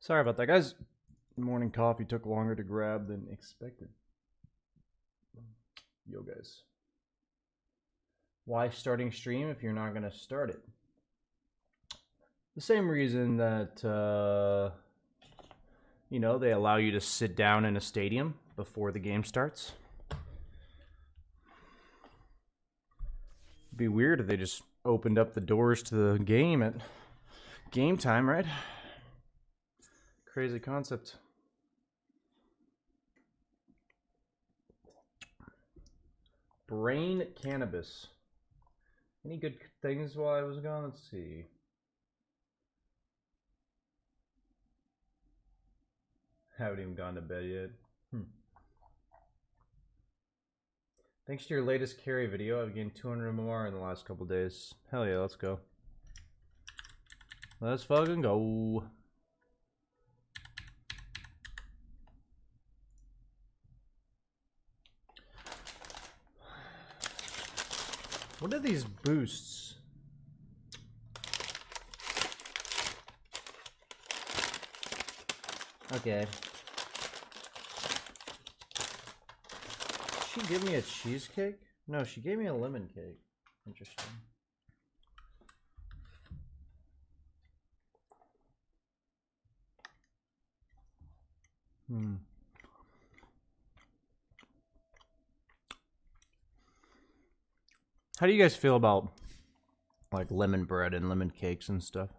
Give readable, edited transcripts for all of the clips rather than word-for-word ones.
Sorry about that, guys. Morning coffee took longer to grab than expected. Yo, guys. Why starting stream if you're not going to start it? The same reason that, you know, they allow you to sit down in a stadium before the game starts. It'd be weird if they just opened up the doors to the game at game time, right? Crazy concept. Brain cannabis. Any good things while I was gone? Let's see. Haven't even gone to bed yet. Thanks to your latest carry video, I've gained 200 MMR in the last couple days. Hell yeah, let's go. Let's fucking go. What are these boosts? Okay. Did she give me a cheesecake? No, she gave me a lemon cake. Interesting. How do you guys feel about like lemon bread and lemon cakes and stuff?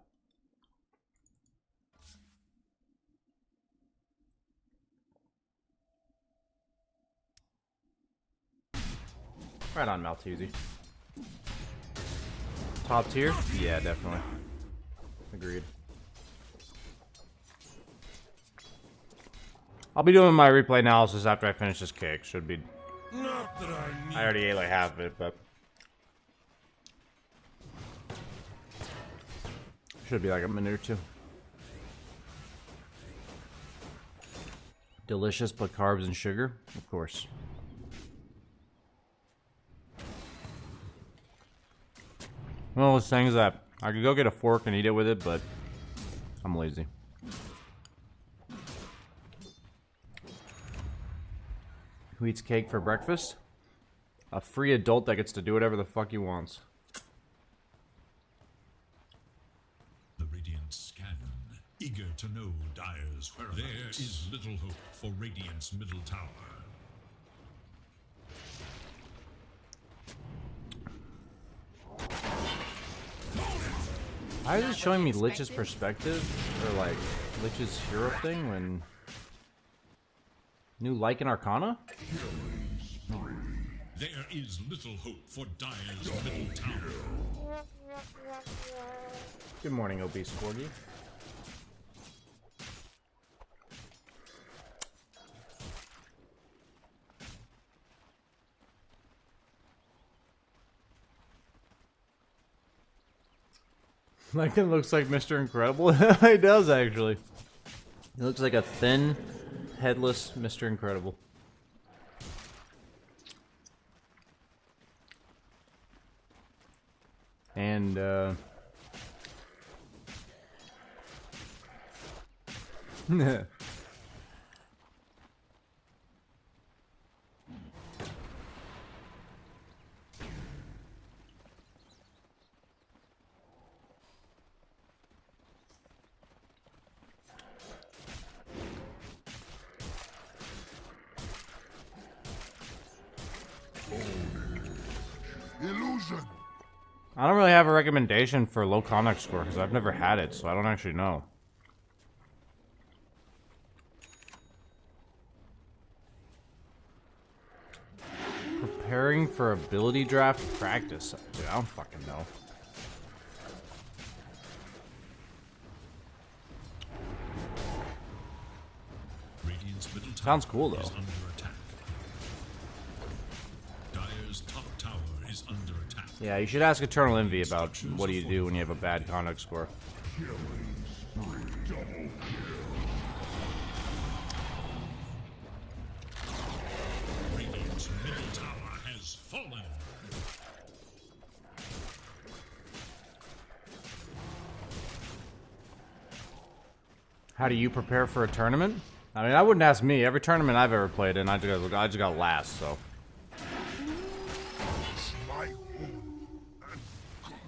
Right on, Maltese. Top tier? Yeah, definitely. Agreed. I'll be doing my replay analysis after I finish this cake. Should be. Not that I already ate like half of it, but should be like a minute or two. Delicious, but carbs and sugar, of course. One of those things that I could go get a fork and eat it with it, but I'm lazy. Who eats cake for breakfast? A free adult that gets to do whatever the fuck he wants. The Radiant's cannon, eager to know Dire's whereabouts. There is little hope for Radiant's middle tower. Why is it showing me Lich's perspective? Or like, Lich's hero thing when... New Lycan Arcana? There is little hope for Dire's middle tower. Good morning, obese Corgi. Lycan looks like Mr. Incredible. He does, actually. He looks like a thin, headless Mr. Incredible. And, Illusion. I don't really have a recommendation for low Connex score because I've never had it, so I don't actually know. Preparing for ability draft practice. Dude, I don't fucking know. Radiant's middle tower Sounds cool, though. is under attack. Dire's top tower is under attack. Yeah, you should ask Eternal Envy about what do you do when you have a bad Connex score. Radiant's middle tower has fallen. How do you prepare for a tournament? I mean, I wouldn't ask me. Every tournament I've ever played in, I just got last, so. It's my horn.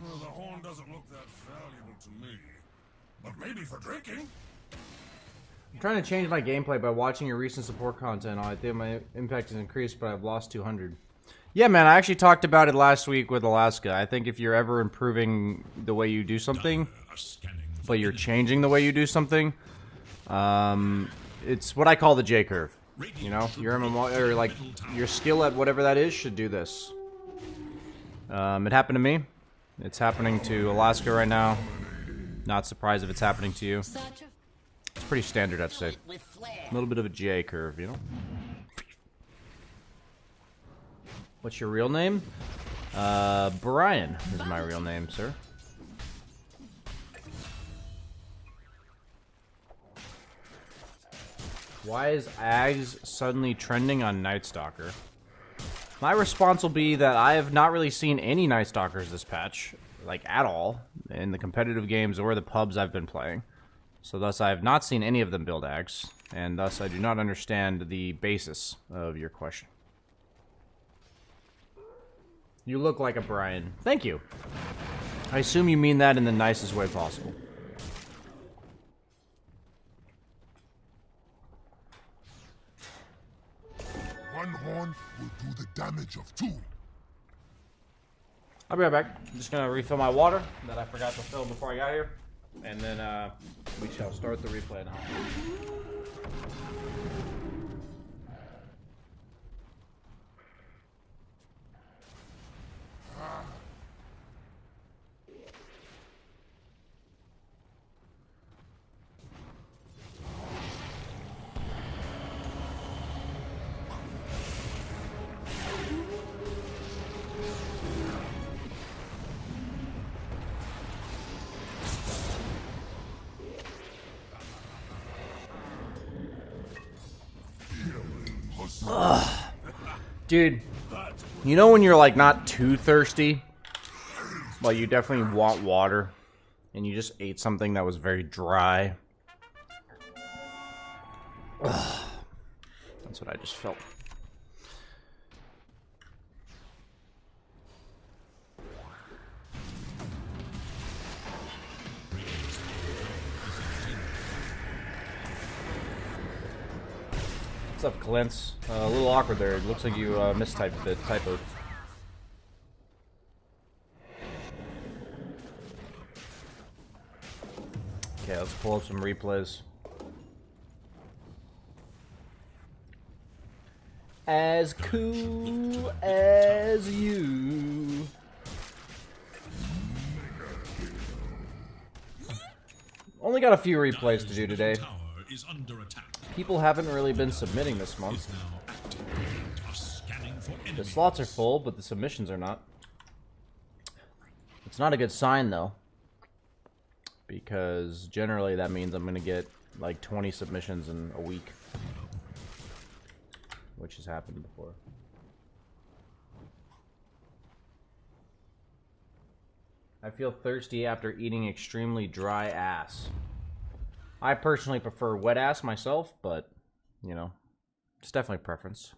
The horn doesn't look that valuable to me. But maybe for drinking. I'm trying to change my gameplay by watching your recent support content. I think my impact has increased, but I've lost 200. Yeah, man, I actually talked about it last week with Alaska. I think if you're ever improving the way you do something, but you're changing the way you do something, it's what I call the J curve. You know, your MMO, or like your skill at whatever that is should do this. It happened to me. It's happening to Alaska right now. Not surprised if it's happening to you. It's pretty standard, I'd say. A little bit of a J curve, you know? What's your real name? Brian is my real name, sir. Why is Ags suddenly trending on Night Stalker? My response will be that I have not really seen any Night Stalkers this patch, like at all, in the competitive games or the pubs I've been playing. So thus I have not seen any of them build Ags, and thus I do not understand the basis of your question. You look like a Brian. Thank you. I assume you mean that in the nicest way possible. One horn will do the damage of two. I'll be right back. I'm just gonna refill my water that I forgot to fill before I got here. And then we shall start the replay now. Dude, you know when you're like not too thirsty, but you definitely want water, and you just ate something that was very dry? Ugh. That's what I just felt. What's up, Clintz? A little awkward there. It looks like you mistyped the typo. Okay, let's pull up some replays. As cool as you. Only got a few replays to do today. People haven't really been submitting this month. The slots are full, but the submissions are not. It's not a good sign, though. Because generally that means I'm going to get like 20 submissions in a week. Which has happened before. I feel thirsty after eating extremely dry ass. I personally prefer wet ass myself, but, you know, it's definitely a preference.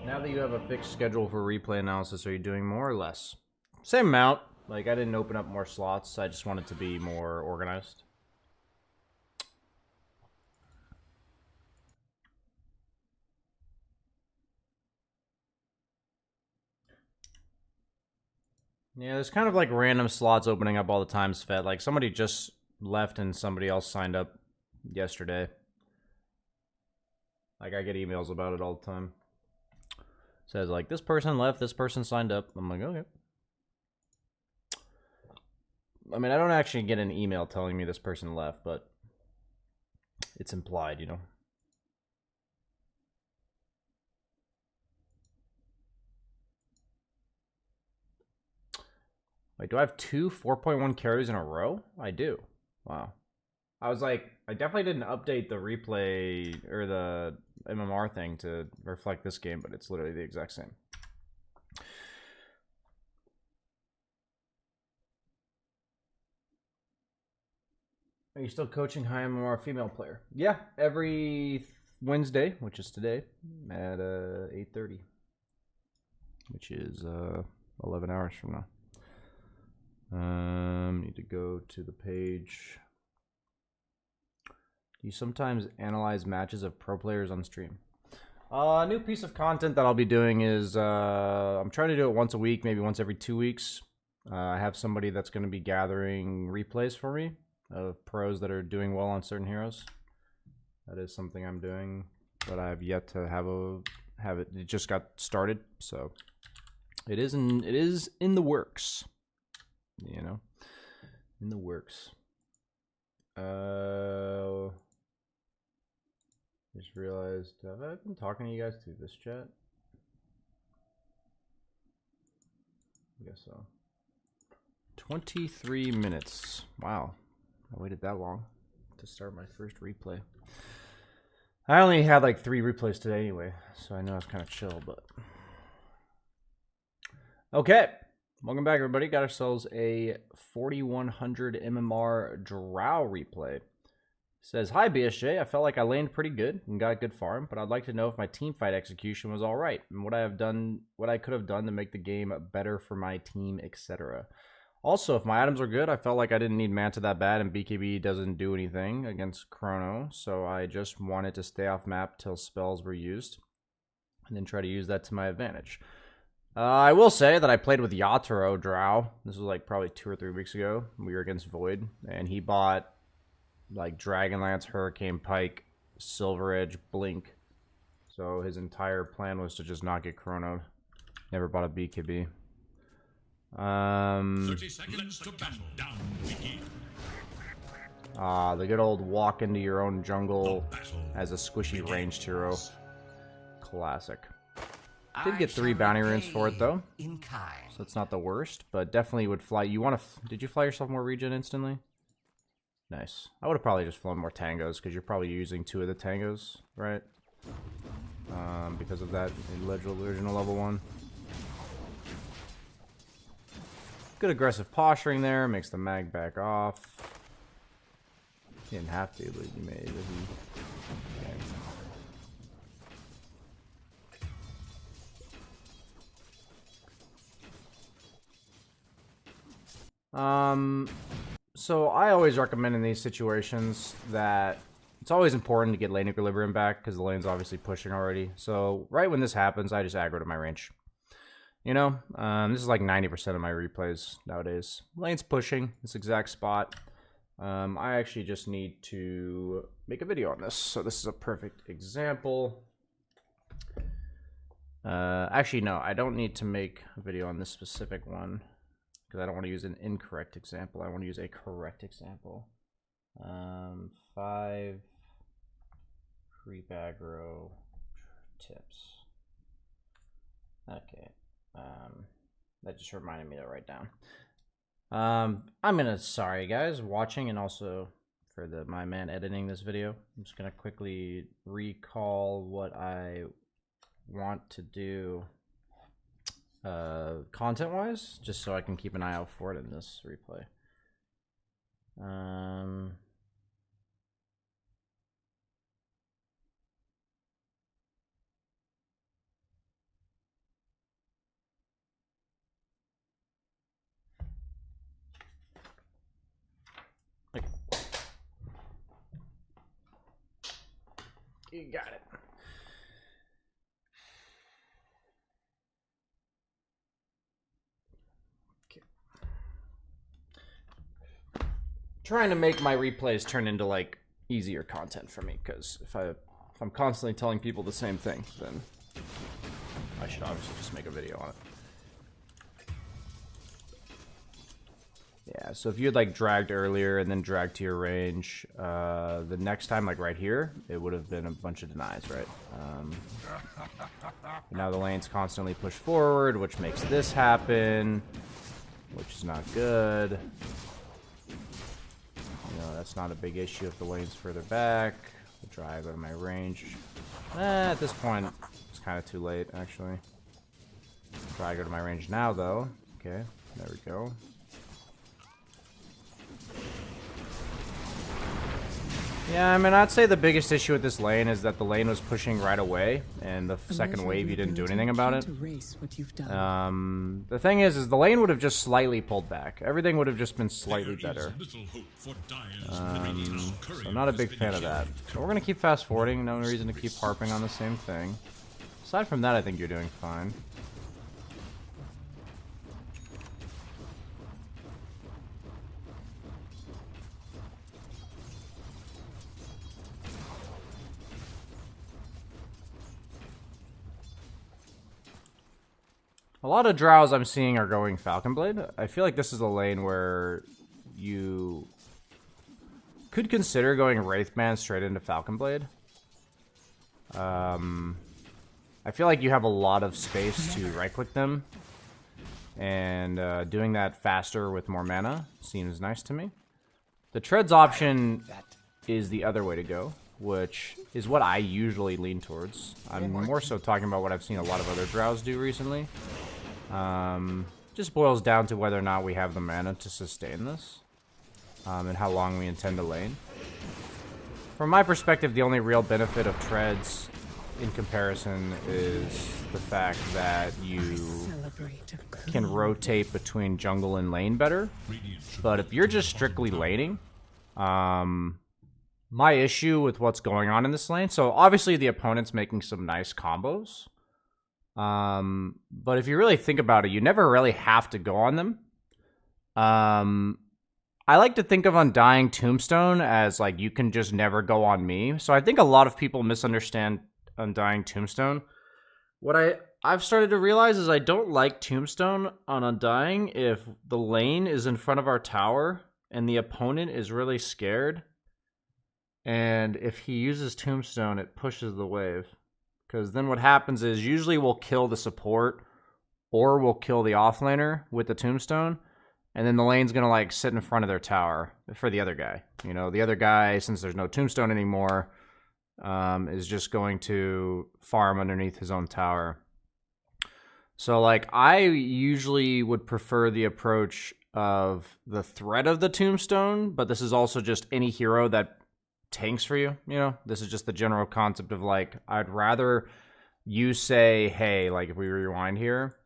Now that you have a fixed schedule for replay analysis, are you doing more or less? Same amount. Like, I didn't open up more slots. I just wanted to be more organized. Yeah, there's kind of like random slots opening up all the time, Svet. Like, somebody just left and somebody else signed up yesterday. Like, I get emails about it all the time. It says, like, this person left, this person signed up. I'm like, okay. I mean, I don't actually get an email telling me this person left, but it's implied, you know? Wait, do I have two 4.1 carries in a row? I do. Wow. I was like, I definitely didn't update the replay or the MMR thing to reflect this game, but it's literally the exact same. Are you still coaching high MMR female player? Yeah, every Wednesday, which is today, at 8:30, which is 11 hours from now. Need to go to the page. Do you sometimes analyze matches of pro players on stream? A new piece of content that I'll be doing is I'm trying to do it once a week, maybe once every 2 weeks. I have somebody that's going to be gathering replays for me of pros that are doing well on certain heroes. That is something I'm doing, but I've yet to have it. It just got started, so it is in the works. You know, in the works. Just realized, have I been talking to you guys through this chat? I guess so. 23 minutes. Wow. I waited that long to start my first replay. I only had like 3 replays today anyway, so I know it's kind of chill, but... Okay. Welcome back, everybody. Got ourselves a 4100 MMR Drow replay. Says, hi, BSJ. I felt like I laned pretty good and got a good farm, but I'd like to know if my team fight execution was all right and what I could have done to make the game better for my team, etc. Also, if my items were good, I felt like I didn't need Manta that bad, and BKB doesn't do anything against Chrono, so I just wanted to stay off map till spells were used and then try to use that to my advantage. I will say that I played with Yatoro Drow. This was like probably 2 or 3 weeks ago. We were against Void, and he bought like Dragonlance, Hurricane Pike, Silver Edge, Blink. So his entire plan was to just not get chronoed. Never bought a BKB. 30 seconds to battle. Down begin. The good old walk into your own jungle as a squishy ranged hero. Classic. Did get 3 bounty runes for it though, so it's not the worst, but definitely would fly. You want to? Did you fly yourself more regen instantly? Nice. I would have probably just flown more tangos because you're probably using 2 of the tangos, right? Because of that original level 1. Good aggressive posturing there, makes the mag back off. You didn't have to, but you made it. Okay. So I always recommend in these situations that it's always important to get lane equilibrium back because the lane's obviously pushing already. So right when this happens, I just aggro to my range. You know, this is like 90% of my replays nowadays. Lane's pushing this exact spot. I actually just need to make a video on this. So this is a perfect example. Actually, no, I don't need to make a video on this specific one, because I don't want to use an incorrect example. I want to use a correct example. 5 creep aggro tips. Okay. That just reminded me to write down. I'm gonna, sorry guys, watching, and also for my man editing this video, I'm just gonna quickly recall what I want to do content wise, just so I can keep an eye out for it in this replay. You got it. Trying to make my replays turn into like easier content for me, because if I'm constantly telling people the same thing, then I should obviously just make a video on it. Yeah, so if you had like dragged earlier and then dragged to your range, the next time, like right here, it would have been a bunch of denies, right? Now the lane's constantly pushed forward, which makes this happen, which is not good. You know, that's not a big issue if the lane's further back. I'll try to go to my range. At this point, it's kind of too late, actually. Try to go to my range now, though. Okay, there we go. Yeah, I mean, I'd say the biggest issue with this lane is that the lane was pushing right away, and the second wave, you didn't do anything about it. The thing is the lane would have just slightly pulled back. Everything would have just been slightly better. So not a big fan of that. But we're going to keep fast-forwarding. No reason to keep harping on the same thing. Aside from that, I think you're doing fine. A lot of drows I'm seeing are going Falcon Blade. I feel like this is a lane where you could consider going Wraithman straight into Falcon Blade. I feel like you have a lot of space to right-click them, and doing that faster with more mana seems nice to me. The Treads option is the other way to go, which is what I usually lean towards. I'm more so talking about what I've seen a lot of other drows do recently. Just boils down to whether or not we have the mana to sustain this, and how long we intend to lane. From my perspective, the only real benefit of Treads in comparison is the fact that you can rotate between jungle and lane better. But if you're just strictly laning, my issue with what's going on in this lane, so obviously the opponent's making some nice combos. But if you really think about it, you never really have to go on them. I like to think of Undying Tombstone as like you can just never go on me. So I think a lot of people misunderstand Undying Tombstone. What I've started to realize is I don't like Tombstone on Undying if the lane is in front of our tower and the opponent is really scared. And if he uses Tombstone, it pushes the wave. Because then what happens is usually we'll kill the support or we'll kill the offlaner with the Tombstone. And then the lane's going to like sit in front of their tower for the other guy. You know, the other guy, since there's no Tombstone anymore, is just going to farm underneath his own tower. So like I usually would prefer the approach of the threat of the Tombstone, but this is also just any hero that tanks for you, you know? This is just the general concept of like, I'd rather you say, hey, like if we rewind here,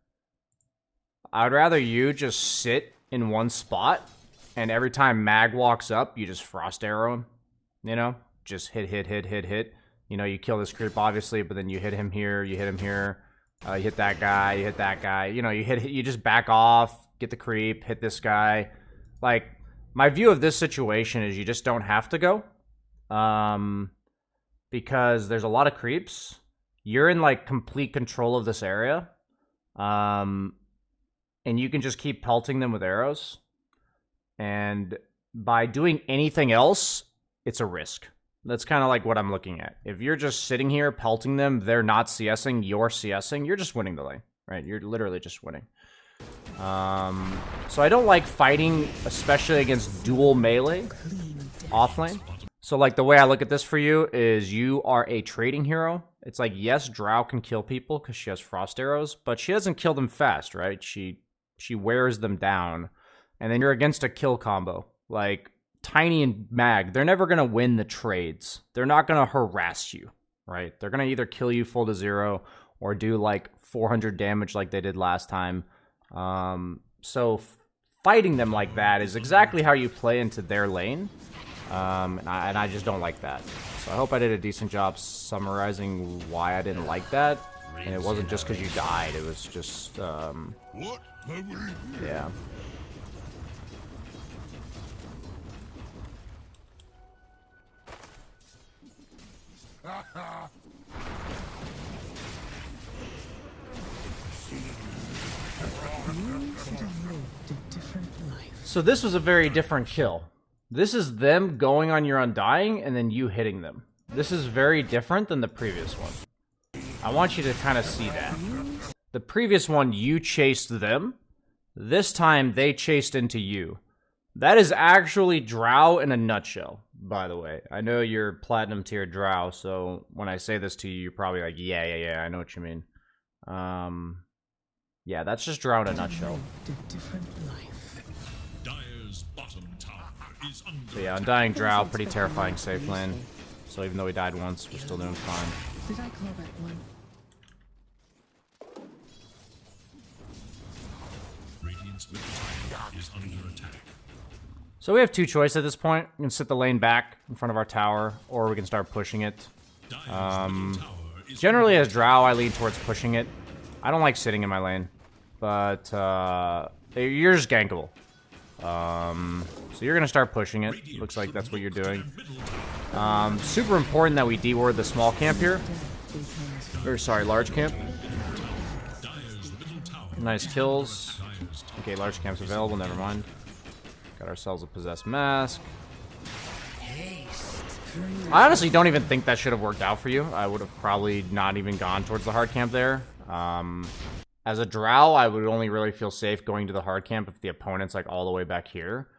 I'd rather you just sit in one spot and every time Mag walks up, you just frost arrow him, you know? Just hit. You know, you kill this creep obviously, but then you hit him here, you hit him here, you hit that guy, you hit that guy, you know, you just back off, get the creep, hit this guy. Like, my view of this situation is you just don't have to go. Because there's a lot of creeps. You're in like complete control of this area. And you can just keep pelting them with arrows. And by doing anything else, it's a risk. That's kind of like what I'm looking at. If you're just sitting here pelting them, they're not CSing, you're CSing, you're just winning the lane, right? You're literally just winning. So I don't like fighting, especially against dual melee off lane. So, like, the way I look at this for you is you are a trading hero. It's like, yes, Drow can kill people because she has frost arrows, but she doesn't kill them fast, right? She wears them down. And then you're against a kill combo. Like, Tiny and Mag, they're never going to win the trades. They're not going to harass you, right? They're going to either kill you full to 0 or do, like, 400 damage like they did last time. So, fighting them like that is exactly how you play into their lane. And I just don't like that. So I hope I did a decent job summarizing why I didn't like that. And it wasn't just because you died. It was just, yeah. So this was a very different kill. This is them going on your Undying and then you hitting them. This is very different than the previous one. I want you to kind of see that. The previous one, you chased them. This time, they chased into you. That is actually Drow in a nutshell, by the way. I know you're platinum tier Drow, so when I say this to you, you're probably like, yeah, I know what you mean. Yeah, that's just Drow in a nutshell. Dire's bottom tower is under So yeah, Undying Drow, pretty terrifying safe lane. So even though we died once, we're still doing fine. Did I call that one? Radiant's middle tower is under attack. So we have two choices at this point. We can sit the lane back in front of our tower, or we can start pushing it. Dire's middle tower is Generally, as Drow, I lean towards pushing it. I don't like sitting in my lane, but you're just gankable. So you're gonna start pushing it. Looks like that's what you're doing. Super important that we deward the small camp here. Or sorry, large camp. Dire's middle tower. Nice kills. Okay, large camp's available. Never mind. Got ourselves a possessed mask. I honestly don't even think that should have worked out for you. I would have probably not even gone towards the hard camp there. As a Drow, I would only really feel safe going to the hard camp if the opponent's like all the way back here.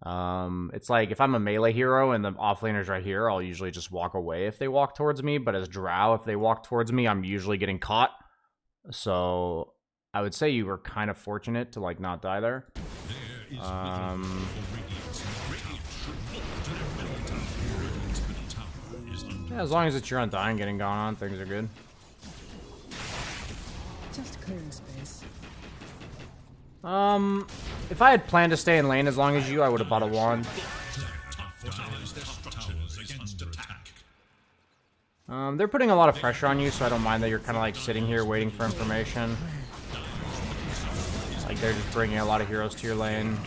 It's like if I'm a melee hero and the offlaner's right here, I'll usually just walk away if they walk towards me. But as Drow, if they walk towards me, I'm usually getting caught. So I would say you were kind of fortunate to like not die there. There is little hope for Radiance. Radiance should look to their middle tower. Radiant's middle tower is under Yeah, as long as it's your Undying getting gone on, things are good. Just clearing space. If I had planned to stay in lane as long as you, I would have bought a wand. Dire's top tower is against attack. They're putting a lot of pressure on you, so I don't mind that you're kind of like sitting here waiting for information. Like they're just bringing a lot of heroes to your lane.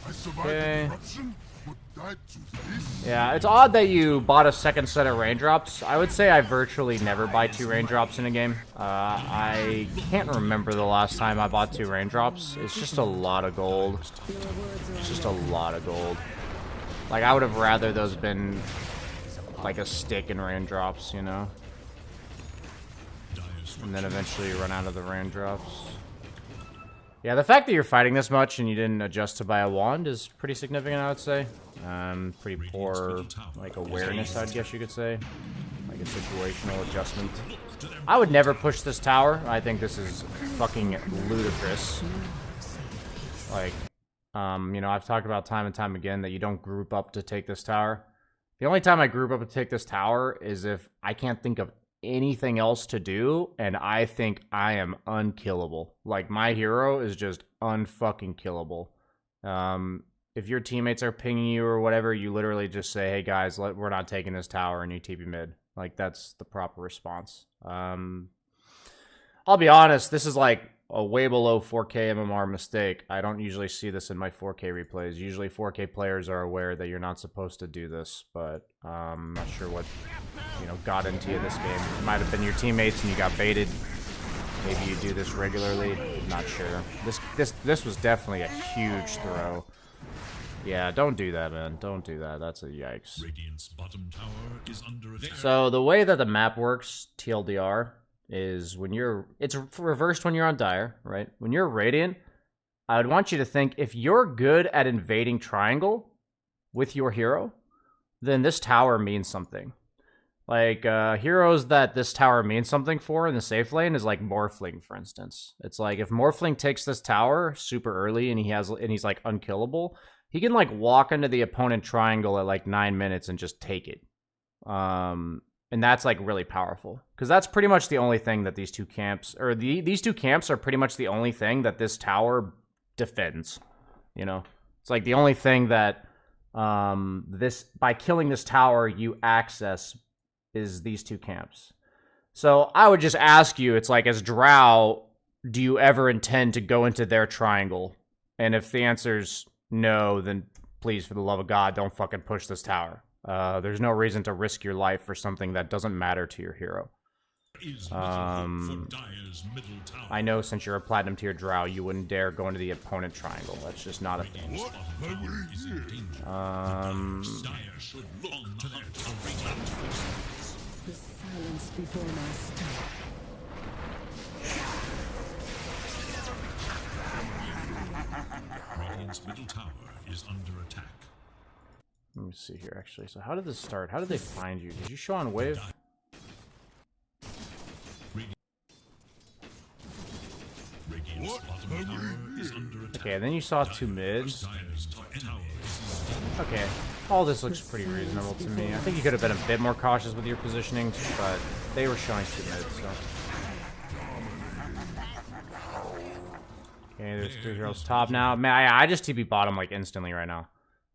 I survived Okay. the corruption, but died to this. Yeah, it's odd that you bought a second set of raindrops. I would say I virtually never buy 2 raindrops in a game. I can't remember the last time I bought 2 raindrops. It's just a lot of gold. It's just a lot of gold. Like, I would have rather those been like a stick in raindrops, you know? Dire's And then eventually you run out of the raindrops. Yeah, the fact that you're fighting this much and you didn't adjust to buy a wand is pretty significant, I would say. Pretty poor, like, awareness, I guess you could say. Like a situational adjustment. I would never push this tower. I think this is fucking ludicrous. Like, you know, I've talked about time and time again that you don't group up to take this tower. The only time I group up to take this tower is if I can't think of anything else to do and I think I am unkillable. Like, my hero is just unfucking killable. If your teammates are pinging you or whatever, you literally just say, hey guys, we're not taking this tower, and you TP mid. Like, that's the proper response. I'll be honest, this is like a way below 4K MMR mistake. I don't usually see this in my 4K replays. Usually 4K players are aware that you're not supposed to do this, but I'm not sure what, you know, got into you this game. It might have been your teammates and you got baited. Maybe you do this regularly. Not sure. This was definitely a huge throw. Yeah, don't do that, man. Don't do that. That's a yikes. Radiant's bottom tower is under attack. So the way that the map works, TLDR, is when it's reversed when you're on Dire, right? When you're Radiant, I would want you to think, if you're good at invading triangle with your hero, then this tower means something. Like, heroes that this tower means something for in the safe lane is like Morphling, for instance. It's like, if Morphling takes this tower super early and he's like unkillable, he can like walk into the opponent triangle at like 9 minutes and just take it. And that's like really powerful, because that's pretty much the only thing that these two camps, or these two camps are pretty much the only thing that this tower defends. You know, it's like the only thing that by killing this tower you access is these two camps. So I would just ask you, it's like, as Drow, do you ever intend to go into their triangle? And if the answer's no, then please, for the love of God, don't fucking push this tower. There's no reason to risk your life for something that doesn't matter to your hero. I know since you're a platinum tier Drow, you wouldn't dare go into the opponent triangle. That's just not a thing. The silence before my step. Radiant's middle tower is under attack. Let me see here, actually. So how did this start? How did they find you? Did you show on wave? Radiant's bottom tower is under attack. Okay, and then you saw 2 mids. Dire's top tower is Okay, all this looks pretty reasonable to me. I think you could have been a bit more cautious with your positioning, but they were showing 2 mids, so. Okay, there's 3 heroes top now. Man, I just TP bottom like instantly right now.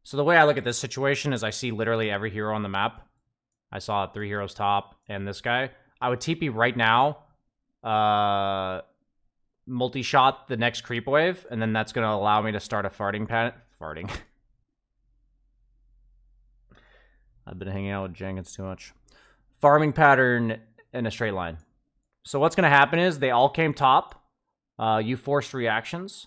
So the way I look at this situation is I see literally every hero on the map. I saw 3 heroes top and this guy. I would TP right now, multi-shot the next creep wave, and then that's going to allow me to start a farting pattern. Farting. I've been hanging out with Jenkins too much. Farming pattern in a straight line. So what's going to happen is they all came top. You forced reactions.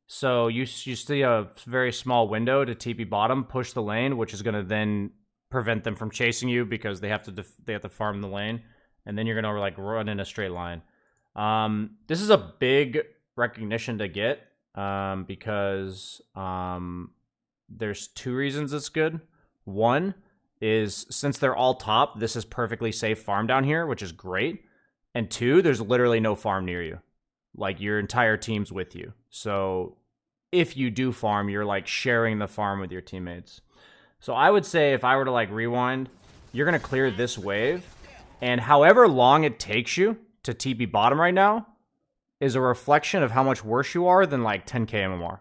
So you see a very small window to TP bottom, push the lane, which is going to then prevent them from chasing you because they have to farm the lane, and then you're going to like run in a straight line. This is a big recognition to get because there's 2 reasons it's good. One is since they're all top, this is perfectly safe farm down here, which is great. And 2, there's literally no farm near you. Like, your entire team's with you. So, if you do farm, you're, like, sharing the farm with your teammates. So, I would say if I were to, like, rewind, you're going to clear this wave. And however long it takes you to TP bottom right now is a reflection of how much worse you are than, like, 10k MMR.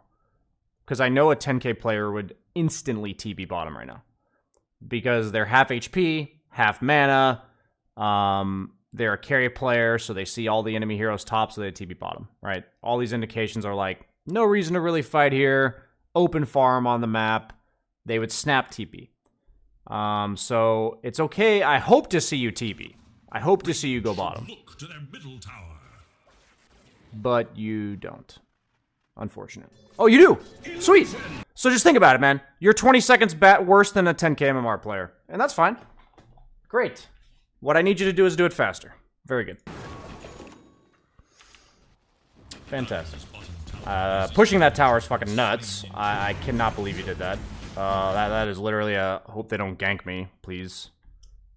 Because I know a 10k player would instantly TP bottom right now. Because they're half HP, half mana, they're a carry player, so they see all the enemy heroes top, so they TP bottom, right? All these indications are like, no reason to really fight here, open farm on the map, they would snap TP. So it's okay, I hope to see you TP. I hope to see you go bottom. Look to their middle tower. But you don't. Unfortunate. Oh, you do! Sweet! So just think about it, man. You're 20 seconds worse than a 10k MMR player. And that's fine. Great. What I need you to do is do it faster. Very good. Fantastic. Pushing that tower is fucking nuts. I cannot believe you did that. That is literally a... Hope they don't gank me, please.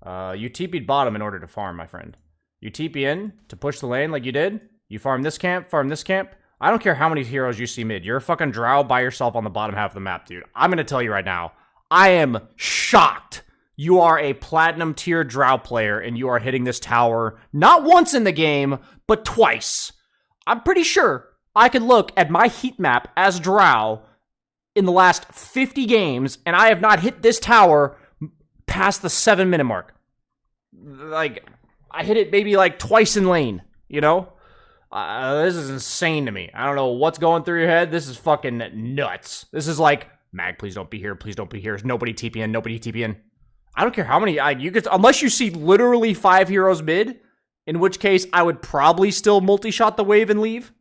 You TP'd bottom in order to farm, my friend. You TP in to push the lane like you did. You farm this camp, farm this camp. I don't care how many heroes you see mid. You're a fucking drow by yourself on the bottom half of the map, dude. I'm gonna tell you right now. I am shocked. You are a platinum tier drow player and you are hitting this tower not once in the game, but twice. I'm pretty sure I could look at my heat map as drow in the last 50 games and I have not hit this tower past the 7-minute mark. Like, I hit it maybe like twice in lane, you know? This is insane to me. I don't know what's going through your head. This is fucking nuts. This is like, Mag, please don't be here. Please don't be here. There's nobody TP in. Nobody TP in. I don't care how many. You could, unless you see literally 5 heroes mid, in which case I would probably still multi-shot the wave and leave.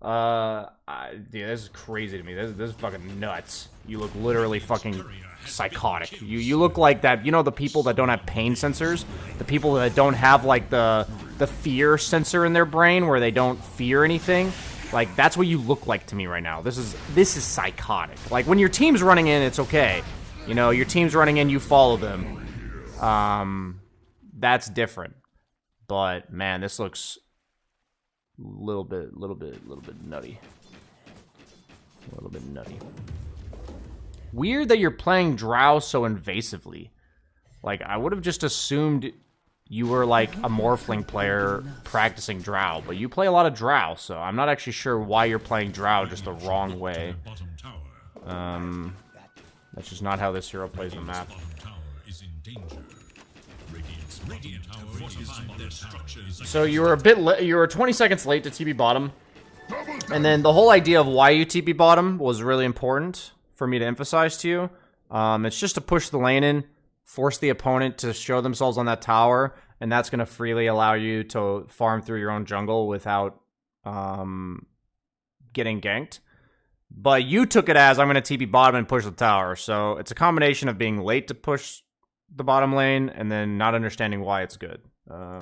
Dude, this is crazy to me. This is fucking nuts. You look literally fucking psychotic. You look like that. You know the people that don't have pain sensors, the people that don't have like the fear sensor in their brain where they don't fear anything. Like, that's what you look like to me right now. This is psychotic. Like, when your team's running in, it's okay. You know, your team's running in, you follow them. That's different. But man, this looks a little bit nutty. A little bit nutty. Weird that you're playing drow so invasively. Like, I would have just assumed you were like a Morphling player practicing drow, but you play a lot of drow, so I'm not actually sure why you're playing drow just the wrong way. That's just not how this hero plays the map. So you were you were 20 seconds late to TP bottom, and then the whole idea of why you TP bottom was really important for me to emphasize to you. It's just to push the lane in, force the opponent to show themselves on that tower, and that's going to freely allow you to farm through your own jungle without getting ganked. But you took it as, I'm going to TP bottom and push the tower. So it's a combination of being late to push the bottom lane and then not understanding why it's good. So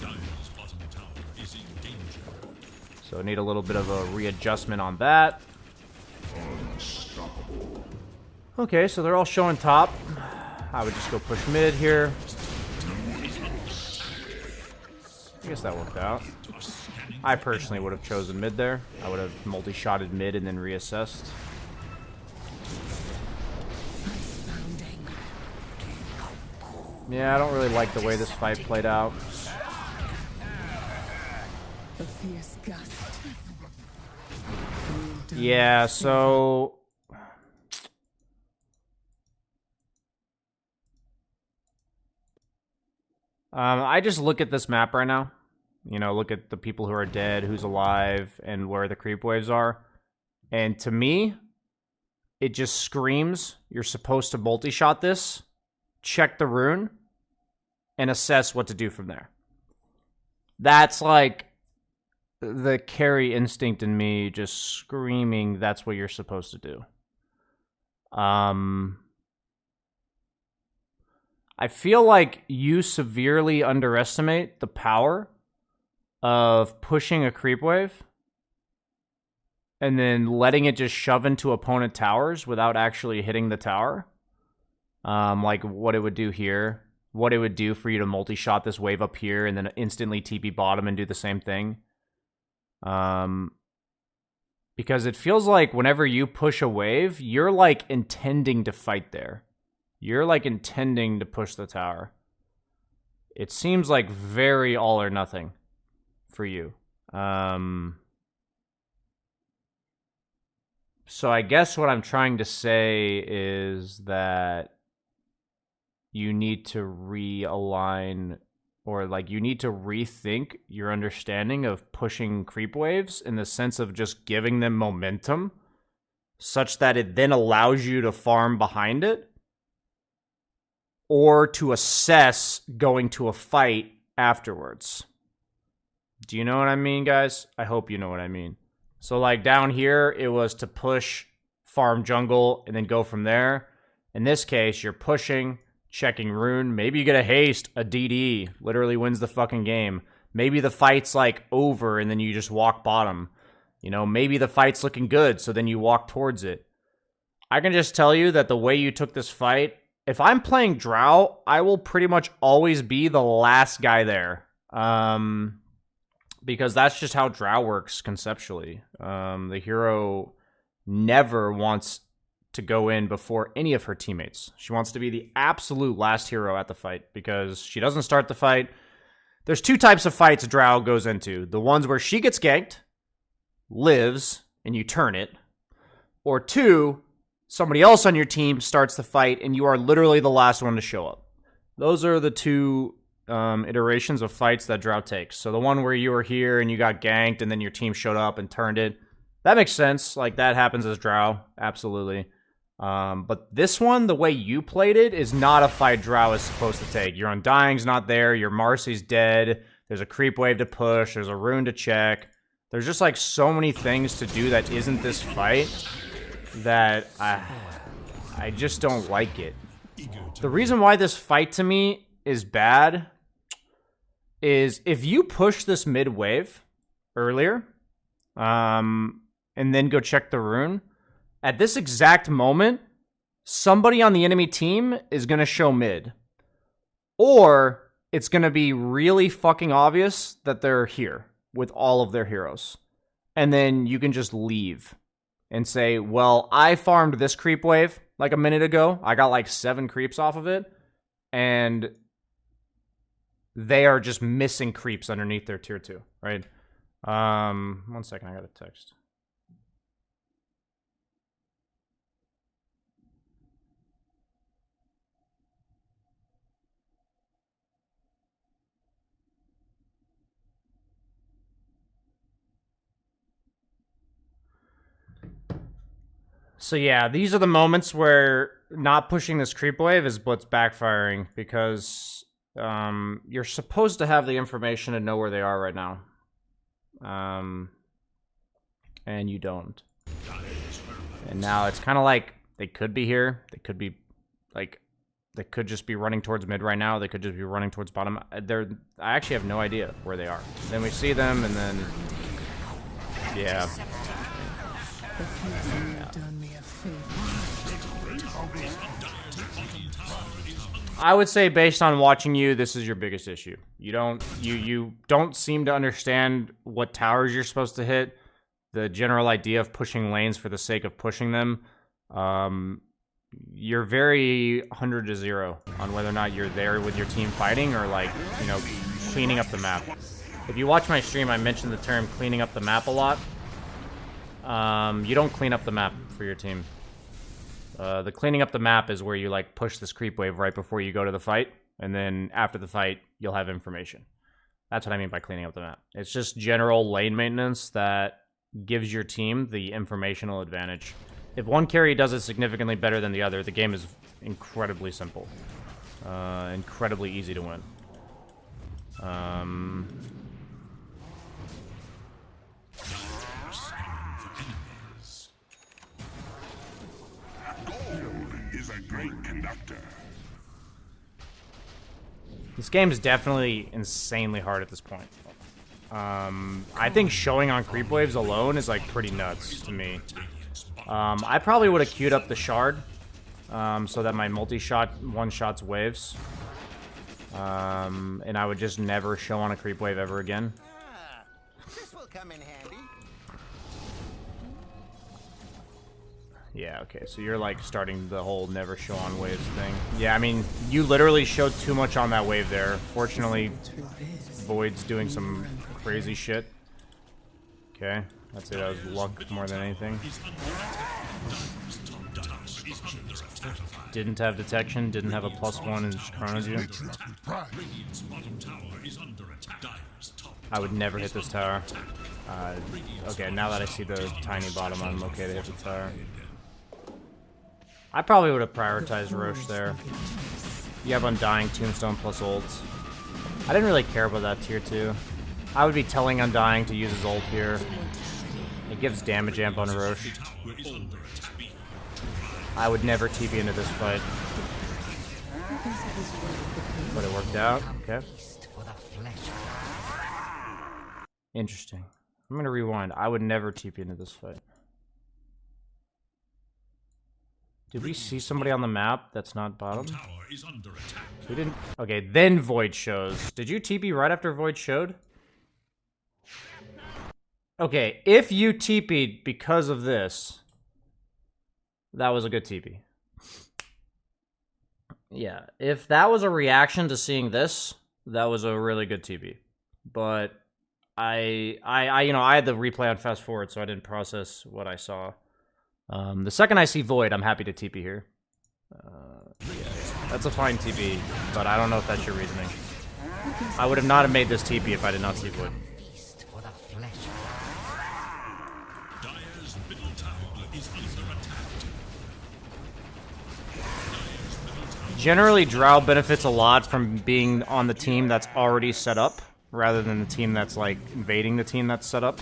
I need a little bit of a readjustment on that. Okay, so they're all showing top. I would just go push mid here. I guess that worked out. I personally would have chosen mid there. I would have multi-shotted mid and then reassessed. Yeah, I don't really like the way this fight played out. A fierce gust. Yeah, so... I just look at this map right now. You know, look at the people who are dead, who's alive, and where the creep waves are. And to me, it just screams you're supposed to multi-shot this, check the rune, and assess what to do from there. That's like the carry instinct in me just screaming that's what you're supposed to do. I feel like you severely underestimate the power of pushing a creep wave and then letting it just shove into opponent towers without actually hitting the tower. Like what it would do here. What it would do for you to multi-shot this wave up here and then instantly TP bottom and do the same thing. Because it feels like whenever you push a wave, you're like intending to fight there. You're like intending to push the tower. It seems like very all or nothing for you. So I guess what I'm trying to say is that you need to realign, or like you need to rethink your understanding of pushing creep waves in the sense of just giving them momentum such that it then allows you to farm behind it, or to assess going to a fight afterwards. Do you know what I mean, guys? I hope you know what I mean. So like down here, it was to push, farm jungle, and then go from there. In this case, you're pushing, checking rune. Maybe you get a haste, a DD, literally wins the fucking game. Maybe the fight's like over and then you just walk bottom. You know, maybe the fight's looking good, so then you walk towards it. I can just tell you that the way you took this fight, if I'm playing Drow, I will pretty much always be the last guy there. Because that's just how Drow works conceptually. The hero never wants to go in before any of her teammates. She wants to be the absolute last hero at the fight because she doesn't start the fight. There's two types of fights Drow goes into. The ones where she gets ganked, lives, and you turn it. Or two, somebody else on your team starts the fight and you are literally the last one to show up. Those are the two iterations of fights that Drow takes. So the one where you were here and you got ganked and then your team showed up and turned it, that makes sense. Like that happens as Drow, absolutely. But this one, the way you played it, is not a fight Drow is supposed to take. Your Undying's not there, your Marcy's dead, there's a creep wave to push, there's a rune to check. There's just like so many things to do that isn't this fight that I just don't like it. The reason why this fight to me is bad is if you push this mid wave earlier, and then go check the rune, at this exact moment, somebody on the enemy team is going to show mid. Or it's going to be really fucking obvious that they're here with all of their heroes. And then you can just leave and say, well, I farmed this creep wave like a minute ago. I got like 7 creeps off of it. And they are just missing creeps underneath their tier 2, right? 1 second, I got a text. So yeah, these are the moments where not pushing this creep wave is what's backfiring, because you're supposed to have the information and know where they are right now. And you don't. And now it's kind of like they could be here. They could be like, they could just be running towards mid right now. They could just be running towards bottom. I actually have no idea where they are. Then we see them and then, yeah. I would say based on watching you, this is your biggest issue. You don't seem to understand what towers you're supposed to hit. The general idea of pushing lanes for the sake of pushing them. You're very 100 to 0 on whether or not you're there with your team fighting or, like, you know, cleaning up the map. If you watch my stream, I mentioned the term cleaning up the map a lot. You don't clean up the map for your team. The cleaning up the map is where you, like, push this creep wave right before you go to the fight, and then after the fight, you'll have information. That's what I mean by cleaning up the map. It's just general lane maintenance that gives your team the informational advantage. If one carry does it significantly better than the other, the game is incredibly simple. Incredibly easy to win. Is a great conductor. This game is definitely insanely hard at this point. I think showing on creep waves alone is, like, pretty nuts to me. I probably would have queued up the shard so that my multi-shot one-shots waves. And I would just never show on a creep wave ever again. This will come in handy. Yeah, okay, so you're, like, starting the whole never show on waves thing. Yeah, I mean, you literally showed too much on that wave there. Fortunately, Void's doing some crazy shit. Okay, I'd say that was luck more than anything. Didn't have detection, didn't have a +1 and just chronoed you. I would never hit this tower. Okay, now that I see the tiny bottom, I'm okay to hit the tower. I probably would have prioritized Roche there. You have Undying, Tombstone plus ults. I didn't really care about that tier 2. I would be telling Undying to use his ult here. It gives damage amp on Roche. I would never TP into this fight. But it worked out. Okay. Interesting. I'm gonna rewind. I would never TP into this fight. Did we see somebody on the map that's not bottom? We didn't. Okay, then Void shows. Did you TP right after Void showed? Okay, if you TP'd because of this, that was a good TP. Yeah, if that was a reaction to seeing this, that was a really good TP. But I had the replay on fast forward, so I didn't process what I saw. The second I see Void, I'm happy to TP here. Yeah, that's a fine TP, but I don't know if that's your reasoning. I would have not have made this TP if I did not see Void. Generally, Drow benefits a lot from being on the team that's already set up, rather than the team that's, like, invading the team that's set up.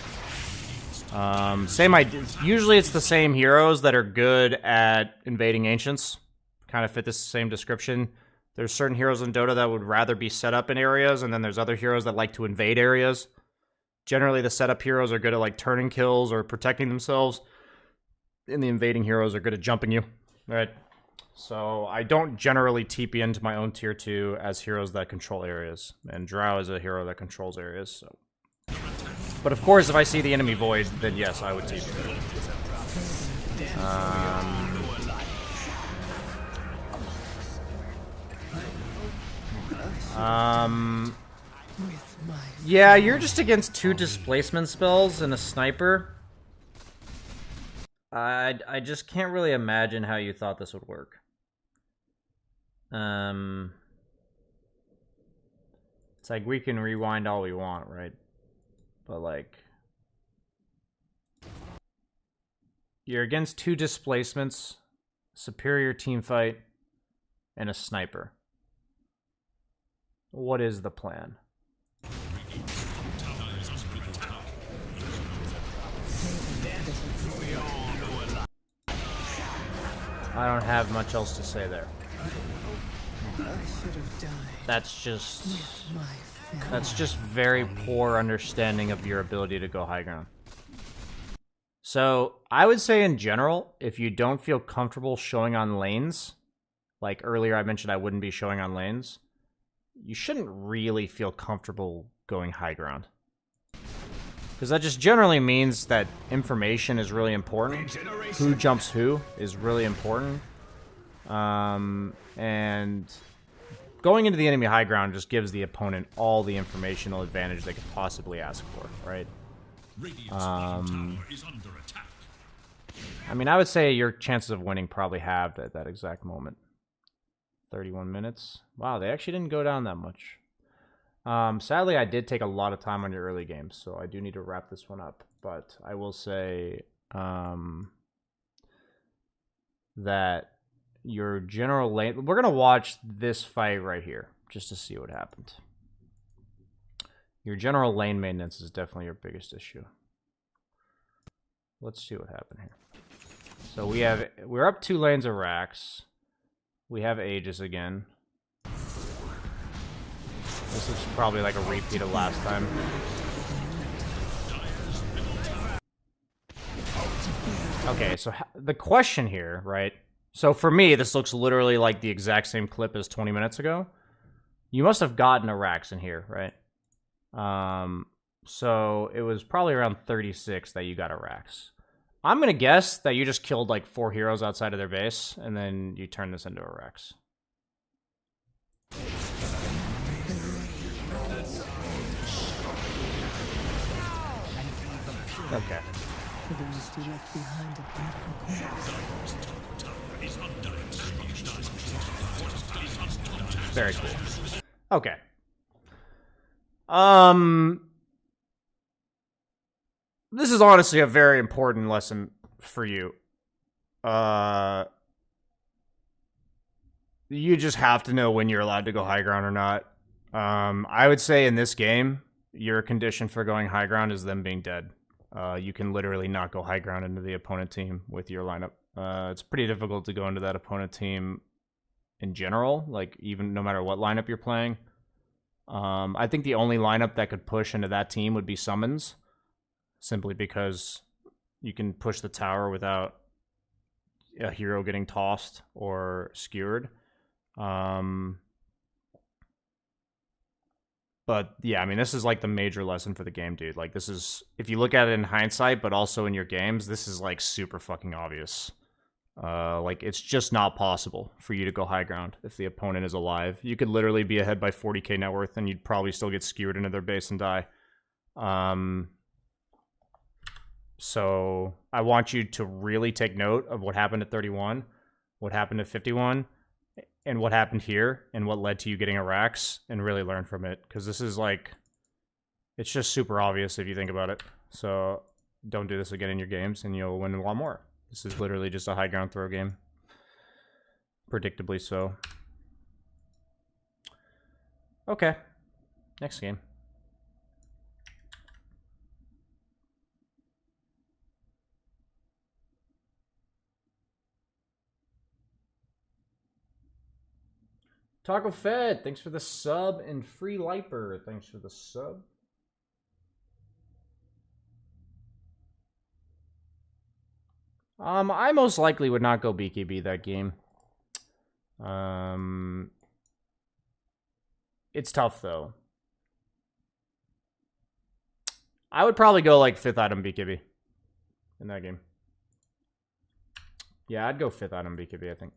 Same idea. Usually it's the same heroes that are good at invading Ancients. Kind of fit this same description. There's certain heroes in Dota that would rather be set up in areas, and then there's other heroes that like to invade areas. Generally, the setup heroes are good at, like, turning kills or protecting themselves, and the invading heroes are good at jumping you. Right? So I don't generally TP into my own tier 2 as heroes that control areas, and Drow is a hero that controls areas, so... But of course, if I see the enemy Void, then yes, I would TP. Yeah, you're just against 2 displacement spells and a sniper. I just can't really imagine how you thought this would work. It's like we can rewind all we want, right? But, like, you're against 2 displacements, superior team fight, and a sniper. What is the plan? I don't have much else to say there. That's just very poor understanding of your ability to go high ground. So I would say in general, if you don't feel comfortable showing on lanes, like earlier I mentioned I wouldn't be showing on lanes, you shouldn't really feel comfortable going high ground. Because that just generally means that information is really important. Who jumps who is really important. And going into the enemy high ground just gives the opponent all the informational advantage they could possibly ask for, right? I mean, I would say your chances of winning probably halved at that exact moment. 31 minutes. Wow, they actually didn't go down that much. Sadly, I did take a lot of time on your early games, so I do need to wrap this one up. But I will say that your general lane... We're going to watch this fight right here, just to see what happened. Your general lane maintenance is definitely your biggest issue. Let's see what happened here. So we're up 2 lanes of racks. We have Aegis again. This is probably like a repeat of last time. Okay, so the question here, right? So for me, this looks literally like the exact same clip as 20 minutes ago. You must have gotten a Rax in here, right? So it was probably around 36 that you got a Rax. I'm going to guess that you just killed like 4 heroes outside of their base, and then you turn this into a Rax. Okay. Very cool. Okay. This is honestly a very important lesson for you. You just have to know when you're allowed to go high ground or not. I would say in this game, your condition for going high ground is them being dead. You can literally not go high ground into the opponent team with your lineup. It's pretty difficult to go into that opponent team in general, like even no matter what lineup you're playing. I think the only lineup that could push into that team would be summons, simply because you can push the tower without a hero getting tossed or skewered. But yeah, I mean, this is like the major lesson for the game, dude. Like, this is, if you look at it in hindsight, but also in your games, this is like super fucking obvious. Like, it's just not possible for you to go high ground if the opponent is alive. You could literally be ahead by 40k net worth and you'd probably still get skewered into their base and die. So I want you to really take note of what happened at 31, what happened at 51, and what happened here, and what led to you getting a Rax, and really learn from it. Because this is like, it's just super obvious if you think about it. So don't do this again in your games, and you'll win a lot more. This is literally just a high ground throw game. Predictably so. Okay. Next game. Taco Fed, thanks for the sub, and Free Liper, thanks for the sub. I most likely would not go BKB that game. It's tough though. I would probably go like 5th item BKB in that game. Yeah, I'd go 5th item BKB, I think.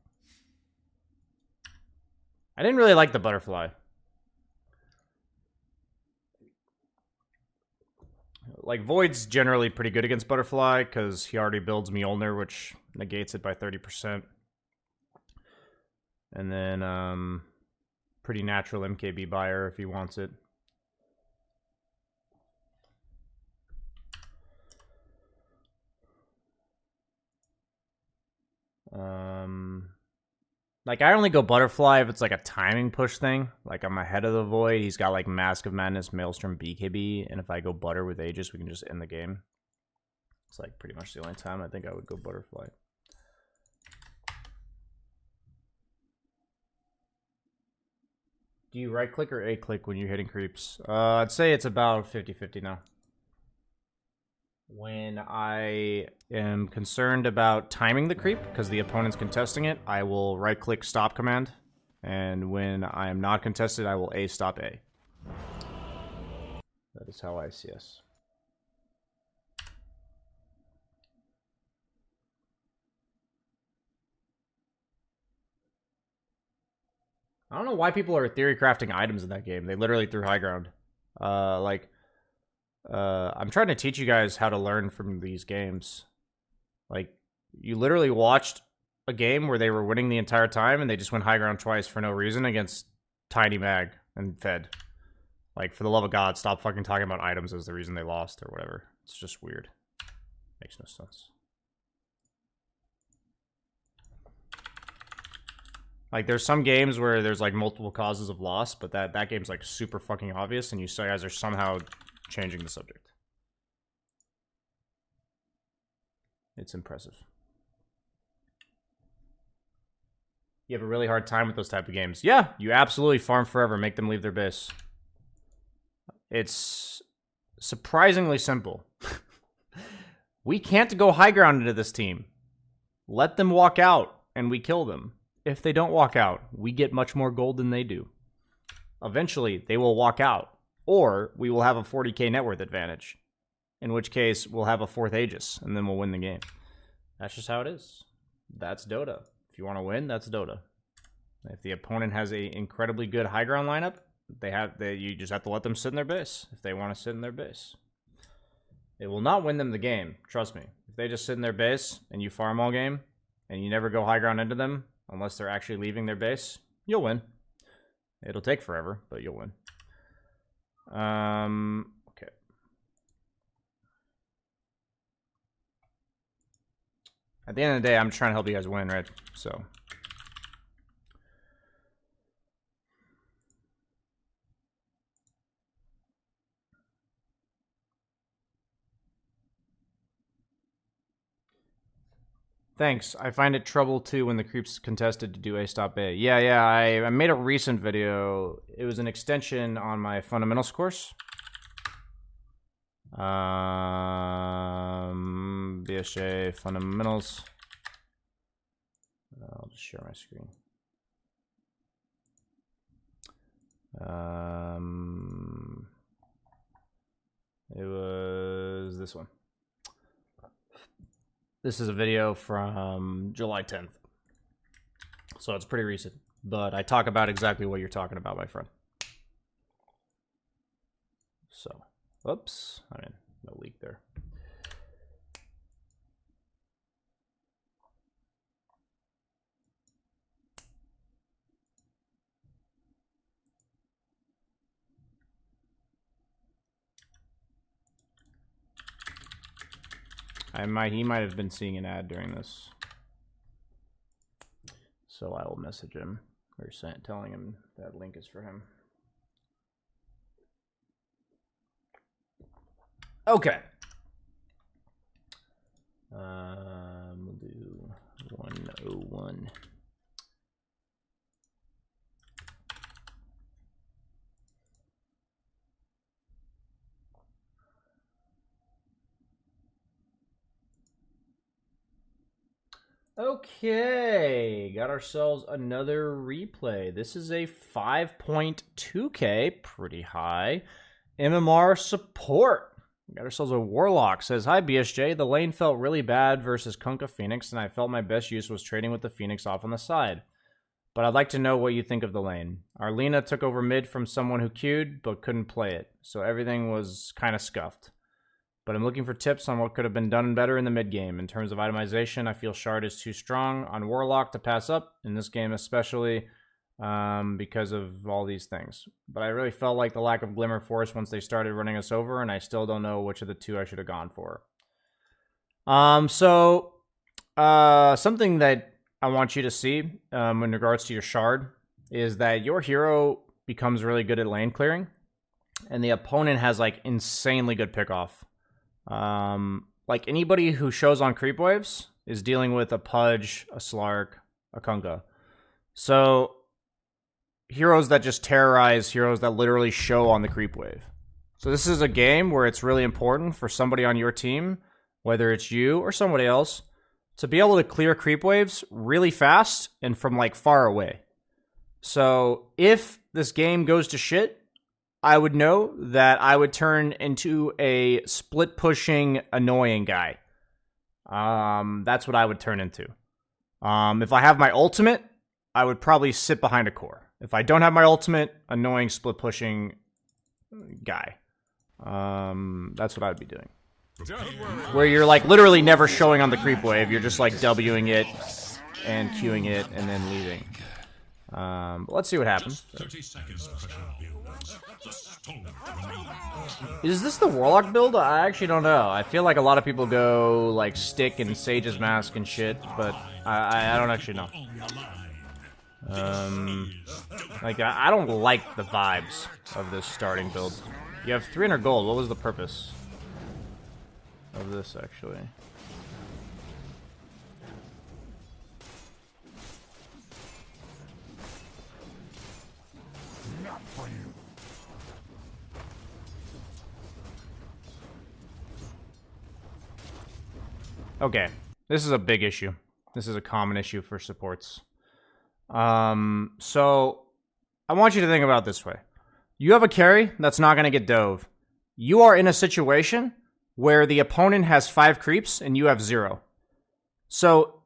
I didn't really like the butterfly. Like, Void's generally pretty good against butterfly because he already builds Mjolnir, which negates it by 30%. And then, pretty natural MKB buyer if he wants it. Like, I only go butterfly if it's like a timing push thing. Like, I'm ahead of the Void. He's got like Mask of Madness, Maelstrom, BKB. And if I go butter with Aegis, we can just end the game. It's like pretty much the only time I think I would go butterfly. Do you right click or A click when you're hitting creeps? I'd say it's about 50-50 now. When I am concerned about timing the creep, because the opponent's contesting it, I will right-click stop command. And when I am not contested, I will A stop A. That is how I CS. I don't know why people are theory crafting items in that game. They literally threw high ground. I'm trying to teach you guys how to learn from these games. Like, you literally watched a game where they were winning the entire time and they just went high ground twice for no reason against Tiny Mag and Fed. Like, for the love of God, stop fucking talking about items as the reason they lost or whatever. It's just weird. Makes no sense. Like, there's some games where there's, like, multiple causes of loss, but that game's, like, super fucking obvious, and you guys are somehow changing the subject. It's impressive. You have a really hard time with those type of games. Yeah, you absolutely farm forever, make them leave their base. It's surprisingly simple. We can't go high ground into this team. Let them walk out, and we kill them. If they don't walk out, we get much more gold than they do. Eventually, they will walk out, or we will have a 40k net worth advantage, in which case we'll have a 4th Aegis, and then we'll win the game. That's just how it is. That's Dota. If you want to win, that's Dota. If the opponent has an incredibly good high ground lineup, you just have to let them sit in their base if they want to sit in their base. It will not win them the game, trust me. If they just sit in their base and you farm all game, and you never go high ground into them, unless they're actually leaving their base, you'll win. It'll take forever, but you'll win. Okay. At the end of the day, I'm trying to help you guys win, right? So. Thanks. I find it trouble too when the creep's contested to do A stop A. Yeah, I made a recent video. It was an extension on my fundamentals course. BSJ fundamentals. I'll just share my screen. It was this one. This is a video from July 10th. So it's pretty recent. But I talk about exactly what you're talking about, my friend. So, oops. I mean, no leak there. He might have been seeing an ad during this. So I will message him or telling him that link is for him. Okay. We'll do 101. Okay, got ourselves another replay. This is a 5.2k, pretty high. MMR support. Got ourselves a Warlock. Says, hi BSJ, the lane felt really bad versus Kunkka Phoenix, and I felt my best use was trading with the Phoenix off on the side. But I'd like to know what you think of the lane. Arlena took over mid from someone who queued, but couldn't play it, so everything was kind of scuffed. But I'm looking for tips on what could have been done better in the mid game. In terms of itemization, I feel Shard is too strong on Warlock to pass up, in this game especially, because of all these things. But I really felt like the lack of Glimmer Force once they started running us over, and I still don't know which of the two I should have gone for. Something that I want you to see in regards to your Shard is that your hero becomes really good at lane clearing, and the opponent has like insanely good pickoff. Like anybody who shows on creep waves is dealing with a Pudge, a Slark, a Kunkka. So heroes that just terrorize, heroes that literally show on the creep wave. So this is a game where it's really important for somebody on your team, whether it's you or somebody else, to be able to clear creep waves really fast and from like far away. So if this game goes to shit, I would know that I would turn into a split pushing annoying guy. That's what I would turn into. If I have my ultimate, I would probably sit behind a core. If I don't have my ultimate, annoying split pushing guy. That's what I'd be doing. Where you're like literally never showing on the creep wave, you're just like Wing it and Qing it and then leaving. But let's see what happens. 30 seconds pressure builds. The storm remains. Is this the Warlock build? I actually don't know. I feel like a lot of people go like Stick and Sage's Mask and shit, but I don't actually know. Like I don't like the vibes of this starting build. You have 300 gold. What was the purpose of this actually? Not for you. Okay, this is a big issue. This is a common issue for supports. So I want you to think about it this way. You have a carry that's not going to get dove. You are in a situation where the opponent has 5 creeps and you have 0. So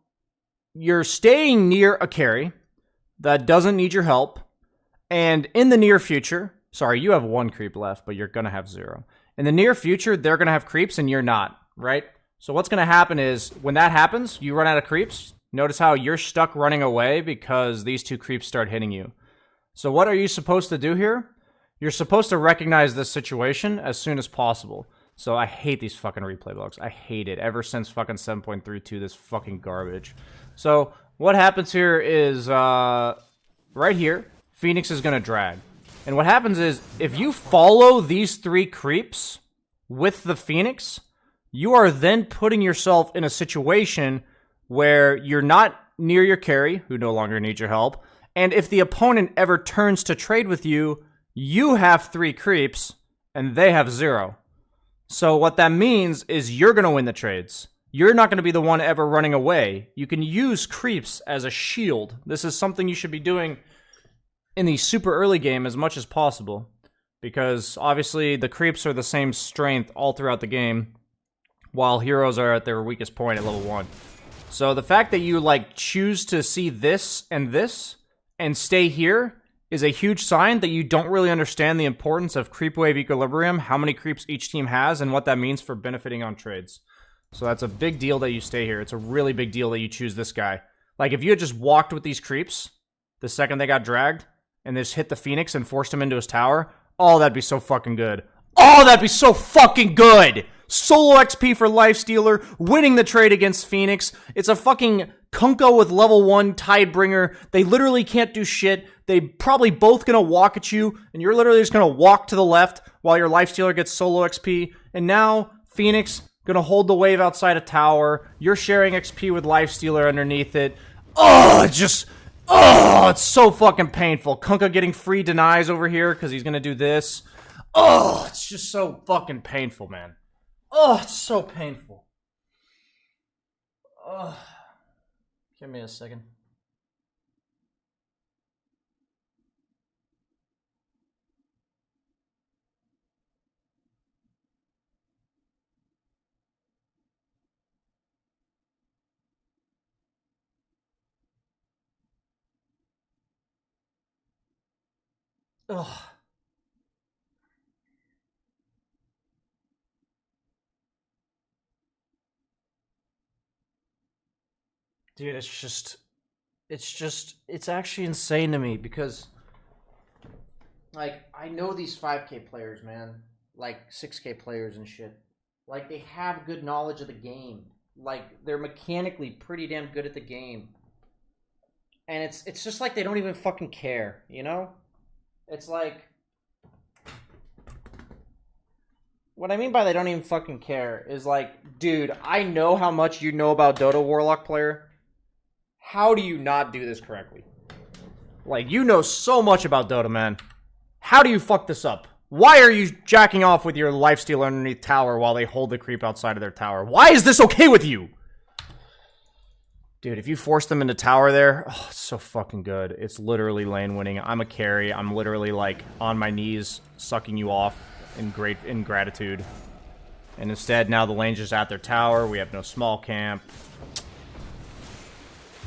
you're staying near a carry that doesn't need your help. And in the near future, sorry, you have 1 creep left, but you're going to have 0. In the near future, they're going to have creeps and you're not, right? So what's going to happen is when that happens, you run out of creeps. Notice how you're stuck running away because these 2 creeps start hitting you. So what are you supposed to do here? You're supposed to recognize this situation as soon as possible. So I hate these fucking replay bugs. I hate it. Ever since fucking 7.32, this fucking garbage. So what happens here is, right here, Phoenix is going to drag. And what happens is, if you follow these 3 creeps with the Phoenix, you are then putting yourself in a situation where you're not near your carry, who no longer needs your help, and if the opponent ever turns to trade with you, you have 3 creeps, and they have 0. So what that means is you're going to win the trades. You're not going to be the one ever running away. You can use creeps as a shield. This is something you should be doing in the super early game as much as possible, because obviously the creeps are the same strength all throughout the game, while heroes are at their weakest point at level 1. So the fact that you like choose to see this and stay here is a huge sign that you don't really understand the importance of creep wave equilibrium, how many creeps each team has, and what that means for benefiting on trades. So that's a big deal that you stay here. It's a really big deal that you choose this guy. Like, if you had just walked with these creeps the second they got dragged, and just hit the Phoenix and forced him into his tower, oh, that'd be so fucking good. Oh, that'd be so fucking good! Solo XP for Lifestealer, winning the trade against Phoenix. It's a fucking Kunko with level 1 Tidebringer. They literally can't do shit. They probably both gonna walk at you, and you're literally just gonna walk to the left while your Lifestealer gets solo XP. And now, Phoenix gonna hold the wave outside a tower. You're sharing XP with Lifestealer underneath it. Oh, it's so fucking painful. Kunka getting free denies over here because he's gonna do this. Oh, it's just so fucking painful, man. Oh, it's so painful. Oh, give me a second. Ugh. Dude, it's actually insane to me because, like, I know these 5K players, man. Like, 6K players and shit. Like, they have good knowledge of the game. Like, they're mechanically pretty damn good at the game. And it's just like they don't even fucking care, you know? It's like... What I mean by they don't even fucking care is like, dude, I know how much you know about Dota Warlock player. How do you not do this correctly? Like, you know so much about Dota, man. How do you fuck this up? Why are you jacking off with your lifesteal underneath tower while they hold the creep outside of their tower? Why is this okay with you? Dude, if you force them into tower there, oh, it's so fucking good. It's literally lane winning. I'm a carry. I'm literally, like, on my knees sucking you off in gratitude. And instead, now the lane's just at their tower. We have no small camp.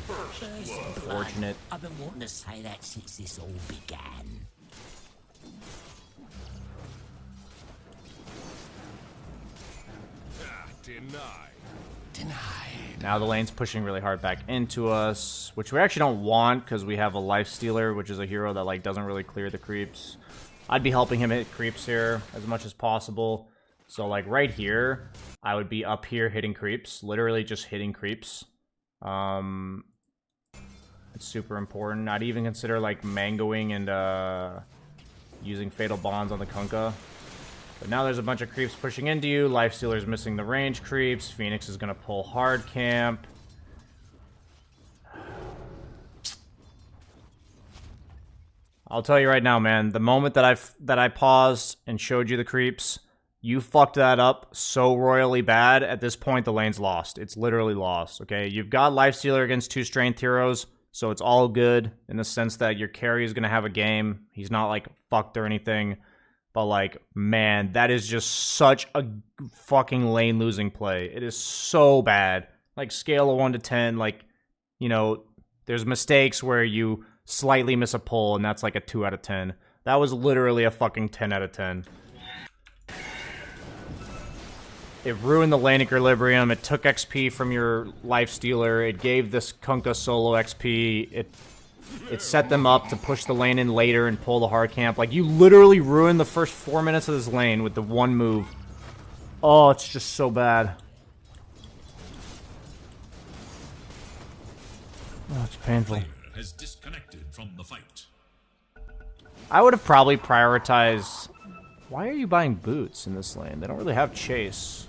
Unfortunate. I've been wanting to say that since this all began. Denied. Now the lane's pushing really hard back into us, which we actually don't want because we have a life stealer, which is a hero that like doesn't really clear the creeps. I'd be helping him hit creeps here as much as possible. So like right here, I would be up here hitting creeps, literally just hitting creeps. It's super important. I'd even consider like mangoing and using fatal bonds on the Kunkka. But now there's a bunch of creeps pushing into you. Lifestealer's missing the range creeps. Phoenix is going to pull hard camp. I'll tell you right now, man. The moment that I paused and showed you the creeps, you fucked that up so royally bad. At this point, the lane's lost. It's literally lost, okay? You've got Lifestealer against 2 Strength heroes, so it's all good in the sense that your carry is going to have a game. He's not, like, fucked or anything. But, like, man, that is just such a fucking lane-losing play. It is so bad. Like, scale of 1 to 10, like, you know, there's mistakes where you slightly miss a pull, and that's like a 2 out of 10. That was literally a fucking 10 out of 10. It ruined the lane equilibrium. It took XP from your Lifestealer. It gave this Kunkka solo XP. It set them up to push the lane in later and pull the hard camp. Like, you literally ruined the first 4 minutes of this lane with the one move. Oh, it's just so bad. Oh, it's painful. Has disconnected from the fight. I would have probably prioritized... Why are you buying boots in this lane? They don't really have chase.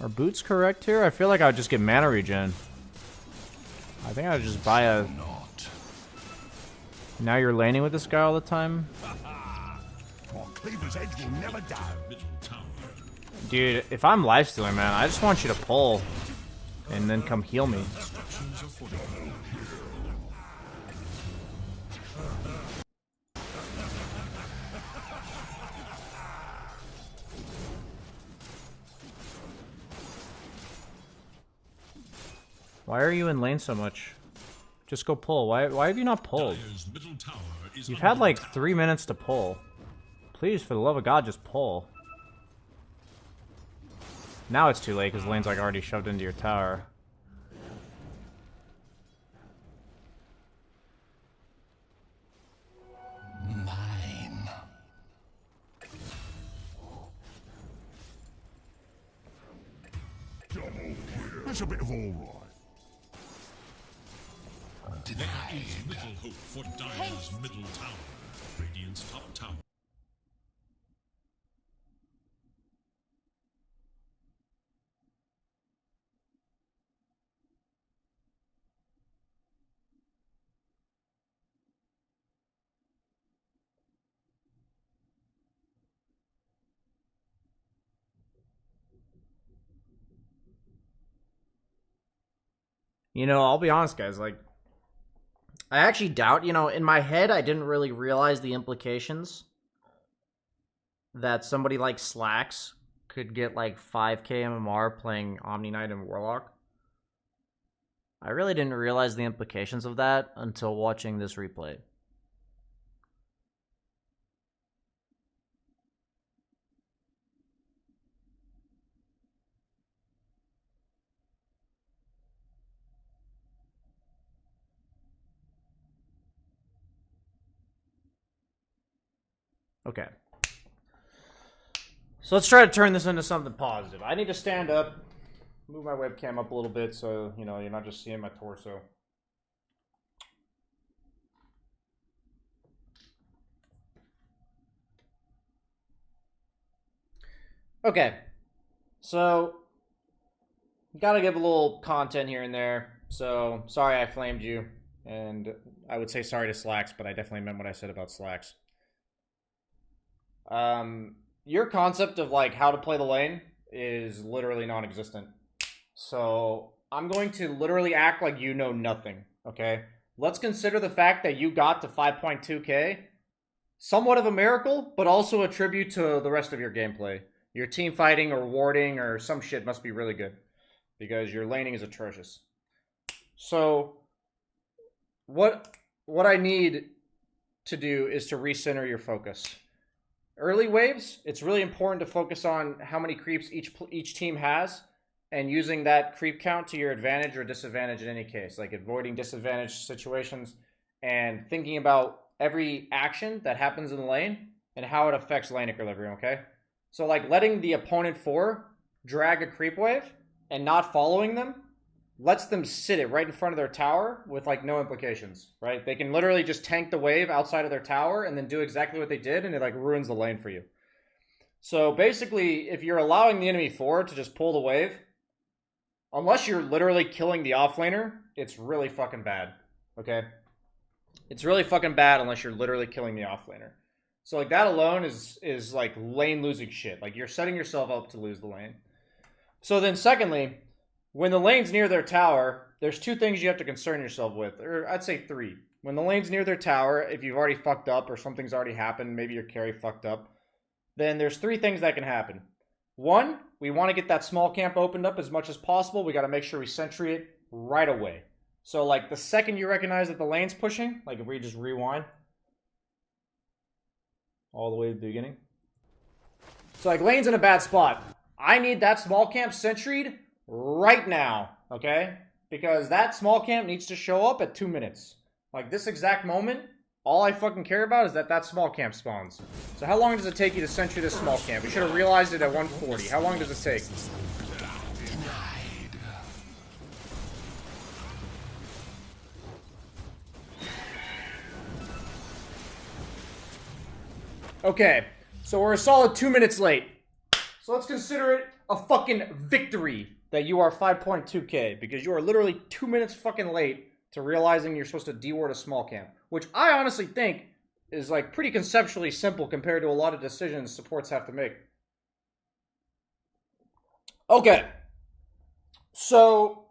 Are boots correct here? I feel like I would just get mana regen. I think I would just buy a... Now you're laning with this guy all the time? Cleaver's edge will never die. Dude, if I'm lifestealing, man, I just want you to pull. And then come heal me. Why are you in lane so much? Just go pull. Why have you not pulled? You've had like 3 minutes to pull. Please, for the love of God, just pull. Now it's too late because the lane's like already shoved into your tower. Mine. That's a bit of all right. There is little hope for Dire's middle tower. Radiant's top tower. You know, I'll be honest, guys, like, I actually doubt, you know, in my head, I didn't really realize the implications that somebody like Slacks could get, like, 5k MMR playing Omni Knight and Warlock. I really didn't realize the implications of that until watching this replay. Okay. So let's try to turn this into something positive. I need to stand up, move my webcam up a little bit so, you know, you're not just seeing my torso. Okay. So, gotta give a little content here and there. So, sorry I flamed you. And I would say sorry to Slacks, but I definitely meant what I said about Slacks. Your concept of like how to play the lane is literally non-existent. So I'm going to literally act like you know nothing, okay? Let's consider the fact that you got to 5.2k somewhat of a miracle, but also a tribute to the rest of your gameplay. Your team fighting or warding or some shit must be really good because your laning is atrocious. So what I need to do is to recenter your focus. Early waves, it's really important to focus on how many creeps each team has and using that creep count to your advantage or disadvantage in any case, like avoiding disadvantage situations and thinking about every action that happens in the lane and how it affects lane equilibrium, okay? So like letting the opponent 4 drag a creep wave and not following them lets them sit it right in front of their tower with like no implications, right? They can literally just tank the wave outside of their tower and then do exactly what they did, and it like ruins the lane for you. So basically, if you're allowing the enemy 4 to just pull the wave, unless you're literally killing the offlaner, it's really fucking bad, okay? It's really fucking bad unless you're literally killing the offlaner. So like that alone is like lane losing shit. Like you're setting yourself up to lose the lane. So then secondly, when the lane's near their tower, there's 2 things you have to concern yourself with, or I'd say 3. When the lane's near their tower, if you've already fucked up or something's already happened, maybe your carry fucked up, then there's 3 things that can happen. 1, we want to get that small camp opened up as much as possible. We got to make sure we sentry it right away. So like the second you recognize that the lane's pushing, like if we just rewind all the way to the beginning. So like lane's in a bad spot. I need that small camp sentried right now, okay? Because that small camp needs to show up at 2 minutes. Like this exact moment, all I fucking care about is that that small camp spawns. So how long does it take you to sentry this small camp? We should have realized it at 140. How long does it take? Okay, so we're a solid 2 minutes late. So let's consider it a fucking victory that you are 5.2k, because you are literally 2 minutes fucking late to realizing you're supposed to deward a small camp, which I honestly think is like pretty conceptually simple compared to a lot of decisions supports have to make. Okay, so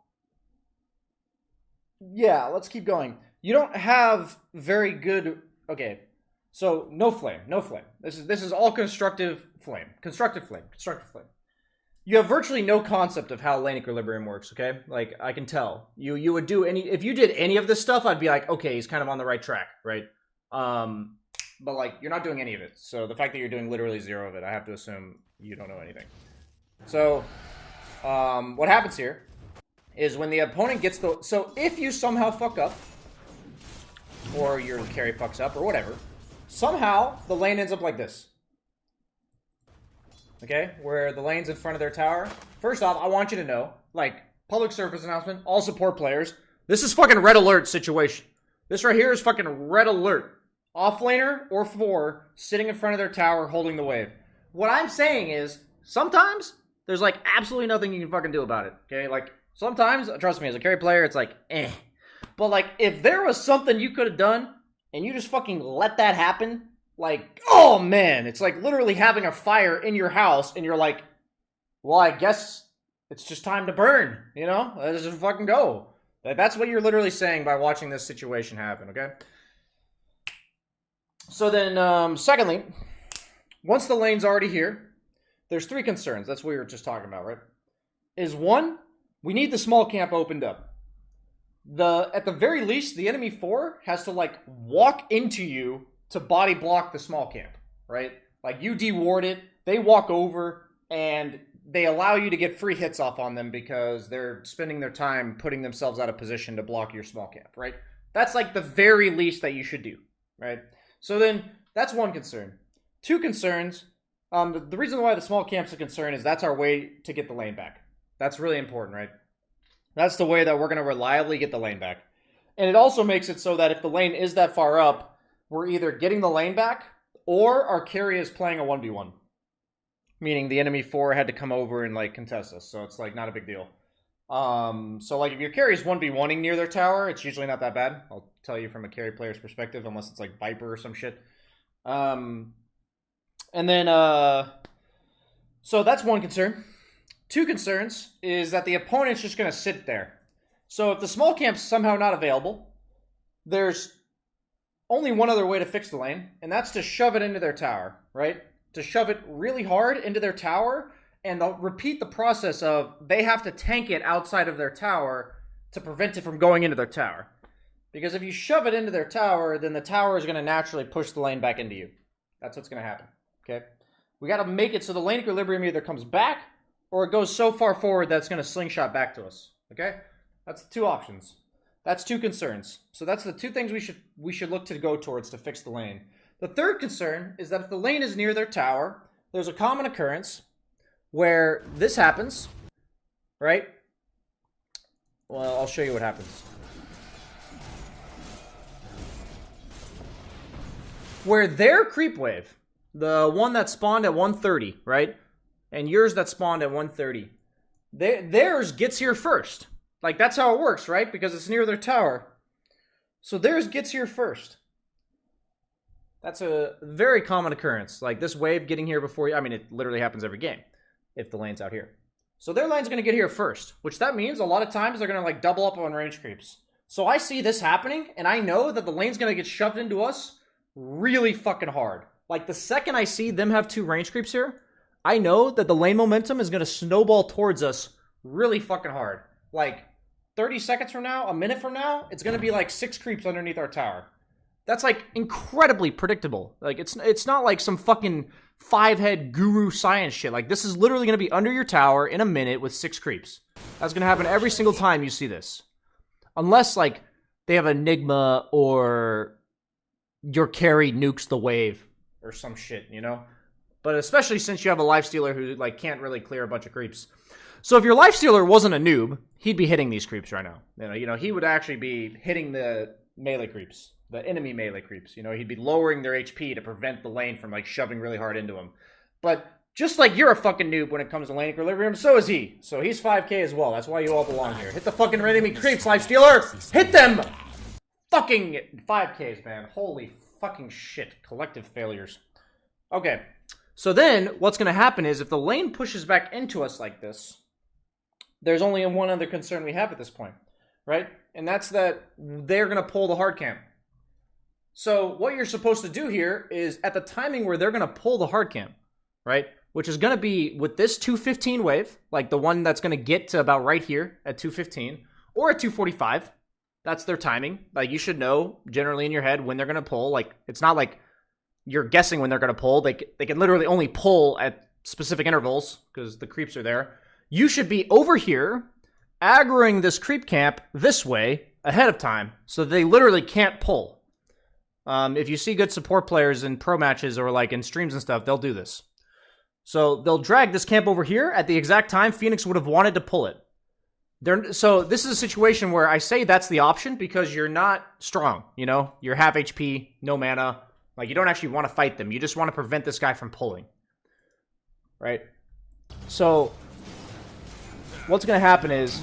yeah, let's keep going. You don't have very good. Okay, so no flame, no flame. This is all constructive flame, constructive flame, constructive flame. You have virtually no concept of how lane equilibrium works, okay? Like, I can tell. You would do any... If you did any of this stuff, I'd be like, okay, he's kind of on the right track, right? But, like, you're not doing any of it. So, the fact that you're doing literally 0 of it, I have to assume you don't know anything. So, what happens here is when the opponent gets the... So, if you somehow fuck up, or your carry fucks up, or whatever, somehow the lane ends up like this. Okay, where the lane's in front of their tower. First off, I want you to know, like, public service announcement, all support players, this is fucking red alert situation. This right here is fucking red alert. Offlaner or 4 sitting in front of their tower holding the wave. What I'm saying is, sometimes there's like absolutely nothing you can fucking do about it. Okay, like sometimes, trust me, as a carry player, it's like, eh. But like, if there was something you could have done and you just fucking let that happen, like, oh man, it's like literally having a fire in your house and you're like, well, I guess it's just time to burn, you know? Let's just fucking go. That's what you're literally saying by watching this situation happen, okay? So then, secondly, once the lane's already here, there's 3 concerns. That's what we were just talking about, right? Is 1, we need the small camp opened up. At the very least, the enemy 4 has to like walk into you to body block the small camp, right? Like you deward it, they walk over, and they allow you to get free hits off on them because they're spending their time putting themselves out of position to block your small camp, right? That's like the very least that you should do, right? So then, that's 1 concern. 2 concerns, the reason why the small camp's a concern is that's our way to get the lane back. That's really important, right? That's the way that we're going to reliably get the lane back. And it also makes it so that if the lane is that far up, we're either getting the lane back or our carry is playing a 1v1. Meaning the enemy 4 had to come over and like contest us. So it's like not a big deal. So like if your carry is 1v1ing near their tower, it's usually not that bad. I'll tell you from a carry player's perspective, unless it's like Viper or some shit. And then, so that's one concern. Two concerns is that the opponent's just going to sit there. So if the small camp's somehow not available, there's only one other way to fix the lane, and that's to shove it into their tower, right? To shove it really hard into their tower, and they'll repeat the process of they have to tank it outside of their tower to prevent it from going into their tower. Because if you shove it into their tower, then the tower is going to naturally push the lane back into you. That's what's going to happen, okay? We got to make it so the lane equilibrium either comes back or it goes so far forward that it's going to slingshot back to us, okay? That's the two options. That's two concerns. So that's the two things we should look to go towards to fix the lane. The third concern is that if the lane is near their tower, there's a common occurrence where this happens, right? Well, I'll show you what happens. Where their creep wave, the one that spawned at 130, right? And yours that spawned at 130, theirs gets here first. Like, that's how it works, right? Because it's near their tower. So theirs gets here first. That's a very common occurrence. Like, this wave getting here before you... I mean, it literally happens every game if the lane's out here. So their lane's going to get here first, which that means a lot of times they're going to, like, double up on range creeps. So I see this happening, and I know that the lane's going to get shoved into us really fucking hard. Like, the second I see them have two range creeps here, I know that the lane momentum is going to snowball towards us really fucking hard. Like, 30 seconds from now, a minute from now, it's going to be like 6 creeps underneath our tower. That's like incredibly predictable. Like, it's not like some fucking 5-head guru science shit. Like, this is literally going to be under your tower in a minute with 6 creeps. That's going to happen every single time you see this. Unless, like, they have Enigma or your carry nukes the wave or some shit, you know? But especially since you have a lifestealer who, like, can't really clear a bunch of creeps. So if your lifestealer wasn't a noob, he'd be hitting these creeps right now. You know, he would actually be hitting the melee creeps, the enemy melee creeps. You know, he'd be lowering their HP to prevent the lane from, like, shoving really hard into him. But just like you're a fucking noob when it comes to lane equilibrium, so is he. So he's 5k as well. That's why you all belong here. Hit the fucking enemy creeps, lifestealer! Hit them! Fucking 5ks, man. Holy fucking shit. Collective failures. Okay. So then, what's going to happen is, if the lane pushes back into us like this, there's only one other concern we have at this point, right? And that's that they're going to pull the hard camp. So what you're supposed to do here is, at the timing where they're going to pull the hard camp, right? Which is going to be with this 215 wave, like the one that's going to get to about right here at 215, or at 245. That's their timing. Like, you should know generally in your head when they're going to pull. Like, it's not like you're guessing when they're going to pull. They can literally only pull at specific intervals because the creeps are there. You should be over here aggroing this creep camp this way ahead of time so they literally can't pull. If you see good support players in pro matches or like in streams and stuff, they'll do this. So they'll drag this camp over here at the exact time Phoenix would have wanted to pull it. So this is a situation where I say that's the option because you're not strong, you know? You're half HP, no mana. Like, you don't actually want to fight them. You just want to prevent this guy from pulling. Right? So what's going to happen is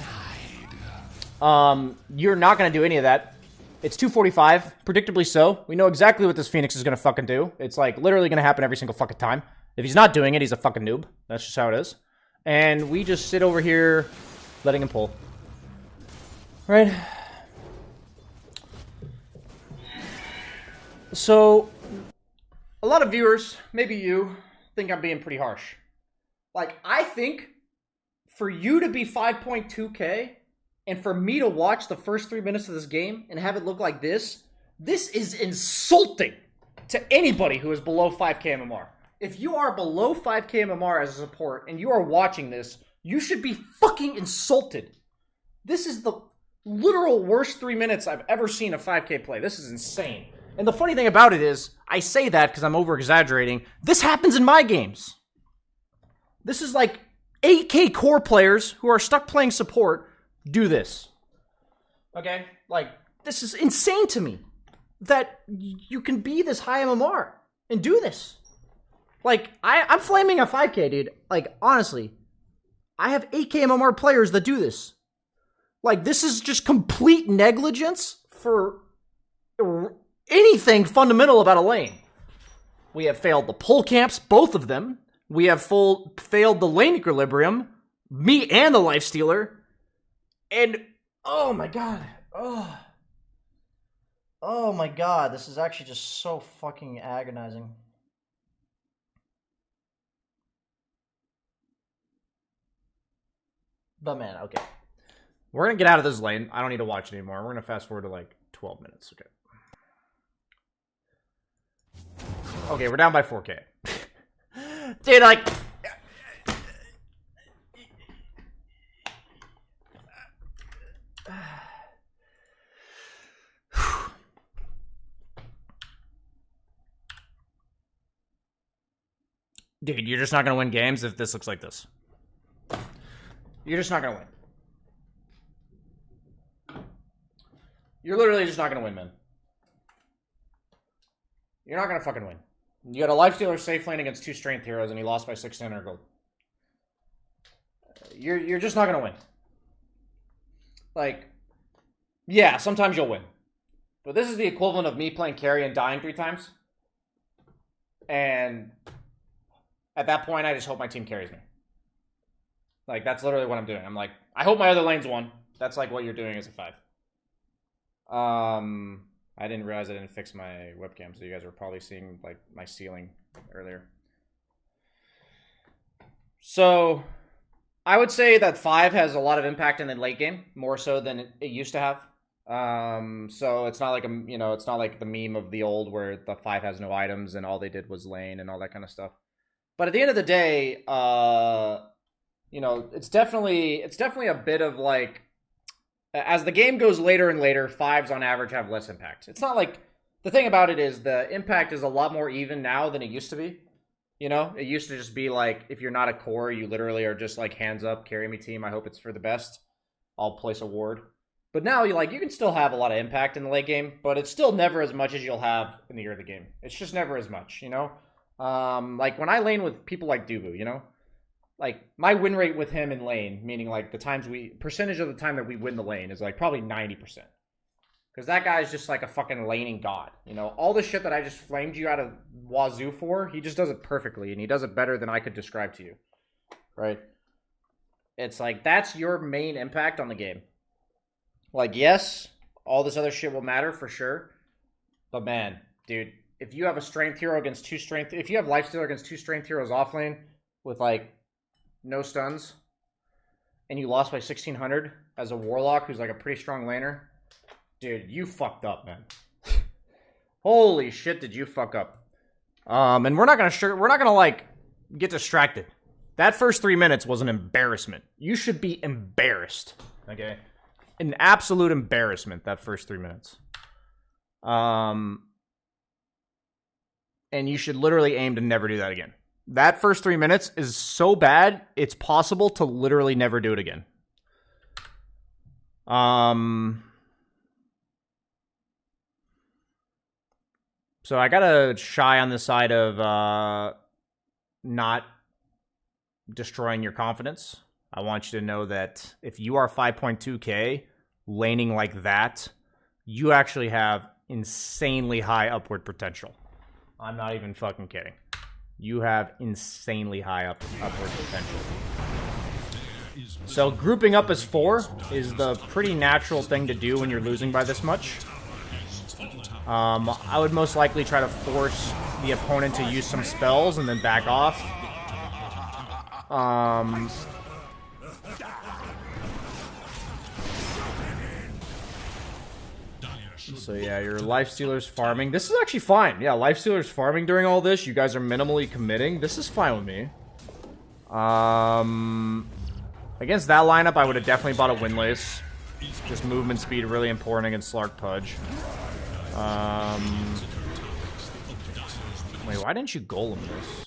you're not going to do any of that. It's 245, predictably so. We know exactly what this Phoenix is going to fucking do. It's, like, literally going to happen every single fucking time. If he's not doing it, he's a fucking noob. That's just how it is. And we just sit over here letting him pull. Right? So, a lot of viewers, maybe you, think I'm being pretty harsh. Like, I think for you to be 5.2k and for me to watch the first 3 minutes of this game and have it look like this is insulting to anybody who is below 5k MMR. If you are below 5k MMR as a support and you are watching this, you should be fucking insulted. This is the literal worst 3 minutes I've ever seen a 5k play. This is insane. And the funny thing about it is, I say that because I'm over-exaggerating. This happens in my games. This is like 8k core players who are stuck playing support do this. Okay? Like, this is insane to me. That you can be this high MMR and do this. Like, I'm flaming a 5k, dude. Like, honestly. I have 8k MMR players that do this. Like, this is just complete negligence for anything fundamental about a lane. We have failed the pull camps, both of them. We have failed the lane equilibrium, me and the lifestealer. And, oh my god. Oh my god, this is actually just so fucking agonizing. But man, okay. We're gonna get out of this lane. I don't need to watch it anymore. We're gonna fast forward to like 12 minutes. Okay. Okay, we're down by 4K. Dude, like... Dude, you're just not gonna win games if this looks like this. You're just not gonna win. You're literally just not gonna win, man. You're not gonna fucking win. You got a lifestealer safe lane against 2 strength heroes and he lost by 1600 gold. You're just not gonna win. Like, yeah, sometimes you'll win. But this is the equivalent of me playing carry and dying 3 times. And at that point, I just hope my team carries me. Like, that's literally what I'm doing. I'm like, I hope my other lane's won. That's like what you're doing as a 5. I didn't realize I didn't fix my webcam, so you guys were probably seeing like my ceiling earlier. So I would say that 5 has a lot of impact in the late game, more so than it used to have. So it's not like it's not like the meme of the old where the 5 has no items and all they did was lane and all that kind of stuff. But at the end of the day, it's definitely a bit of like, as the game goes later and later, 5s on average have less impact. It's not like, the thing about it is the impact is a lot more even now than it used to be. You know, it used to just be like, if you're not a core, you literally are just like, hands up, carry me team, I hope it's for the best. I'll place a ward. But now, you can still have a lot of impact in the late game, but it's still never as much as you'll have in the early game. It's just never as much, you know? Like, when I lane with people like Dubu, you know? Like, my win rate with him in lane, meaning, like, percentage of the time that we win the lane is, like, probably 90%. Because that guy is just, like, a fucking laning god, you know? All the shit that I just flamed you out of wazoo for, he just does it perfectly, and he does it better than I could describe to you. Right? It's like, that's your main impact on the game. Like, yes, all this other shit will matter for sure. But, man, dude, if you have a strength hero against 2 strength... If you have lifestealer against 2 strength heroes off lane with, like, no stuns, and you lost by 1600 as a warlock who's like a pretty strong laner, dude, you fucked up, man. Holy shit, did you fuck up? And we're not gonna like get distracted. That first 3 minutes was an embarrassment. You should be embarrassed. Okay, an absolute embarrassment. That first 3 minutes. And you should literally aim to never do that again. That first 3 minutes is so bad, it's possible to literally never do it again. So I gotta shy on the side of not destroying your confidence. I want you to know that if you are 5.2k laning like that, you actually have insanely high upward potential. I'm not even fucking kidding. You have insanely high upward potential. So grouping up as 4 is the pretty natural thing to do when you're losing by this much. I would most likely try to force the opponent to use some spells and then back off. So yeah, your lifestealer's farming. This is actually fine. Yeah, lifestealer's farming during all this. You guys are minimally committing. This is fine with me. Against that lineup, I would have definitely bought a Windlace. Just movement speed really important against Slark Pudge. Wait, why didn't you golem this?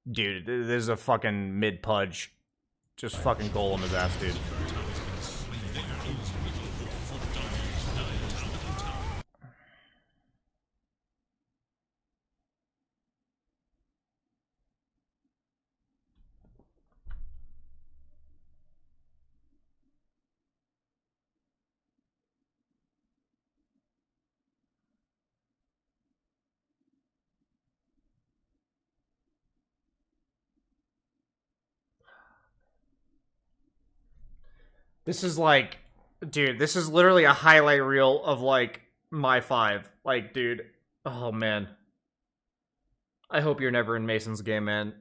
Dude, there's a fucking mid Pudge. Just fucking golem his ass, dude. This is like, dude, this is literally a highlight reel of like my 5. Like, dude, oh man. I hope you're never in Mason's game, man.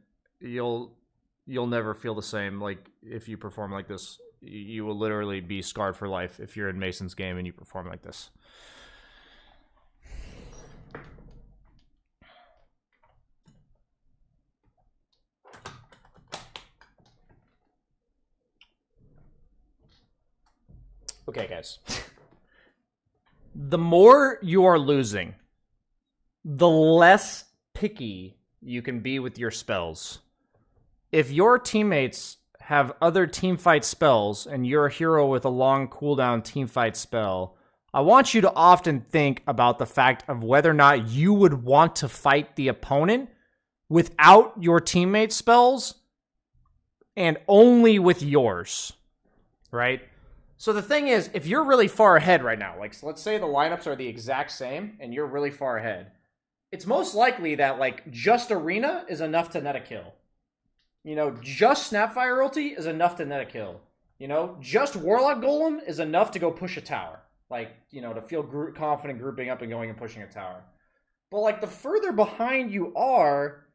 You'll never feel the same. Like, if you perform like this, you will literally be scarred for life if you're in Mason's game and you perform like this. Okay, guys. The more you are losing, the less picky you can be with your spells. If your teammates have other teamfight spells and you're a hero with a long cooldown teamfight spell, I want you to often think about the fact of whether or not you would want to fight the opponent without your teammate spells and only with yours, right? So the thing is, if you're really far ahead right now, like, so let's say the lineups are the exact same and you're really far ahead, it's most likely that, like, just Arena is enough to net a kill. You know, just Snapfire ulti is enough to net a kill. You know, just Warlock Golem is enough to go push a tower. Like, you know, to feel confident grouping up and going and pushing a tower. But, like, the further behind you are,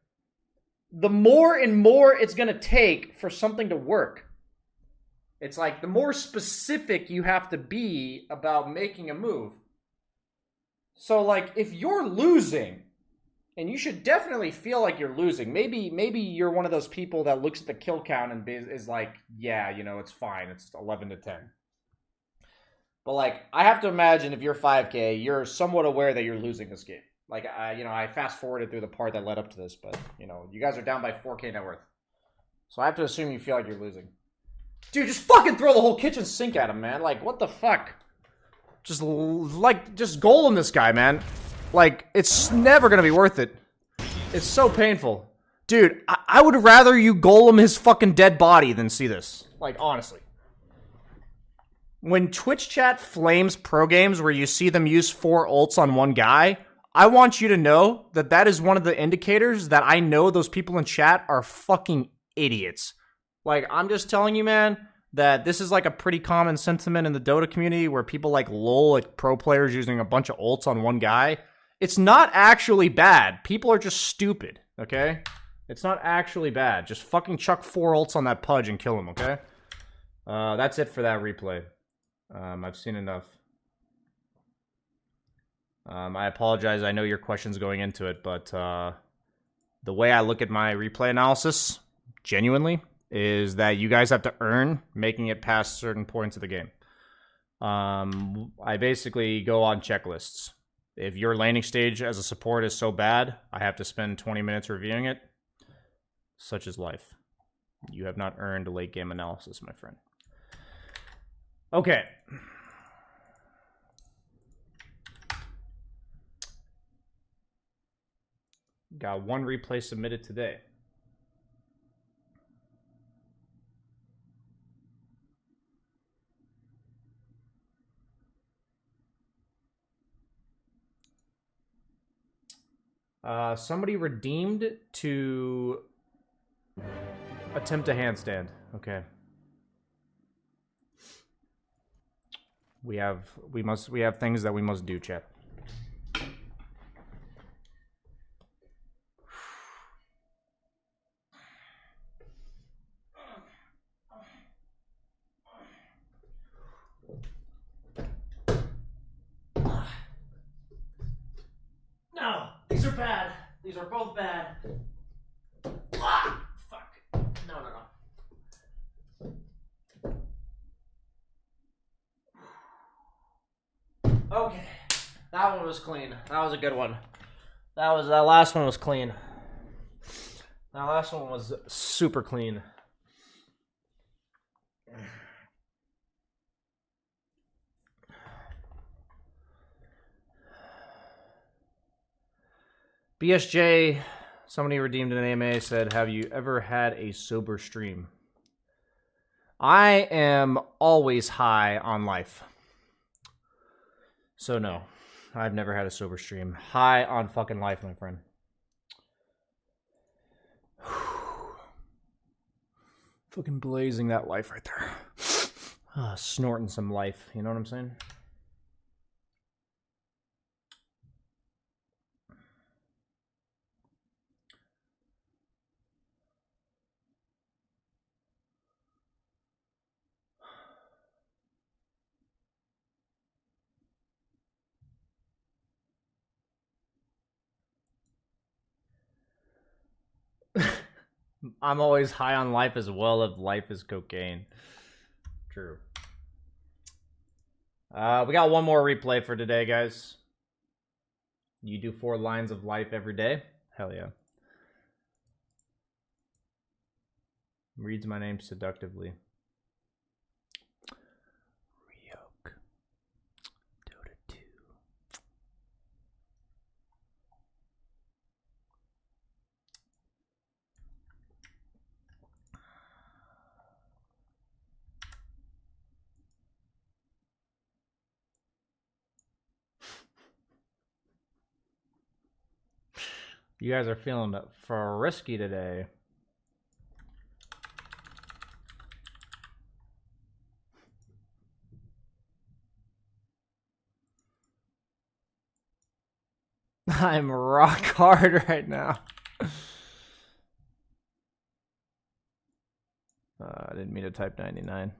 the more and more it's going to take for something to work. It's like the more specific you have to be about making a move. So, like, if you're losing, and you should definitely feel like you're losing. Maybe you're one of those people that looks at the kill count and is like, yeah, you know, it's fine. It's 11 to 10. But, like, I have to imagine if you're 5K, you're somewhat aware that you're losing this game. Like, I fast forwarded through the part that led up to this, but, you know, you guys are down by 4K net worth. So I have to assume you feel like you're losing. Dude, just fucking throw the whole kitchen sink at him, man. Like, what the fuck? Just golem this guy, man. Like, it's never gonna be worth it. It's so painful. Dude, I would rather you golem his fucking dead body than see this. Like, honestly. When Twitch chat flames pro games where you see them use 4 ults on one guy, I want you to know that that is one of the indicators that I know those people in chat are fucking idiots. Like, I'm just telling you, man, that this is like a pretty common sentiment in the Dota community where people like lol at pro players using a bunch of ults on one guy. It's not actually bad. People are just stupid, okay? It's not actually bad. Just fucking chuck 4 ults on that Pudge and kill him, okay? That's it for that replay. I've seen enough. I apologize. I know your question's going into it, but the way I look at my replay analysis, genuinely, is that you guys have to earn making it past certain points of the game. I basically go on checklists. If your laning stage as a support is so bad, I have to spend 20 minutes reviewing it. Such is life. You have not earned a late game analysis, my friend. Okay. Got 1 replay submitted today. Somebody redeemed to attempt a handstand. Okay. We have things that we must do, chat. No, these are bad. These are both bad. Ah, fuck. No. Okay, that one was clean. That was a good one. That last one was clean. That last one was super clean. BSJ, somebody redeemed an AMA, said, have you ever had a sober stream? I am always high on life. So no, I've never had a sober stream. High on fucking life, my friend. Fucking blazing that life right there. Snorting some life, you know what I'm saying? I'm always high on life as well if life is cocaine. True. We got one more replay for today, guys. You do 4 lines of life every day? Hell yeah. Reads my name seductively. Ryok. Dota 2. You guys are feeling frisky today. I'm rock hard right now. I didn't mean to type 99.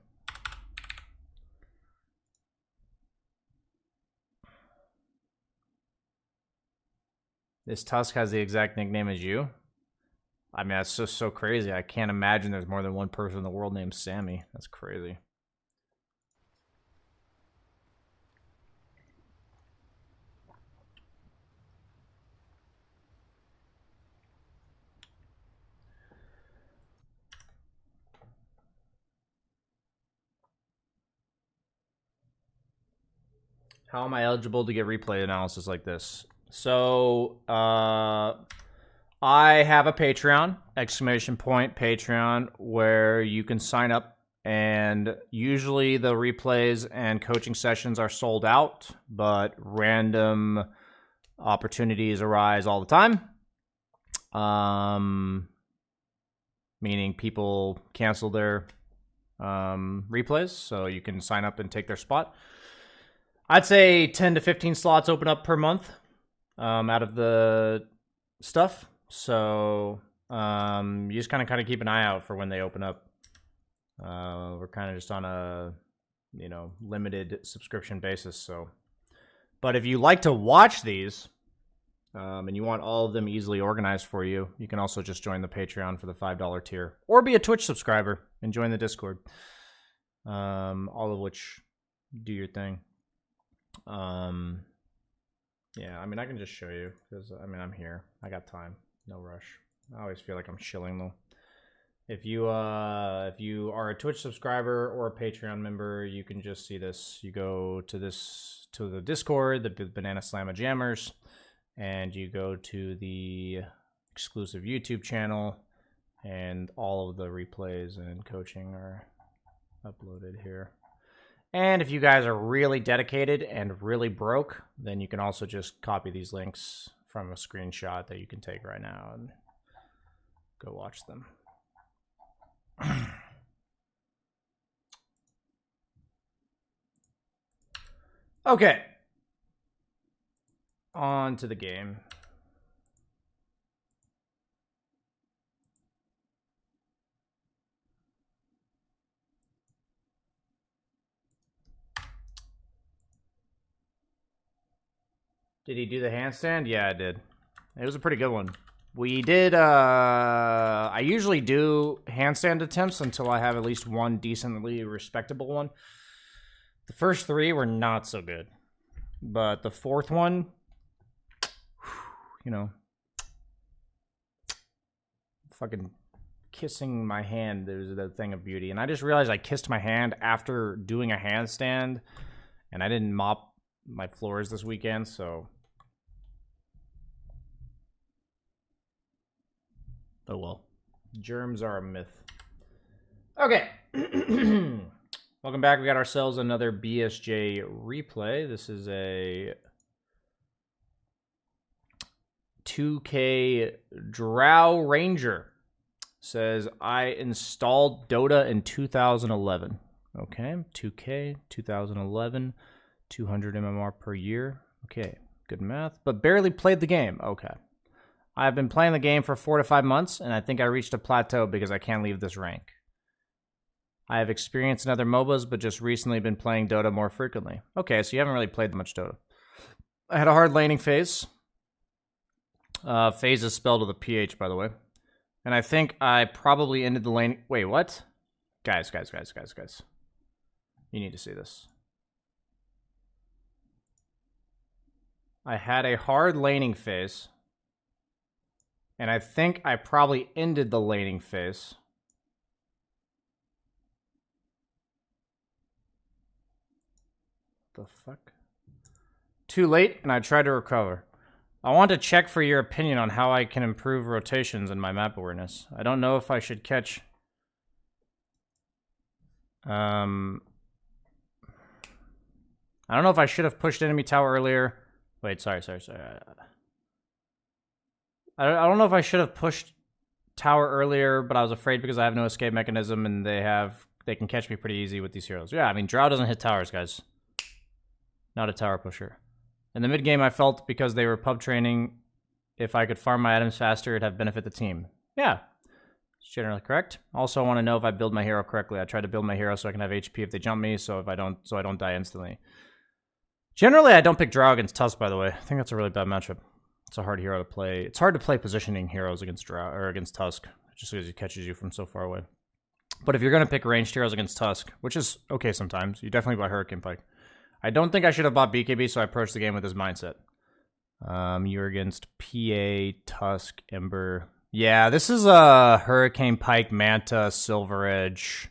This Tusk has the exact nickname as you? I mean, that's just so crazy. I can't imagine there's more than one person in the world named Sammy. That's crazy. How am I eligible to get replay analysis like this? So, I have a Patreon, !Patreon, where you can sign up, and usually the replays and coaching sessions are sold out, but random opportunities arise all the time. Meaning people cancel their replays, so you can sign up and take their spot. I'd say 10 to 15 slots open up per month out of the stuff. So you just kind of keep an eye out for when they open up. We're kind of just on a, limited subscription basis. So, but if you like to watch these and you want all of them easily organized for you, you can also just join the Patreon for the $5 tier, or be a Twitch subscriber and join the Discord. All of which do your thing. Yeah, I mean, I can just show you because I'm here. I got time. No rush. I always feel like I'm shilling though. If you are a Twitch subscriber or a Patreon member, you can just see this. You go to the Discord, the BananaSlamJammers, and you go to the exclusive YouTube channel, and all of the replays and coaching are uploaded here. And if you guys are really dedicated and really broke, then you can also just copy these links from a screenshot that you can take right now and go watch them. Okay. On to the game. Did he do the handstand? Yeah, I did. It was a pretty good one. We did, I usually do handstand attempts until I have at least one decently respectable one. The first 3 were not so good. But the 4th one, fucking kissing my hand, there's the thing of beauty. And I just realized I kissed my hand after doing a handstand, and I didn't mop my floors this weekend, so oh well. Germs are a myth. Okay. Welcome back. We got ourselves another BSJ replay. This is a 2K Drow Ranger. Says, I installed Dota in 2011. Okay, 2K, 2011, 200 MMR per year. Okay, good math, but barely played the game. Okay. I've been playing the game for 4 to 5 months, and I think I reached a plateau because I can't leave this rank. I have experience in other MOBAs, but just recently been playing Dota more frequently. Okay, so you haven't really played much Dota. I had a hard laning phase. Phase is spelled with a PH, by the way. And I think I probably ended the lane... Wait, what? Guys. You need to see this. I had a hard laning phase. And I think I probably ended the laning phase. The fuck? Too late, and I tried to recover. I want to check for your opinion on how I can improve rotations in my map awareness. I don't know if I should catch... I don't know if I should have pushed enemy tower earlier. Wait, sorry. I don't know if I should have pushed tower earlier, but I was afraid because I have no escape mechanism and they can catch me pretty easy with these heroes. Yeah, I mean, Drow doesn't hit towers, guys. Not a tower pusher. In the mid game, I felt because they were pub training, if I could farm my items faster, it'd have benefit the team. Yeah, it's generally correct. Also, I want to know if I build my hero correctly. I try to build my hero so I can have HP if they jump me, so I don't die instantly. Generally, I don't pick Drow against Tusk, by the way. I think that's a really bad matchup. It's a hard hero to play. It's hard to play positioning heroes against Drow or against Tusk, just because he catches you from so far away. But if you're gonna pick ranged heroes against Tusk, which is okay sometimes, you definitely buy Hurricane Pike. I don't think I should have bought BKB, so I approached the game with this mindset. You're against PA, Tusk, Ember. Yeah, this is a Hurricane Pike, Manta, Silver Edge,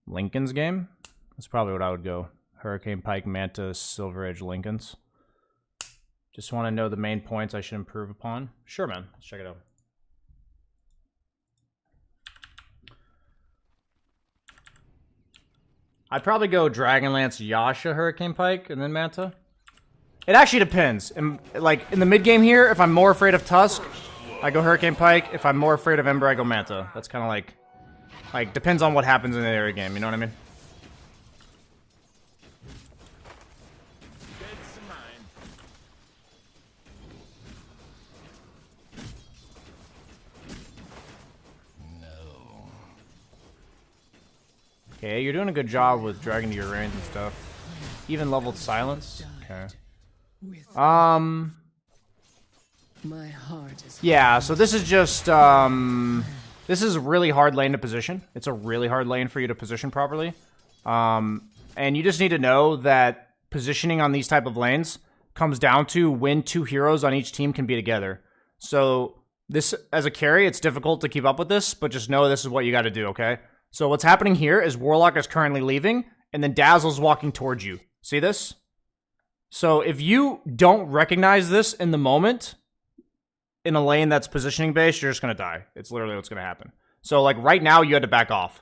Lincoln's game. That's probably what I would go. Hurricane Pike, Manta, Silver Edge, Lincoln's. Just want to know the main points I should improve upon. Sure, man. Let's check it out. I'd probably go Dragonlance, Yasha, Hurricane Pike, and then Manta. It actually depends. In the mid game here, if I'm more afraid of Tusk, I go Hurricane Pike. If I'm more afraid of Ember, I go Manta. That's kind of like depends on what happens in the area game. You know what I mean? Okay, you're doing a good job with dragging to your range and stuff. Even leveled silence. Okay. My heart is Yeah, so this is just this is a really hard lane to position. It's a really hard lane for you to position properly. And you just need to know that positioning on these type of lanes comes down to when 2 heroes on each team can be together. So this, as a carry, it's difficult to keep up with this, but just know this is what you got to do, okay? So what's happening here is Warlock is currently leaving, and then Dazzle's walking towards you. See this? So if you don't recognize this in the moment, in a lane that's positioning based, you're just going to die. It's literally what's going to happen. So like right now, you had to back off.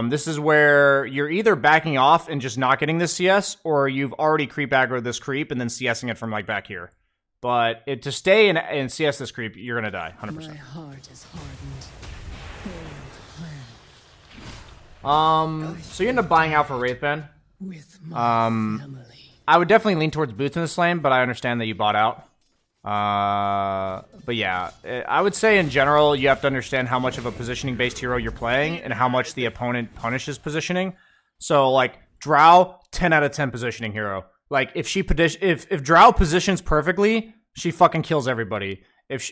This is where you're either backing off and just not getting this CS, or you've already creep aggroed this creep and then CSing it from like back here. But to stay and CS this creep, you're going to die, 100%. My heart is hardened. So you end up buying out for Wraithband. With my family. I would definitely lean towards boots in this lane, but I understand that you bought out. But yeah, I would say in general, you have to understand how much of a positioning-based hero you're playing and how much the opponent punishes positioning. So like Drow, 10 out of 10 positioning hero. Like if Drow positions perfectly, she fucking kills everybody.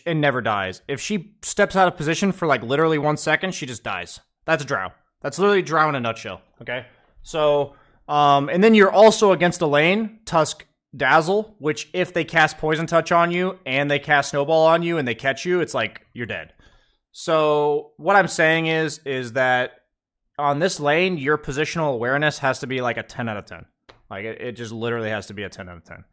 And never dies. If she steps out of position for like literally 1 second, she just dies. That's Drow. That's literally Drow in a nutshell, okay? So, and then you're also against a lane, Tusk, Dazzle, which if they cast Poison Touch on you, and they cast Snowball on you, and they catch you, it's like, you're dead. So, what I'm saying is that on this lane, your positional awareness has to be like a 10 out of 10. Like, it just literally has to be a 10 out of 10.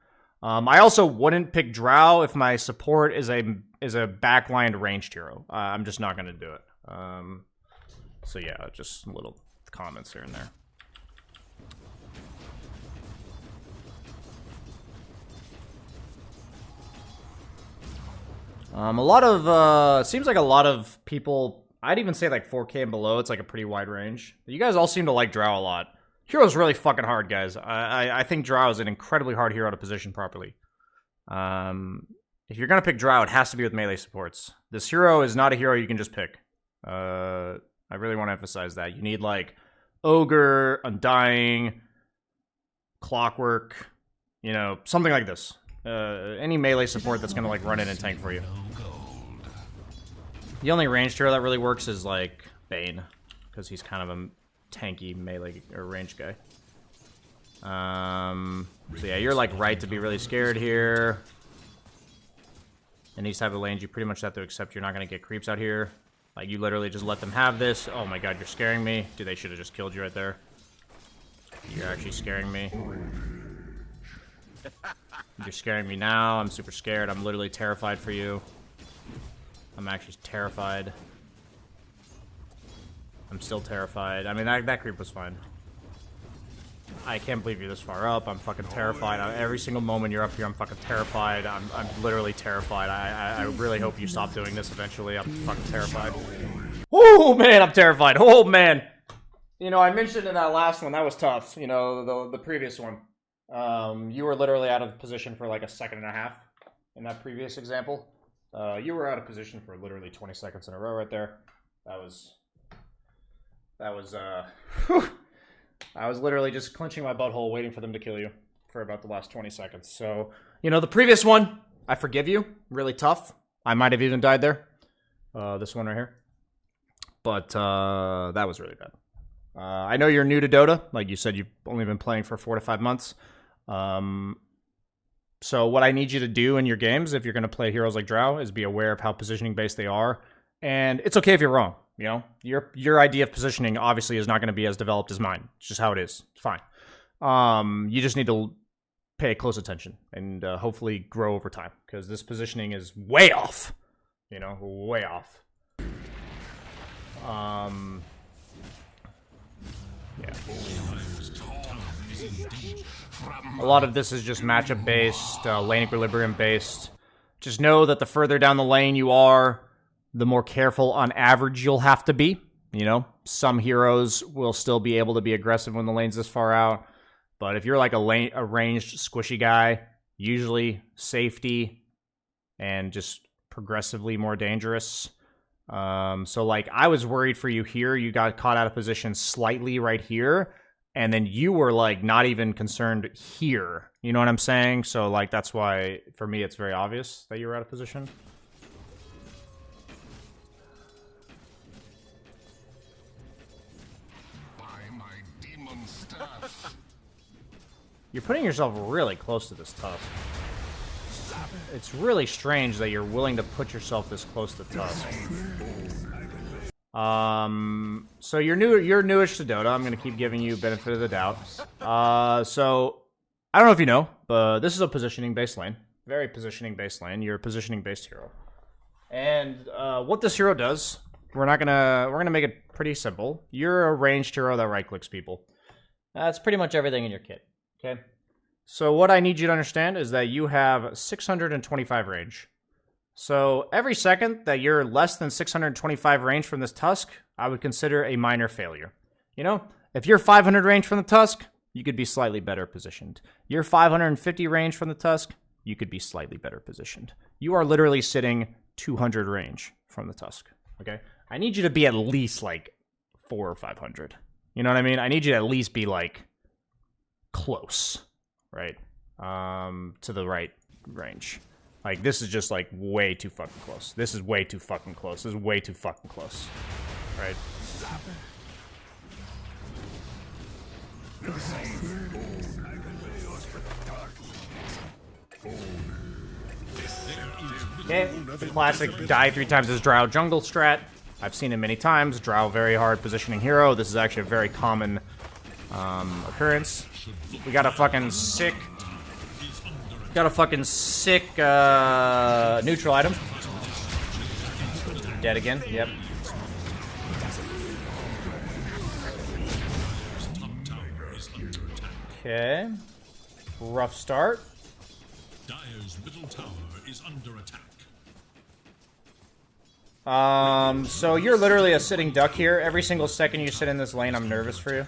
I also wouldn't pick Drow if my support is a backlined ranged hero. I'm just not going to do it. So yeah, just little comments here and there. A lot of, it seems like a lot of people I'd even say like 4K and below, it's like a pretty wide range. You guys all seem to like Drow a lot. Hero's really fucking hard, guys. I think Drow is an incredibly hard hero to position properly. If you're gonna pick Drow, it has to be with melee supports. This hero is not a hero you can just pick. I really want to emphasize that. You need like Ogre, Undying, Clockwork, you know, something like this. Any melee support that's gonna like run in and tank for you. The only ranged hero that really works is like Bane, because he's kind of a tanky melee or range guy. So yeah, you're like right to be really scared here. In these type of lanes, you pretty much have to accept you're not gonna get creeps out here. Like you literally just let them have this. Oh my god, you're scaring me. Dude, they should have just killed you right there. You're actually scaring me. You're scaring me now. I'm super scared. I'm literally terrified for you. I'm actually terrified. I'm still terrified. I mean, that creep was fine. I can't believe you're this far up. I'm fucking terrified. Every single moment you're up here, I'm fucking terrified. I'm literally terrified. I really hope you stop doing this eventually. I'm fucking terrified. Oh, man, I'm terrified. Oh, man. You know, I mentioned in that last one, that was tough. You know, the previous one. You were literally out of position for like a second and a half in that previous example. You were out of position for literally 20 seconds in a row right there. That was I was literally just clenching my butthole waiting for them to kill you for about the last 20 seconds. So, you know, the previous one, I forgive you. Really tough. I might have even died there. This one right here. But that was really bad. I know you're new to Dota. Like you said, you've only been playing for 4 to 5 months. So what I need you to do in your games, if you're going to play heroes like Drow, is be aware of how positioning based they are. And it's okay if you're wrong. You know, your idea of positioning obviously is not going to be as developed as mine. It's just how it is. It's fine. You just need to pay close attention and hopefully grow over time, because this positioning is way off. You know, way off. Yeah. A lot of this is just matchup based, lane equilibrium based. Just know that the further down the lane you are, the more careful on average you'll have to be. You know, some heroes will still be able to be aggressive when the lane's this far out. But if you're like a ranged, squishy guy, usually safety and just progressively more dangerous. So like I was worried for you here. You got caught out of position slightly right here. And then you were like not even concerned here. You know what I'm saying? So like that's why for me it's very obvious that you were out of position. You're putting yourself really close to this tusk. It's really strange that you're willing to put yourself this close to tusk. So you're newish to Dota. I'm gonna keep giving you benefit of the doubt. So I don't know if you know, but this is a positioning based lane. Very positioning based lane. You're a positioning based hero. And what this hero does, we're gonna make it pretty simple. You're a ranged hero that right clicks people. That's pretty much everything in your kit. Okay. So what I need you to understand is that you have 625 range. So every second that you're less than 625 range from this tusk, I would consider a minor failure. You know, if you're 500 range from the tusk, you could be slightly better positioned. You're 550 range from the tusk, you could be slightly better positioned. You are literally sitting 200 range from the tusk. Okay, I need you to be at least like 400 or 500. You know what I mean? I need you to at least be like close, right? To the right range. Like, this is just, like, way too fucking close. This is way too fucking close. This is way too fucking close. Right? Okay, the classic die 3 times as Drow jungle strat. I've seen it many times. Drow, very hard positioning hero. This is actually a very common occurrence. We got a fucking sick... neutral item. Dead again, yep. Okay. Rough start. Dire's middle tower is under attack. So you're literally a sitting duck here. Every single second you sit in this lane, I'm nervous for you.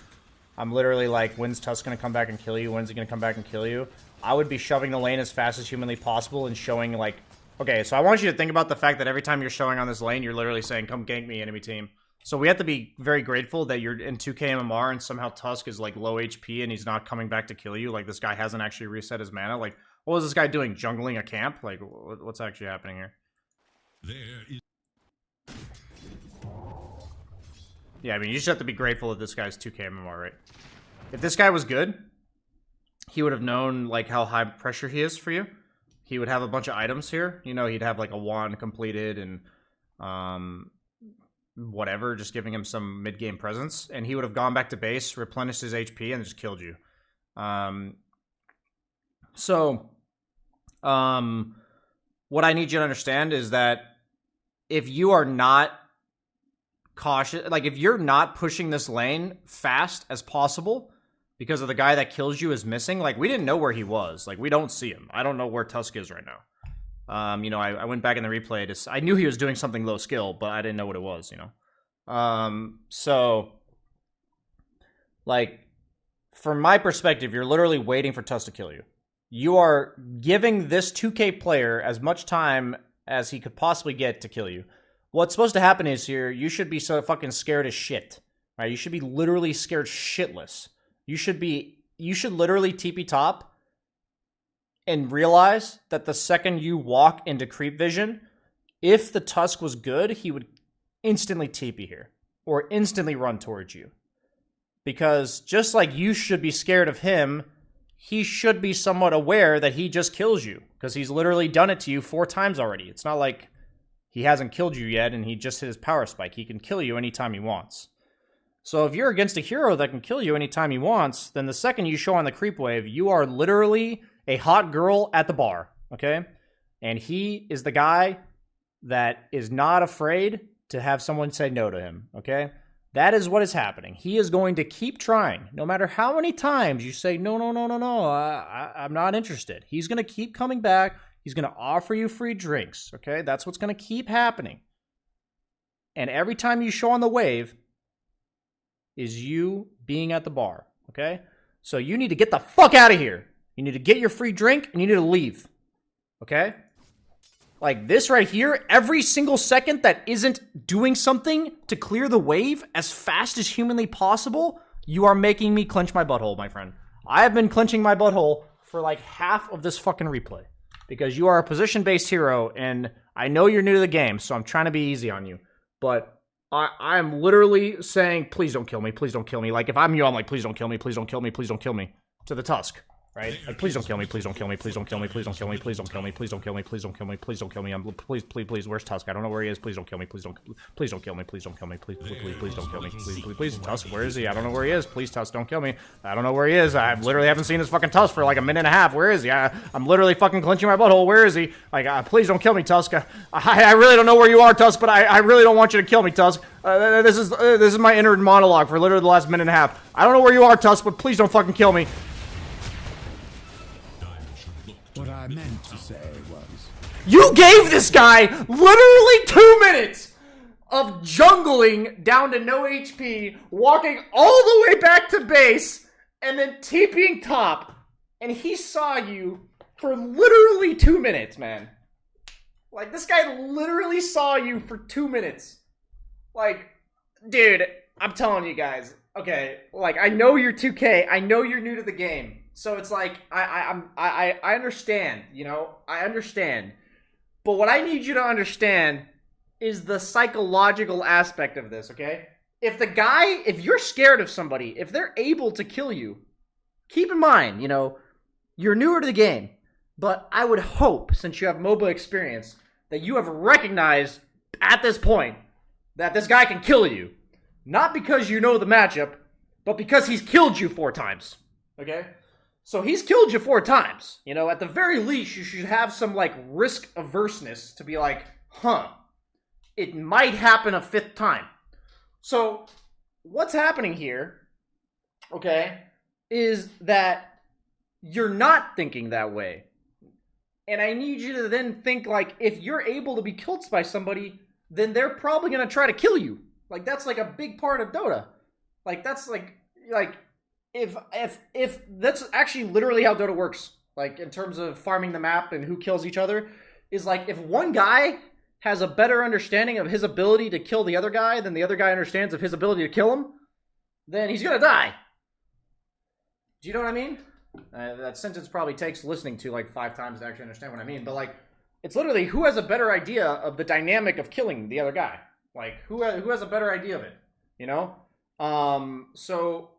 I'm literally like, when's Tusk gonna come back and kill you? When's he gonna come back and kill you? I would be shoving the lane as fast as humanly possible and showing, like... Okay, so I want you to think about the fact that every time you're showing on this lane, you're literally saying, come gank me, enemy team. So we have to be very grateful that you're in 2k MMR and somehow Tusk is, like, low HP and he's not coming back to kill you. Like, this guy hasn't actually reset his mana. Like, what was this guy doing? Jungling a camp? Like, what's actually happening here? There is Yeah, I mean, you just have to be grateful that this guy's 2k MMR, right? If this guy was good, he would have known, like, how high pressure he is for you. He would have a bunch of items here. You know, he'd have, like, a wand completed and, whatever, just giving him some mid-game presence. And he would have gone back to base, replenished his HP, and just killed you. What I need you to understand is that if you are not cautious, like if you're not pushing this lane fast as possible because of the guy that kills you is missing, like we didn't know where he was. Like we don't see him. I don't know where Tusk is right now. You know, I went back in the replay to, I knew he was doing something low skill, but I didn't know what it was, you know? So like from my perspective, you're literally waiting for Tusk to kill you. You are giving this 2K player as much time as he could possibly get to kill you. What's supposed to happen is here, you should be so fucking scared as shit. Right? You should be literally scared shitless. You should literally TP top and realize that the second you walk into creep vision, if the Tusk was good, he would instantly TP here. Or instantly run towards you. Because just like you should be scared of him, he should be somewhat aware that he just kills you. Because he's literally done it to you 4 times already. It's not like he hasn't killed you yet and he just hit his power spike. He can kill you anytime he wants. So if you're against a hero that can kill you anytime he wants, then the second you show on the creep wave, you are literally a hot girl at the bar, okay? And he is the guy that is not afraid to have someone say no to him, okay? That is what is happening. He is going to keep trying. No matter how many times you say, no, I'm not interested. He's going to keep coming back. He's going to offer you free drinks, okay? That's what's going to keep happening. And every time you show on the wave is you being at the bar, okay? So you need to get the fuck out of here. You need to get your free drink and you need to leave, okay? Like this right here, every single second that isn't doing something to clear the wave as fast as humanly possible, you are making me clench my butthole, my friend. I have been clenching my butthole for like half of this fucking replay. Because you are a position-based hero, and I know you're new to the game, so I'm trying to be easy on you. But I'm literally saying, please don't kill me, please don't kill me. Like, if I'm you, I'm like, please don't kill me, please don't kill me, please don't kill me. To the Tusk, right? Like, please don't kill me, please don't kill me, please don't kill me, please don't kill me, please don't kill me, please don't kill me, please don't kill me, please don't kill me. Please, where's Tusk? I don't know where he is. Please don't kill me, please don't kill me, please don't kill me, please don't kill me, please, Tusk, where is he? I don't know where he is. Please, Tusk, don't kill me. I don't know where he is. I literally haven't seen this fucking Tusk for like a minute and a half. Where is he? I'm literally fucking clenching my butthole. Where is he? Like, please don't kill me, Tusk. I really don't know where you are, Tusk, but I really don't want you to kill me, Tusk. This is my inner monologue for literally the last minute and a half. I don't know where you are, Tusk, but please don't fucking kill me. What I meant to say was... You gave this guy literally 2 minutes of jungling down to no HP, walking all the way back to base, and then TPing top. And he saw you for literally 2 minutes, man. Like, this guy literally saw you for 2 minutes. Like, dude, I'm telling you guys. Okay, like, I know you're 2K. I know you're new to the game. So it's like, I understand, you know, I understand. But what I need you to understand is the psychological aspect of this, okay? If you're scared of somebody, if they're able to kill you, keep in mind, you know, you're newer to the game. But I would hope, since you have MOBA experience, that you have recognized at this point that this guy can kill you. Not because you know the matchup, but because he's killed you 4 times, okay? So he's killed you 4 times. You know, at the very least, you should have some, like, risk averseness to be like, it might happen a 5th time. So what's happening here, okay, is that you're not thinking that way. And I need you to then think, like, if you're able to be killed by somebody, then they're probably going to try to kill you. Like, that's like a big part of Dota. Like, that's like if that's actually literally how Dota works. Like, in terms of farming the map and who kills each other, is like, if one guy has a better understanding of his ability to kill the other guy than the other guy understands of his ability to kill him, then he's gonna die. Do you know what I mean? That sentence probably takes listening to like 5 times to actually understand what I mean, but like, it's literally who has a better idea of the dynamic of killing the other guy. Like, who has a better idea of it, you know? So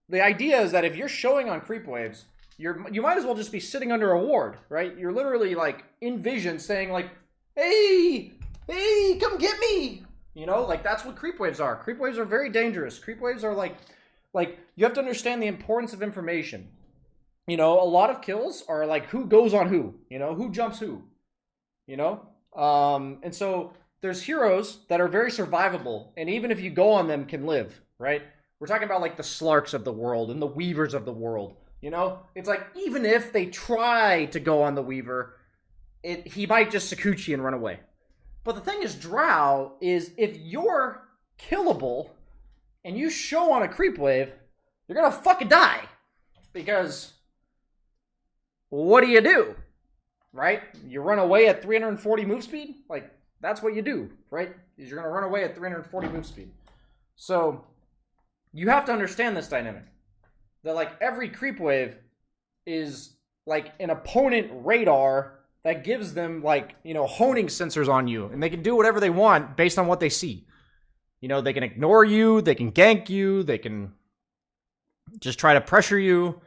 the idea is that if you're showing on creep waves, you might as well just be sitting under a ward, right? You're literally like in vision saying like, hey, come get me. You know, like that's what creep waves are. Creep waves are very dangerous. Creep waves are like you have to understand the importance of information. You know, a lot of kills are like who goes on who, you know, who jumps who, you know? And so there's heroes that are very survivable, and even if you go on them can live, right? We're talking about like the Slarks of the world and the Weavers of the world, you know? It's like, even if they try to go on the Weaver, he might just Sakuchi and run away. But the thing is, Drow is, if you're killable and you show on a creep wave, you're gonna fucking die. Because what do? Right? You run away at 340 move speed? Like, that's what you do, right? Is you're gonna run away at 340 move speed. So, you have to understand this dynamic. That, like, every creep wave is, like, an opponent radar that gives them, like, you know, honing sensors on you. And they can do whatever they want based on what they see. You know, they can ignore you, they can gank you, they can just try to pressure you.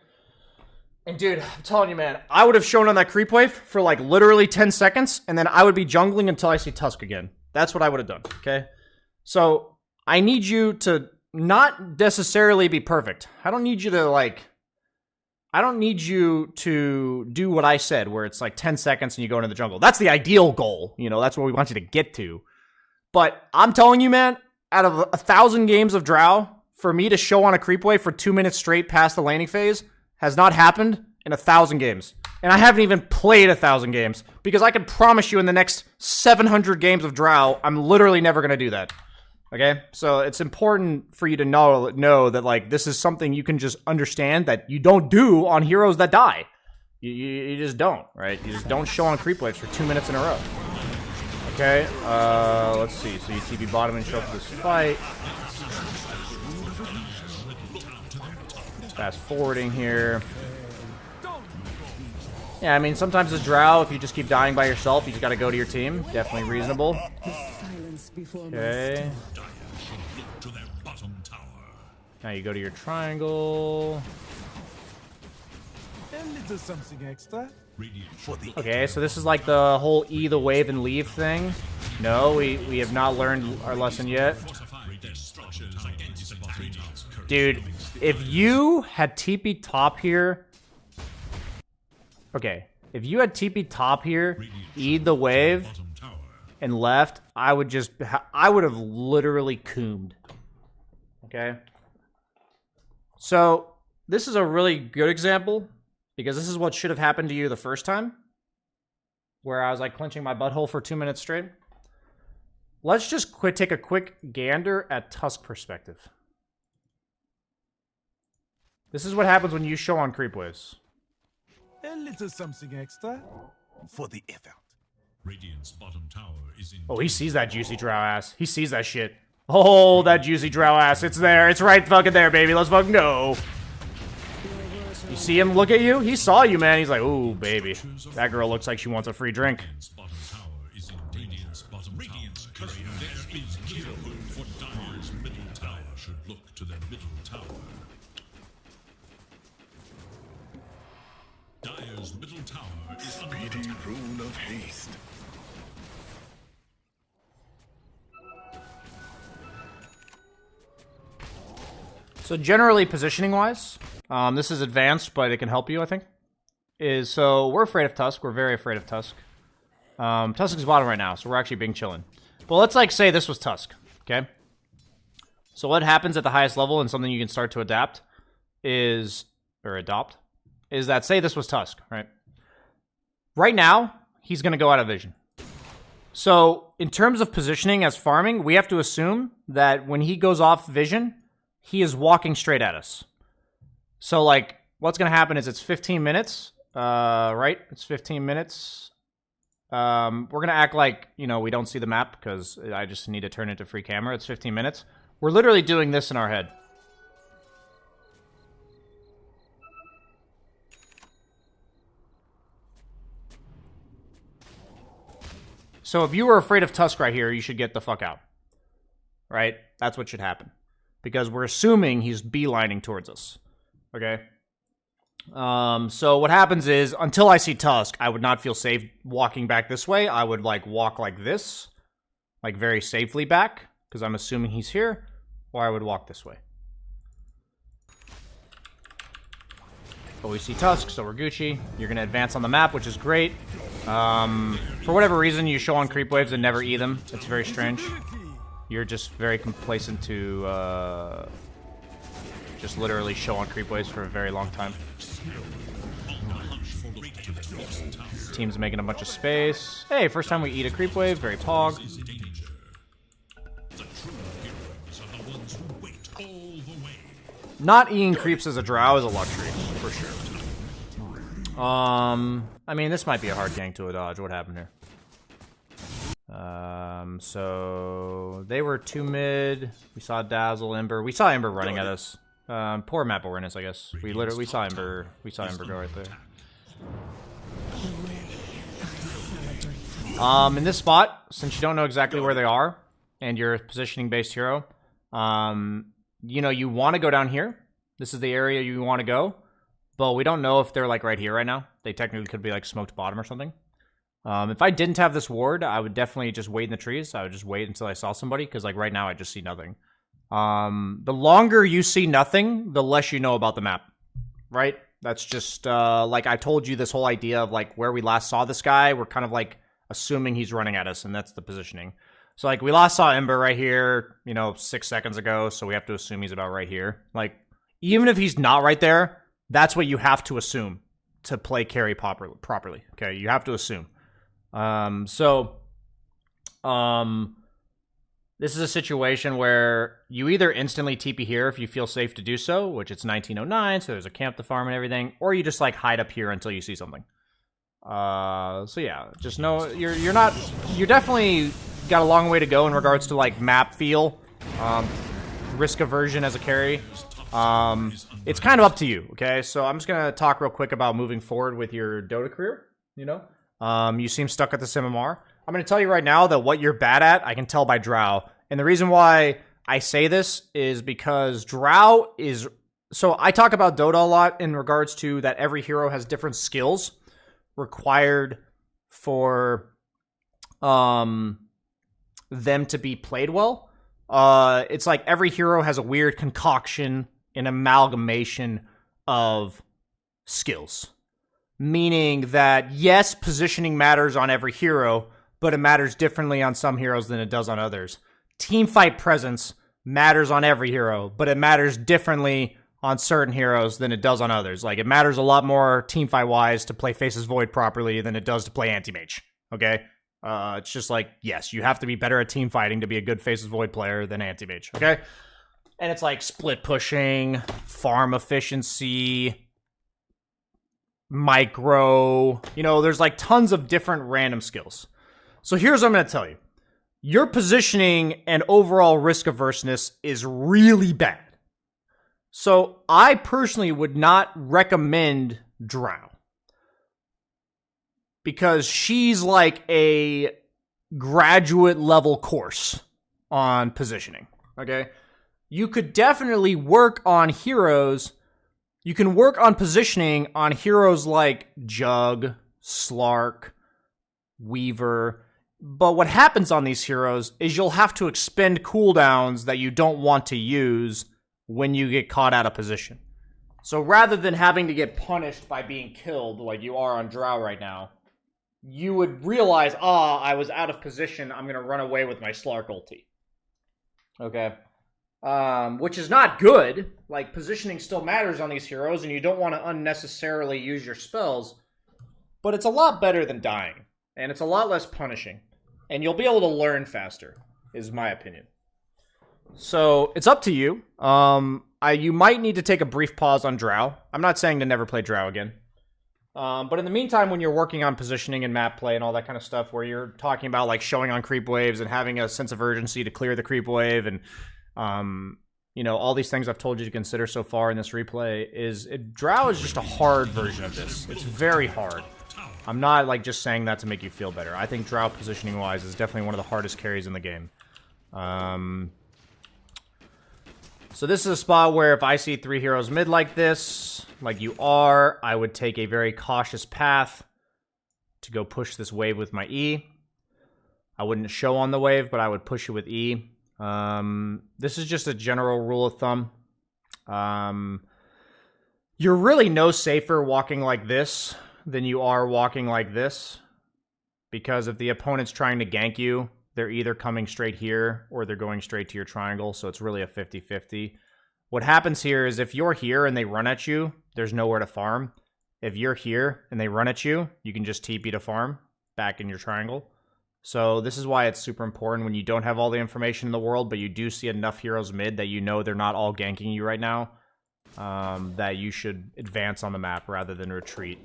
And dude, I'm telling you, man, I would have shown on that creep wave for, like, literally 10 seconds, and then I would be jungling until I see Tusk again. That's what I would have done, okay? So, I need you to not necessarily be perfect. I don't need you to do what I said, where it's like 10 seconds and you go into the jungle. That's the ideal goal. You know, that's what we want you to get to. But I'm telling you, man, out of 1,000 games of Drow, for me to show on a creep wave for 2 minutes straight past the laning phase has not happened in 1,000 games. And I haven't even played 1,000 games, because I can promise you in the next 700 games of Drow, I'm literally never going to do that. Okay, so it's important for you to know that, like, this is something you can just understand that you don't do on heroes that die. You just don't, right? You just don't show on creep waves for 2 minutes in a row. Okay, let's see. So you TP bottom and show up for this fight. Fast forwarding here. Yeah, I mean, sometimes as Drow, if you just keep dying by yourself, you just gotta go to your team. Definitely reasonable. Okay. Now you go to your triangle. A little something extra. Okay, so this is like the whole E the wave and leave thing. No, we have not learned our lesson yet. Dude, if you had TP top here... Okay, if you had TP top here, E the wave, and left, I would have literally coomed. Okay? So, this is a really good example, because this is what should have happened to you the first time, where I was like clenching my butthole for 2 minutes straight. Let's just take a quick gander at Tusk perspective. This is what happens when you show on creep waves. A little something extra for the effort. Radiant's bottom tower is in. Oh, he sees that juicy drow ass. He sees that shit. Oh, that juicy drow ass. It's there. It's right fucking there, baby. Let's fucking go. You see him look at you? He saw you, man. He's like, ooh, baby. That girl looks like she wants a free drink. Radiant's bottom tower is in Radiant's bottom Radiant's tower. There is kill for Dire's middle tower. Should look to their middle tower. Dire's middle tower is under attack. Rune of haste. So generally, positioning-wise, this is advanced, but it can help you, I think. So we're afraid of Tusk. We're very afraid of Tusk. Tusk is bottom right now, so we're actually being chillin'. But let's, like, say this was Tusk, okay? So what happens at the highest level, and something you can start to adapt, is that, say this was Tusk, right? Right now, he's going to go out of vision. So, in terms of positioning as farming, we have to assume that when he goes off vision, he is walking straight at us. So, like, what's going to happen is it's 15 minutes, right? It's 15 minutes. We're going to act like, you know, we don't see the map because I just need to turn it to free camera. It's 15 minutes. We're literally doing this in our head. So if you were afraid of Tusk right here, you should get the fuck out. Right? That's what should happen. Because we're assuming he's beelining towards us. Okay? So what happens is, until I see Tusk, I would not feel safe walking back this way. I would, like, walk like this. Like, very safely back. Because I'm assuming he's here. Or I would walk this way. But we see Tusk, so we're Gucci. You're going to advance on the map, which is great. For whatever reason, you show on creep waves and never E them. It's very strange. You're just very complacent to just literally show on creep waves for a very long time. Team's making a bunch of space. Hey, first time we eat a creep wave. Very pog. Not eating creeps as a drow is a luxury, for sure. I mean, this might be a hard gank to a dodge. What happened here? So they were 2 mid. We saw Dazzle, Ember. We saw Ember running at us. Poor map awareness, I guess. We saw Ember. We saw Ember go right there. In this spot, since you don't know exactly where they are, and you're a positioning-based hero, you know, you want to go down here. This is the area you want to go. But we don't know if they're, like, right here right now. They technically could be, like, smoked bottom or something. If I didn't have this ward, I would definitely just wait in the trees. I would just wait until I saw somebody, because, like, right now I just see nothing. The longer you see nothing, the less you know about the map. Right? That's just, like, I told you this whole idea of, like, where we last saw this guy. We're kind of, like, assuming he's running at us, and that's the positioning. So, like, we last saw Ember right here, you know, 6 seconds ago, so we have to assume he's about right here. Like, even if he's not right there, that's what you have to assume to play carry properly. Okay, you have to assume. This is a situation where you either instantly TP here if you feel safe to do so, which it's 1909, so there's a camp to farm and everything, or you just, like, hide up here until you see something. So yeah, just know you're definitely got a long way to go in regards to, like, map feel, risk aversion as a carry. It's kind of up to you, okay? So I'm just going to talk real quick about moving forward with your Dota career, you know? You seem stuck at this MMR. I'm going to tell you right now that what you're bad at, I can tell by Drow. And the reason why I say this is because Drow is... So I talk about Dota a lot in regards to that every hero has different skills required for them to be played well. It's like every hero has a weird concoction, an amalgamation of skills. Meaning that, yes, positioning matters on every hero, but it matters differently on some heroes than it does on others. Teamfight presence matters on every hero, but it matters differently on certain heroes than it does on others. Like, it matters a lot more teamfight-wise to play Faces Void properly than it does to play Anti-Mage, okay? It's just like, yes, you have to be better at team fighting to be a good Faces Void player than Anti-Mage, okay? And it's like split pushing, farm efficiency, micro, you know, there's like tons of different random skills. So here's what I'm going to tell you. Your positioning and overall risk averseness is really bad. So I personally would not recommend Drow. Because she's like a graduate level course on positioning, okay? You could definitely work on heroes. You can work on positioning on heroes like Jug, Slark, Weaver. But what happens on these heroes is you'll have to expend cooldowns that you don't want to use when you get caught out of position. So rather than having to get punished by being killed like you are on Drow right now, you would realize, I was out of position, I'm going to run away with my Slark ulti. Okay? Which is not good. Like, positioning still matters on these heroes, and you don't want to unnecessarily use your spells. But it's a lot better than dying. And it's a lot less punishing. and you'll be able to learn faster, is my opinion. So, it's up to you. You might need to take a brief pause on Drow. I'm not saying to never play Drow again. But in the meantime, when you're working on positioning and map play and all that kind of stuff, where you're talking about like showing on creep waves and having a sense of urgency to clear the creep wave and, all these things I've told you to consider so far in this replay, Drow is just a hard version of this. It's very hard. I'm not like just saying that to make you feel better. I think Drow positioning wise is definitely one of the hardest carries in the game. So this is a spot where if I see 3 heroes mid like this, like you are, I would take a very cautious path to go push this wave with my E. I wouldn't show on the wave, but I would push it with E. This is just a general rule of thumb. You're really no safer walking like this than you are walking like this, because if the opponent's trying to gank you, they're either coming straight here or they're going straight to your triangle, so it's really a 50-50. What happens here is if you're here and they run at you, there's nowhere to farm. If you're here and they run at you, you can just TP to farm back in your triangle. So this is why it's super important when you don't have all the information in the world, but you do see enough heroes mid that you know they're not all ganking you right now, that you should advance on the map rather than retreat.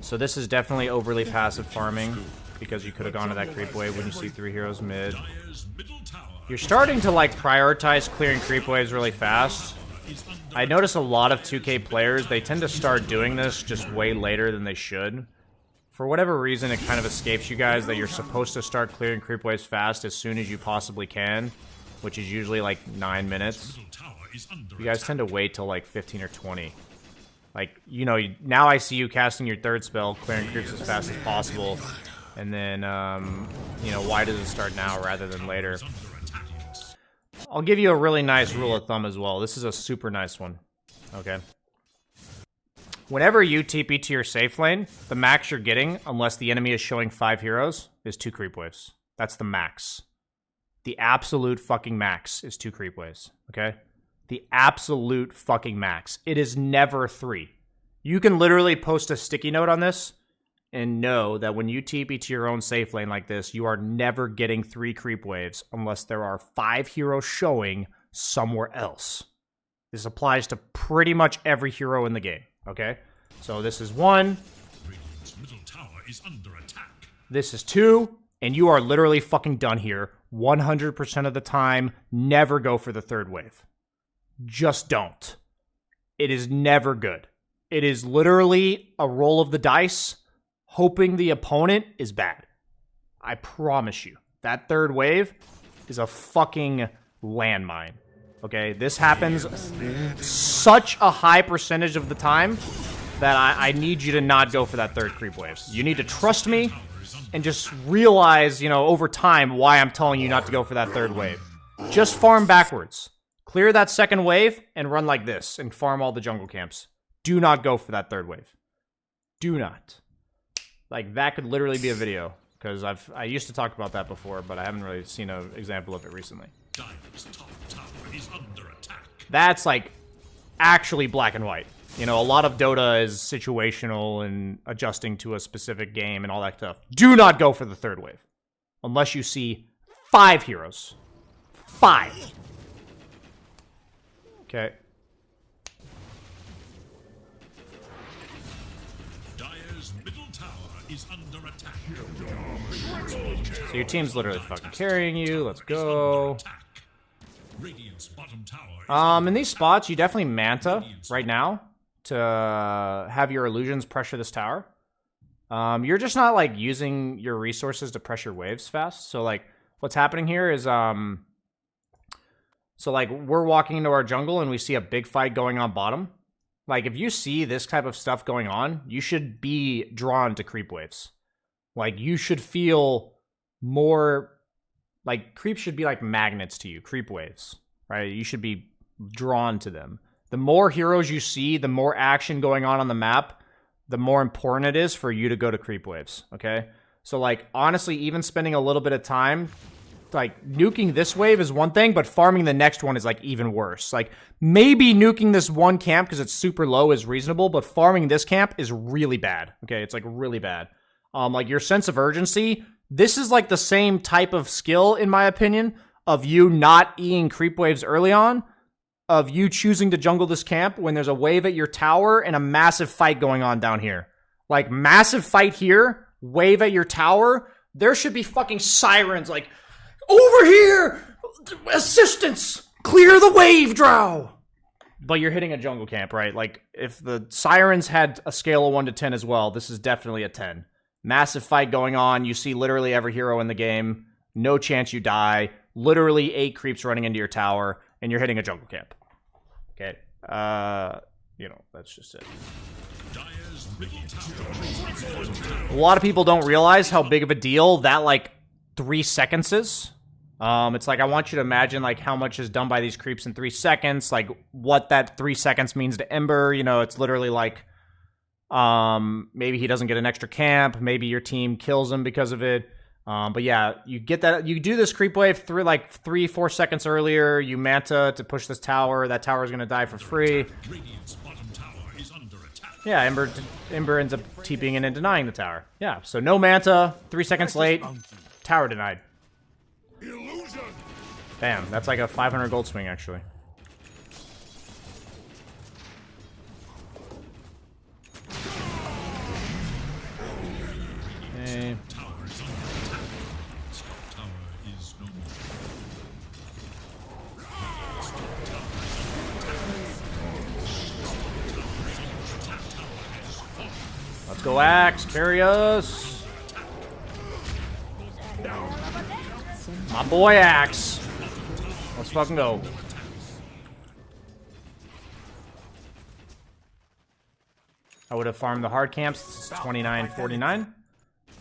So this is definitely overly passive farming, because you could have gone to that creep wave when you see 3 heroes mid. You're starting to like prioritize clearing creep waves really fast. I notice a lot of 2K players, they tend to start doing this just way later than they should. For whatever reason, it kind of escapes you guys that you're supposed to start clearing creep waves fast as soon as you possibly can, which is usually like 9 minutes. You guys tend to wait till like 15 or 20. Like, now I see you casting your 3rd spell, clearing creeps as fast as possible, and then, why does it start now rather than later? I'll give you a really nice rule of thumb as well. This is a super nice one, okay? Whenever you TP to your safe lane, the max you're getting, unless the enemy is showing 5 heroes, is 2 creep waves. That's the max. The absolute fucking max is 2 creep waves, okay? The absolute fucking max. It is never 3. You can literally post a sticky note on this and know that when you TP to your own safe lane like this, you are never getting 3 creep waves unless there are 5 heroes showing somewhere else. This applies to pretty much every hero in the game, okay? So this is 1. Radiant's middle tower is under attack. This is 2. And you are literally fucking done here 100% of the time. Never go for the 3rd wave. Just don't. It is never good. It is literally a roll of the dice, hoping the opponent is bad. I promise you. That 3rd wave is a fucking landmine. Okay? This happens such a high percentage of the time that I need you to not go for that 3rd creep wave. You need to trust me and just realize, over time why I'm telling you not to go for that 3rd wave. Just farm backwards. Clear that 2nd wave and run like this and farm all the jungle camps. Do not go for that 3rd wave. Do not. Like, that could literally be a video, because I used to talk about that before, but I haven't really seen an example of it recently. Dire's top tower is under attack. That's, like, actually black and white. A lot of Dota is situational and adjusting to a specific game and all that stuff. Do not go for the 3rd wave. Unless you see 5 heroes. 5. Okay. Dire's middle tower is under attack. So your team's literally fucking carrying you. Let's go. Radiant's bottom tower In these spots, you definitely Manta right now to have your illusions pressure this tower. You're just not, like, using your resources to pressure waves fast. So, like, what's happening here is, so, like, we're walking into our jungle and we see a big fight going on bottom. Like, if you see this type of stuff going on, you should be drawn to creep waves. Like, you should feel more... Like, creeps should be like magnets to you, creep waves, right? You should be drawn to them. The more heroes you see, the more action going on the map, the more important it is for you to go to creep waves, okay? So, like, honestly, even spending a little bit of time like, nuking this wave is one thing, but farming the next one is, like, even worse. Like, maybe nuking this one camp because it's super low is reasonable, but farming this camp is really bad. Okay, it's, like, really bad. Like, your sense of urgency, this is, like, the same type of skill, in my opinion, of you not eating creep waves early on, of you choosing to jungle this camp when there's a wave at your tower and a massive fight going on down here. Like, massive fight here, wave at your tower, there should be fucking sirens, like, over here! Assistance! Clear the wave, drow! But you're hitting a jungle camp, right? Like, if the sirens had a scale of 1 to 10 as well, this is definitely a 10. Massive fight going on, you see literally every hero in the game, no chance you die, literally 8 creeps running into your tower, and you're hitting a jungle camp. Okay, you know, that's just it. A lot of people don't realize how big of a deal that, like, 3 seconds is. It's like, I want you to imagine, like, how much is done by these creeps in 3 seconds, like, what that 3 seconds means to Ember. You know, it's literally like, maybe he doesn't get an extra camp, maybe your team kills him because of it. But yeah, you get that, you do this creep wave through, like, 3-4 seconds earlier, you manta to push this tower, that tower is gonna die for free. Yeah, Ember ends up TPing in and denying the tower. Yeah, so no manta, 3 seconds late, tower denied. Bam, that's like a 500 gold swing, actually. Okay. Let's go, Axe, carry us. My boy Axe. Let's fucking go. I would have farmed the hard camps. It's 29.49.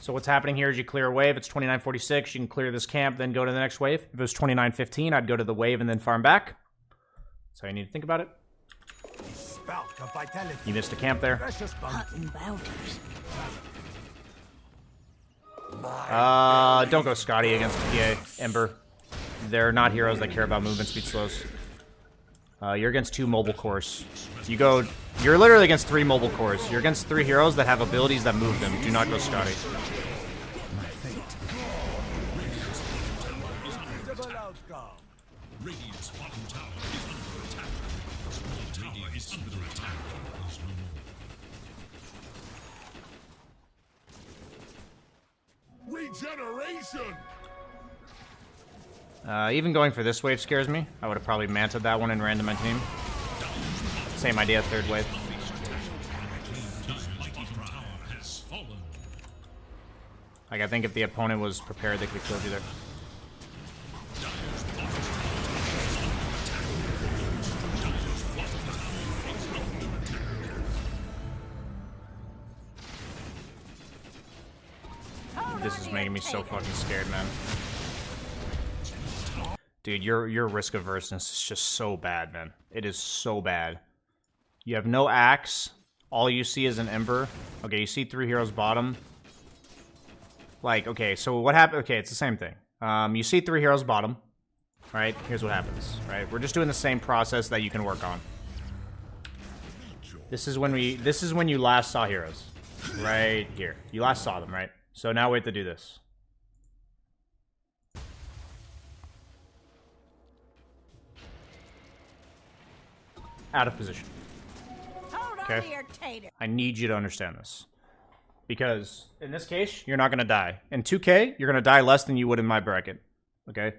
So what's happening here is you clear a wave. It's 29.46. You can clear this camp, then go to the next wave. If it was 29.15, I'd go to the wave and then farm back. That's how you need to think about it. You missed a camp there. Don't go Scotty against PA Ember. They're not heroes that care about movement speed slows. You're against 2 mobile cores. You're literally against 3 mobile cores. You're against 3 heroes that have abilities that move them. Do not go Scotty. Regeneration! Even going for this wave scares me. I would have probably manted that one and ran to my team. Same idea, 3rd wave. Like, I think if the opponent was prepared, they could have killed you there. This is making me so fucking scared, man. Dude, your risk averseness is just so bad, man. It is so bad. You have no axe. All you see is an ember. Okay, you see 3 heroes bottom. Like, okay, so what happened? Okay, it's the same thing. You see 3 heroes bottom. Right? Here's what happens. Right? We're just doing the same process that you can work on. This is when you last saw heroes. Right here. You last saw them, right? So now we have to do this. Out of position. Okay? I need you to understand this. Because in this case, you're not going to die. In 2K, you're going to die less than you would in my bracket. Okay?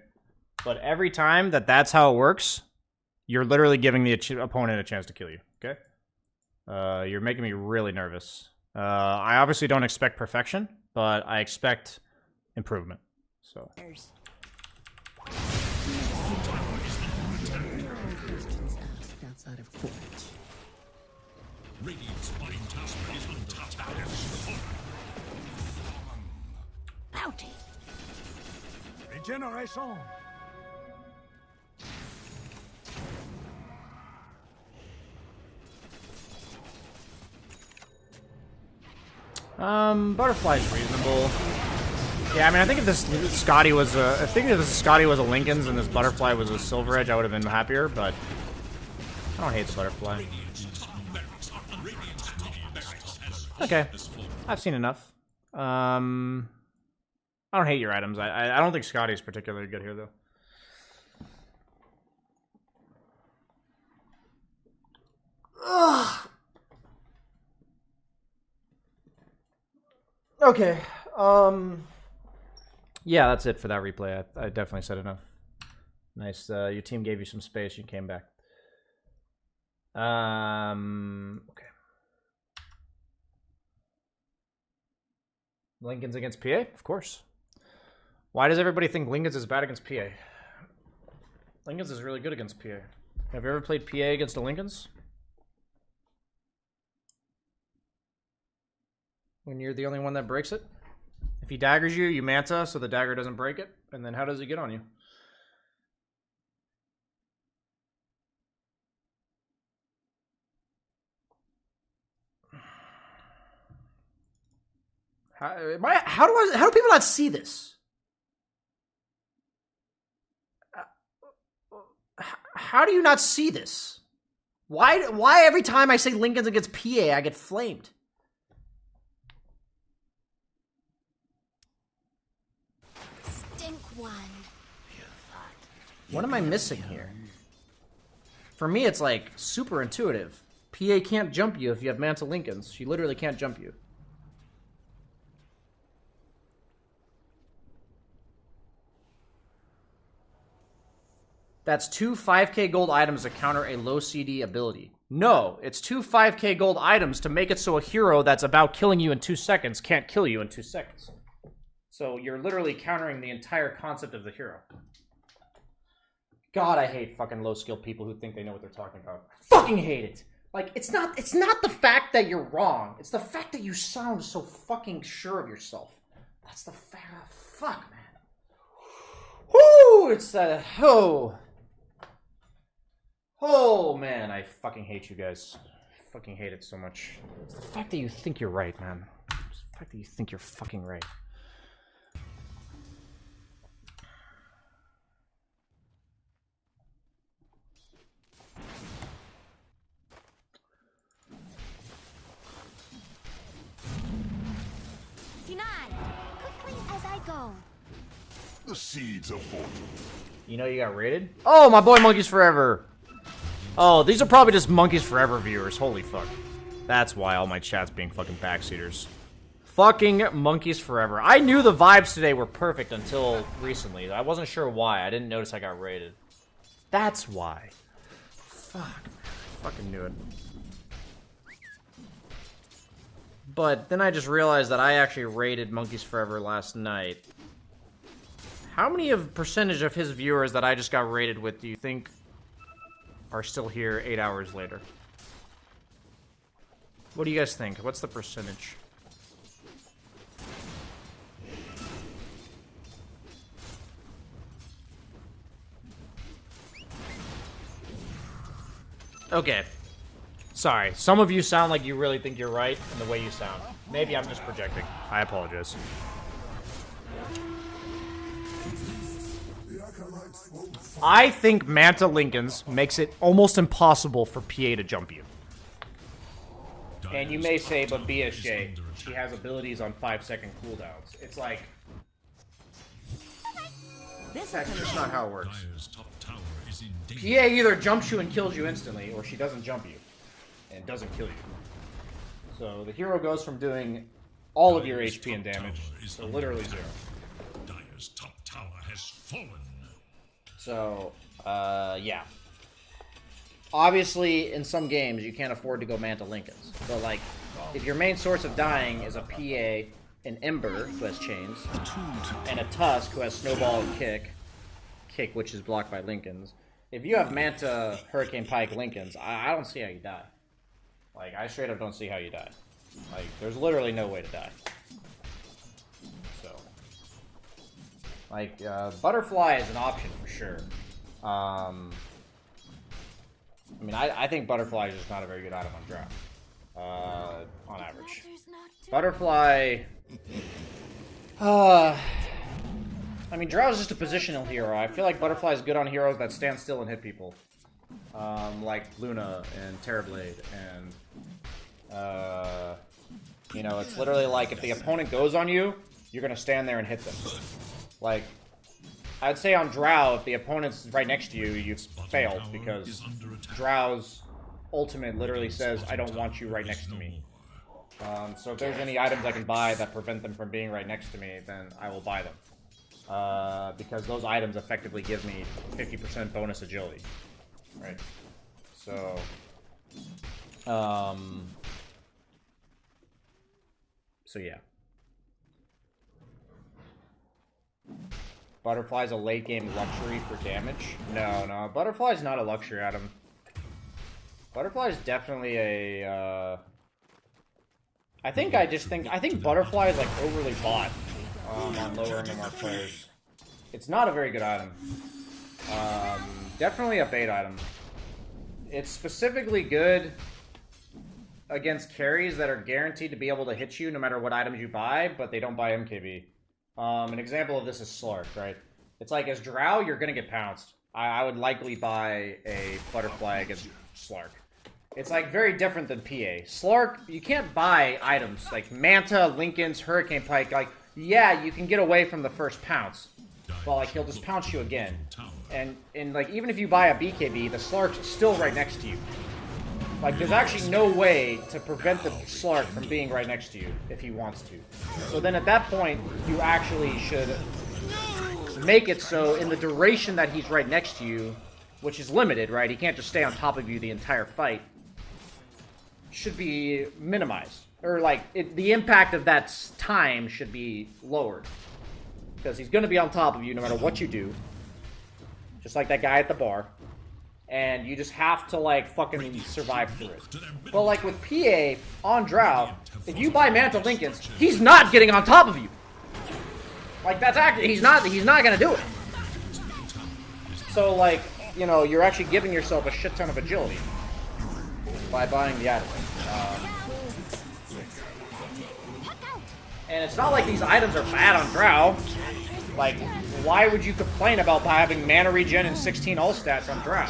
But every time that's how it works, you're literally giving the opponent a chance to kill you. Okay? You're making me really nervous. I obviously don't expect perfection, but I expect improvement. So. Outside of court. Radiant's bottom tower is under attack. Bounty. Regeneration. Butterfly's reasonable. Yeah, I mean, I think if this Scotty was a Lincoln's and this Butterfly was a Silver Edge, I would have been happier, but I don't hate the Butterfly. Okay, I've seen enough. I don't hate your items. I don't think Scotty's particularly good here, though. Ugh. Okay. Yeah, that's it for that replay. I definitely said enough. Nice. Your team gave you some space. You came back. Okay. Lincoln's against PA? Of course. Why does everybody think Lincoln's is bad against PA? Lincoln's is really good against PA. Have you ever played PA against a Lincoln's? When you're the only one that breaks it? If he daggers you, you manta so the dagger doesn't break it. And then how does he get on you? How do people not see this? How do you not see this? Why every time I say Lincoln's against PA, I get flamed? What am I missing here? For me, it's like super intuitive. PA can't jump you if you have Manta Lincolns. She literally can't jump you. That's 2 5k gold items to counter a low CD ability. No, it's 2 5k gold items to make it so a hero that's about killing you in 2 seconds can't kill you in 2 seconds. So you're literally countering the entire concept of the hero. God, I hate fucking low-skilled people who think they know what they're talking about. I fucking hate it. Like, it's not the fact that you're wrong. It's the fact that you sound so fucking sure of yourself. That's the fact. Fuck, man. Whoo! It's Oh, man, I fucking hate you guys. I fucking hate it so much. It's the fact that you think you're right, man. It's the fact that you think you're fucking right. The seeds of fortune. You know you got raided? Oh, my boy Monkeys Forever. Oh, these are probably just Monkeys Forever viewers. Holy fuck. That's why all my chat's being fucking backseaters. Fucking Monkeys Forever. I knew the vibes today were perfect until recently. I wasn't sure why. I didn't notice I got raided. That's why. Fuck, man. I fucking knew it. But then I just realized that I actually raided Monkeys Forever last night. How many percentage of his viewers that I just got raided with do you think are still here 8 hours later? What do you guys think? What's the percentage? Okay. Sorry. Some of you sound like you really think you're right in the way you sound. Maybe I'm just projecting. I apologize. I think Manta Lincoln's makes it almost impossible for PA to jump you. And you may say, but BSJ, she has abilities on 5-second cooldowns. It's like... That's just not how it works. PA either jumps you and kills you instantly, or she doesn't jump you and doesn't kill you. So the hero goes from doing all of your HP and damage to literally 0. Dire's top tower has fallen. So, yeah. Obviously, in some games, you can't afford to go Manta Lincolns. But, like, if your main source of dying is a PA, an Ember, who has chains, and a Tusk, who has Snowball and Kick, which is blocked by Lincolns, if you have Manta, Hurricane Pike, Lincolns, I don't see how you die. Like, I straight up don't see how you die. Like, there's literally no way to die. Like, Butterfly is an option for sure. I mean, I think Butterfly is just not a very good item on draft. On average. Butterfly... I mean, Drow is just a positional hero. I feel like Butterfly is good on heroes that stand still and hit people. Like Luna and Terrorblade and... you know, it's literally like if the opponent goes on you, you're gonna stand there and hit them. Like, I'd say on Drow, if the opponent's right next to you, you've failed, because Drow's ultimate literally says, I don't want you right next to me. So if there's any items I can buy that prevent them from being right next to me, then I will buy them. Because those items effectively give me 50% bonus agility. Right? So... So yeah. Butterfly's a late game luxury for damage? No, Butterfly's not a luxury item. Butterfly's definitely a, I think Butterfly is like overly bought on lower MMR players. It's not a very good item. Definitely a bait item. It's specifically good against carries that are guaranteed to be able to hit you no matter what items you buy, but they don't buy MKB. An example of this is Slark, right? It's like, as Drow, you're gonna get pounced. I would likely buy a Butterfly against Slark. It's like very different than PA. Slark, you can't buy items like Manta, Lincoln's, Hurricane Pike. Like, yeah, you can get away from the first pounce, but like he'll just pounce you again. And like even if you buy a BKB, the Slark's still right next to you. Like, there's actually no way to prevent the Slark from being right next to you if he wants to. So then at that point, you actually should make it so in the duration that he's right next to you, which is limited, right? He can't just stay on top of you the entire fight. Should be minimized. Or, like, the impact of that time should be lowered. Because he's going to be on top of you no matter what you do. Just like that guy at the bar. And you just have to, like, fucking survive through it. But, like, with PA on Drow, if you buy Manta Lincolns, he's not getting on top of you. Like, that's actually, he's not gonna do it. So, like, you know, you're actually giving yourself a shit ton of agility by buying the item. And it's not like these items are bad on Drow. Like, why would you complain about having mana regen and 16 all stats on Drow?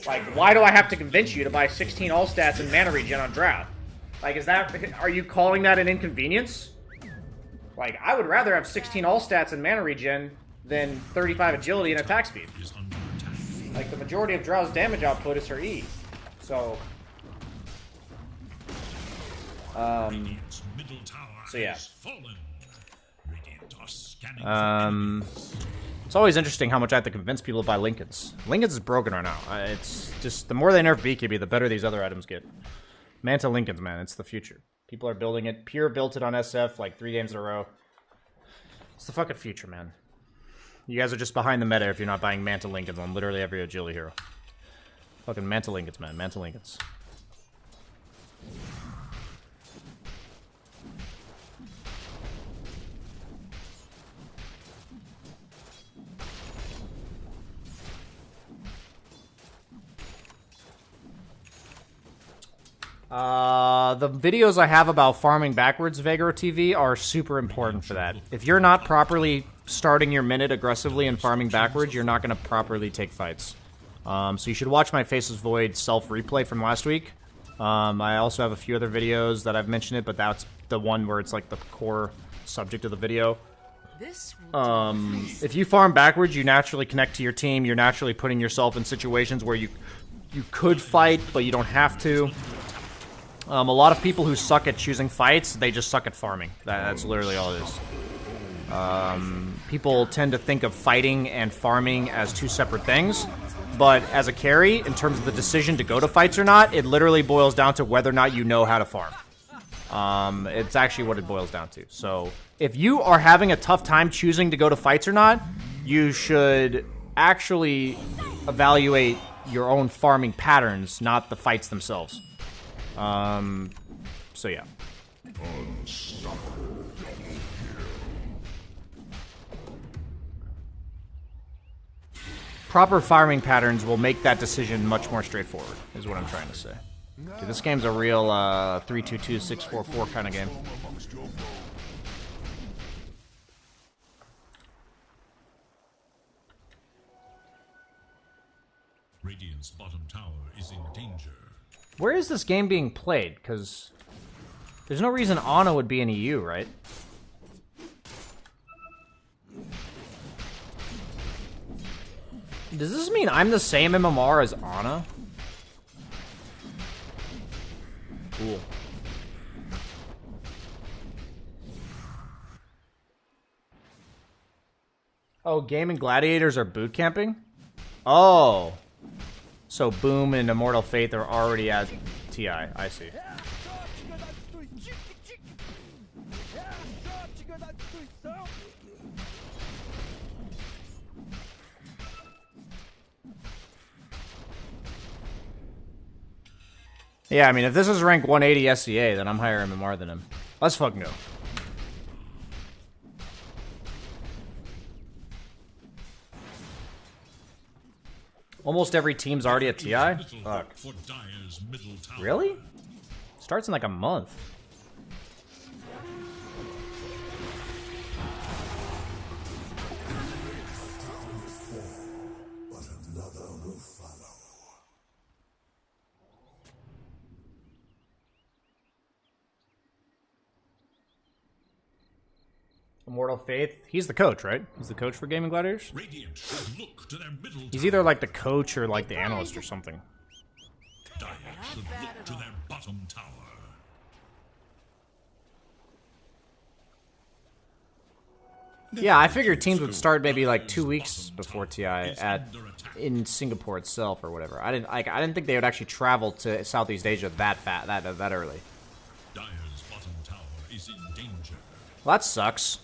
Like, why do I have to convince you to buy 16 all stats and mana regen on Drow? Like, are you calling that an inconvenience? Like, I would rather have 16 all stats and mana regen than 35 agility and attack speed. Like, the majority of Drow's damage output is her E. So... So yeah. It's always interesting how much I have to convince people to buy Lincolns. Lincolns is broken right now. It's just, the more they nerf BKB, the better these other items get. Manta Lincolns, man, it's the future. People are building it. Pure built it on SF like 3 games in a row. It's the fucking future, man. You guys are just behind the meta if you're not buying Manta Lincolns on literally every agility hero. Fucking Manta Lincolns, man. Manta Lincolns. The videos I have about farming backwards Vegaro TV are super important for that. If you're not properly starting your minute aggressively and farming backwards, you're not going to properly take fights. So you should watch my Faceless Void self-replay from last week. I also have a few other videos that I've mentioned it, but that's the one where it's like the core subject of the video. If you farm backwards, you naturally connect to your team. You're naturally putting yourself in situations where you could fight, but you don't have to. A lot of people who suck at choosing fights, they just suck at farming. That's literally all it is. People tend to think of fighting and farming as two separate things, but as a carry, in terms of the decision to go to fights or not, it literally boils down to whether or not you know how to farm. It's actually what it boils down to. So, if you are having a tough time choosing to go to fights or not, you should actually evaluate your own farming patterns, not the fights themselves. So yeah. Proper farming patterns will make that decision much more straightforward, is what I'm trying to say. Dude, this game's a real 3-2-2-6-4-4 kind of game. Radiant's bottom tower is in danger. Where is this game being played? Because there's no reason Ana would be in EU, right? Does this mean I'm the same MMR as Ana? Cool. Oh, Gaming Gladiators are boot camping? Oh. So Boom and Immortal Faith are already at TI. I see. Yeah, I mean, if this is rank 180 SCA, then I'm higher MMR than him. Let's fucking go. Almost every team's already at TI? Fuck. Really? Starts in like a month. Immortal Faith. He's the coach, right? He's the coach for Gaming Gladiators? Radiant should look to their middle He's either like the coach or like the analyst or something. Dire should look to their bottom tower. Yeah, I figured teams would start maybe like 2 weeks before TI in Singapore itself or whatever. I didn't think they would actually travel to Southeast Asia that early. Dire's bottom tower is in danger. Well, that sucks.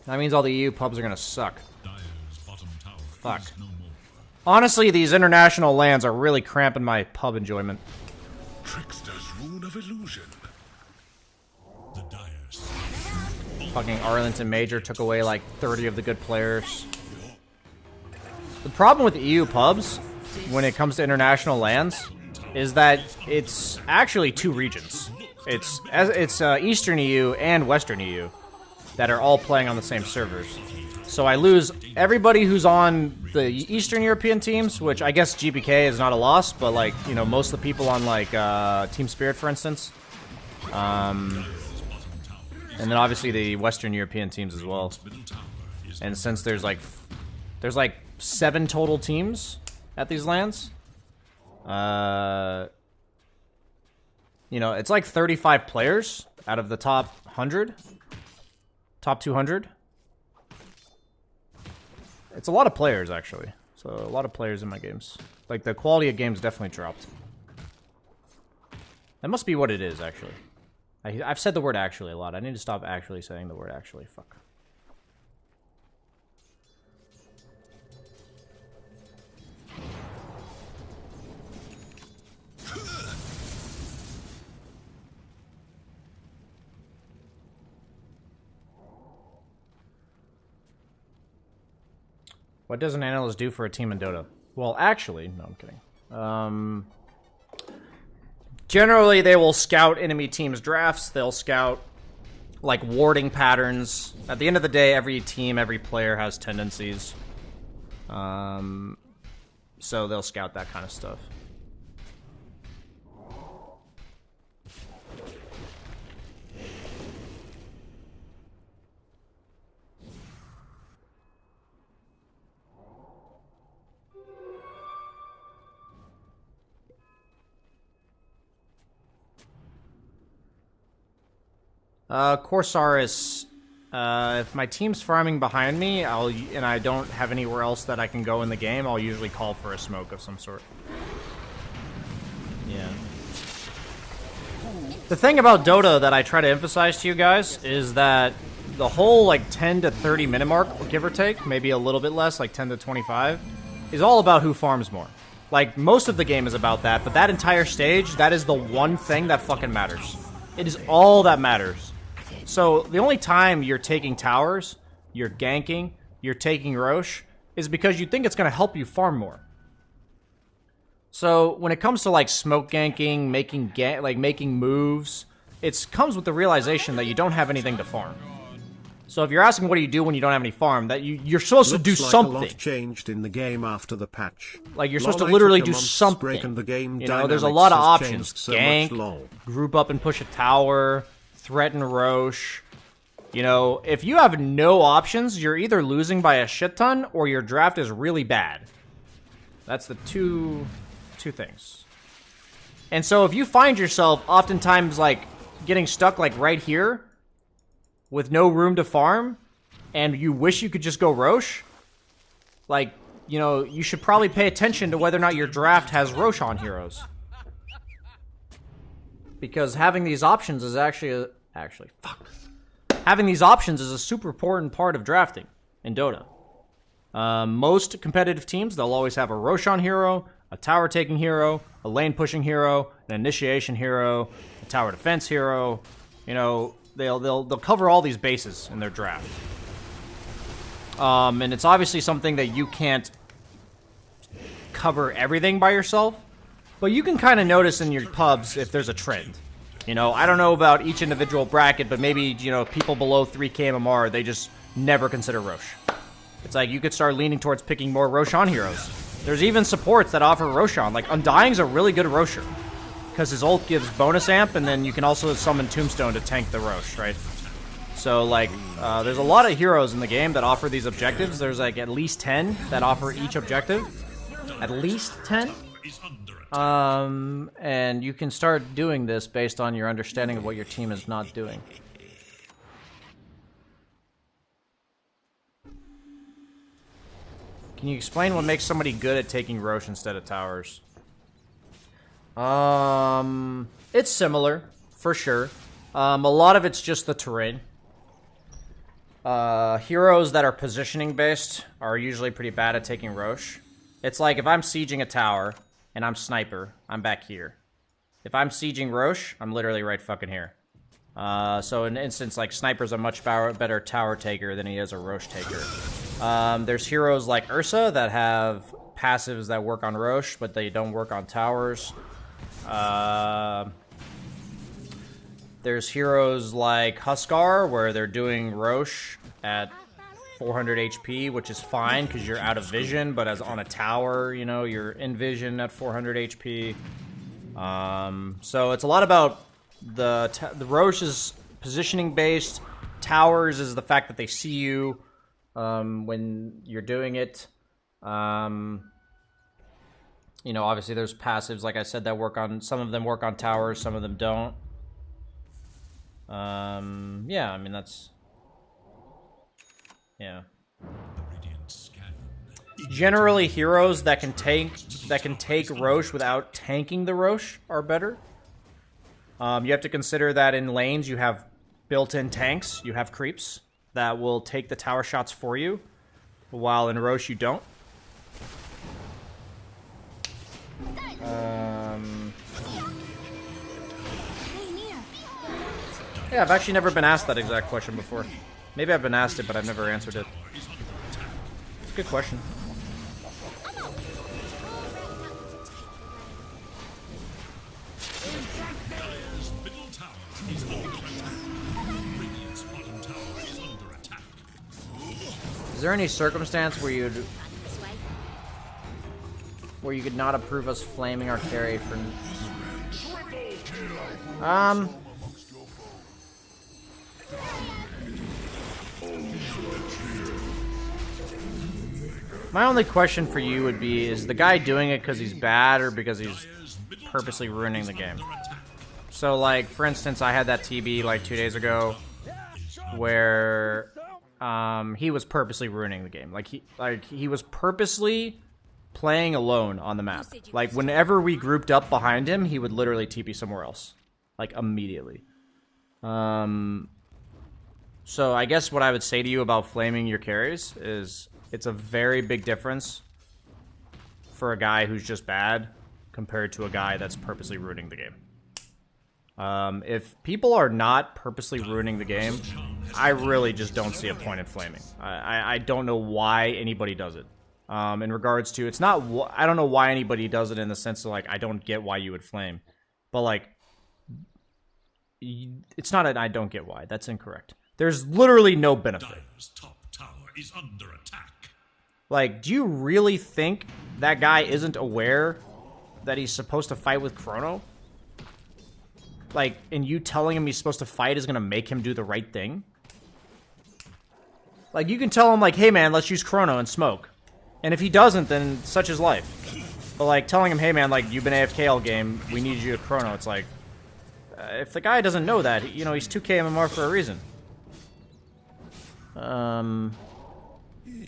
That means all the EU pubs are gonna suck. Dire's bottom tower Fuck. is no more. Honestly, these international lands are really cramping my pub enjoyment. Trickster's rune of illusion. The Dire's Fucking Arlington Major took away like 30 of the good players. The problem with EU pubs, when it comes to international lands, is that it's actually two regions. It's Eastern EU and Western EU that are all playing on the same servers. So I lose everybody who's on the Eastern European teams, which I guess GPK is not a loss, but like, you know, most of the people on like Team Spirit, for instance. And then obviously the Western European teams as well. And since there's like 7 total teams at these lands, you know, it's like 35 players out of the top 100, top 200. It's a lot of players, actually. So a lot of players in my games. Like, the quality of games definitely dropped. That must be what it is, actually. I've said the word actually a lot. I need to stop actually saying the word actually. Fuck. What does an analyst do for a team in Dota? Well, actually, no, I'm kidding. Generally, they will scout enemy teams' drafts. They'll scout, like, warding patterns. At the end of the day, every team, every player has tendencies. So they'll scout that kind of stuff. Corsaris, if my team's farming behind me, and I don't have anywhere else that I can go in the game, I'll usually call for a smoke of some sort. Yeah. The thing about Dota that I try to emphasize to you guys is that the whole, like, 10 to 30 minute mark, give or take, maybe a little bit less, like 10 to 25, is all about who farms more. Like, most of the game is about that, but that entire stage, that is the one thing that fucking matters. It is all that matters. So, the only time you're taking towers, you're ganking, you're taking Roche, is because you think it's going to help you farm more. So, when it comes to, like, smoke ganking, making moves, it comes with the realization that you don't have anything to farm. So if you're asking what do you do when you don't have any farm, that you're supposed to do Looks like something. a lot changed in the game after the patch. Like you're supposed to Lol, literally I took a do month's something. break and the game You know, there's a dynamics lot of has options. changed so Gank, much, lol. group up and push a tower, threaten Roche. You know, if you have no options, you're either losing by a shit ton or your draft is really bad. That's the two things. And so if you find yourself oftentimes like getting stuck like right here with no room to farm and you wish you could just go Roche, like, you know, you should probably pay attention to whether or not your draft has Roshan heroes. Because having these options is having these options is a super important part of drafting in Dota. Most competitive teams, they'll always have a Roshan hero, a tower taking hero, a lane pushing hero, an initiation hero, a tower defense hero. You know, they'll cover all these bases in their draft. And it's obviously something that you can't cover everything by yourself, but you can kind of notice in your pubs if there's a trend. You know, I don't know about each individual bracket, but maybe, you know, people below 3k MMR, they just never consider Roche. It's like you could start leaning towards picking more Roshan heroes. There's even supports that offer Roshan. Like, Undying's a really good Rosher, because his ult gives bonus amp, and then you can also summon Tombstone to tank the Roche, right? So, like, there's a lot of heroes in the game that offer these objectives. There's, like, at least 10 that offer each objective. At least 10. And you can start doing this based on your understanding of what your team is not doing. Can you explain what makes somebody good at taking Roche instead of towers? It's similar, for sure. A lot of it's just the terrain. Heroes that are positioning based are usually pretty bad at taking Roche. It's like if I'm sieging a tower and I'm sniper, I'm back here. If I'm sieging Roche, I'm literally right fucking here. So in an instance, like, Sniper's a much better tower taker than he is a Roche taker. There's heroes like Ursa that have passives that work on Roche, but they don't work on towers. There's heroes like Huskar, where they're doing Roche at 400 HP, which is fine because you're out of vision, but as on a tower, you know, you're in vision at 400 HP. So it's a lot about the Roche is positioning based. Towers is the fact that they see you when you're doing it. You know, obviously there's passives, like I said, that work on, some of them work on towers, some of them don't. Yeah, I mean, that's, yeah. Generally, heroes that can take Roche without tanking the Roche are better. You have to consider that in lanes you have built-in tanks, you have creeps that will take the tower shots for you, while in Roche you don't. Yeah, I've actually never been asked that exact question before. Maybe I've been asked it, but I've never answered it. It's a good question. Is there any circumstance where you could not approve us flaming our carry for? My only question for you would be, is the guy doing it because he's bad or because he's purposely ruining the game? So, like, for instance, I had that TB like 2 days ago where he was purposely ruining the game. Like he was purposely playing alone on the map. Like, whenever we grouped up behind him, he would literally TP somewhere else, like, immediately. So I guess what I would say to you about flaming your carries is it's a very big difference for a guy who's just bad compared to a guy that's purposely ruining the game. If people are not purposely ruining the game, I really just don't see a point in flaming. I don't know why anybody does it. In regards to, it's not, I don't know why anybody does it in the sense of, like, I don't get why you would flame. But, like, it's not an I don't get why. That's incorrect. There's literally no benefit. Dire's top tower is under attack. Like, do you really think that guy isn't aware that he's supposed to fight with Chrono? Like, and you telling him he's supposed to fight is going to make him do the right thing? Like, you can tell him, like, hey, man, let's use Chrono and smoke. And if he doesn't, then such is life. But, like, telling him, hey, man, like, you've been AFK all game, we need you to Chrono, it's like, if the guy doesn't know that, you know, he's 2k MMR for a reason. I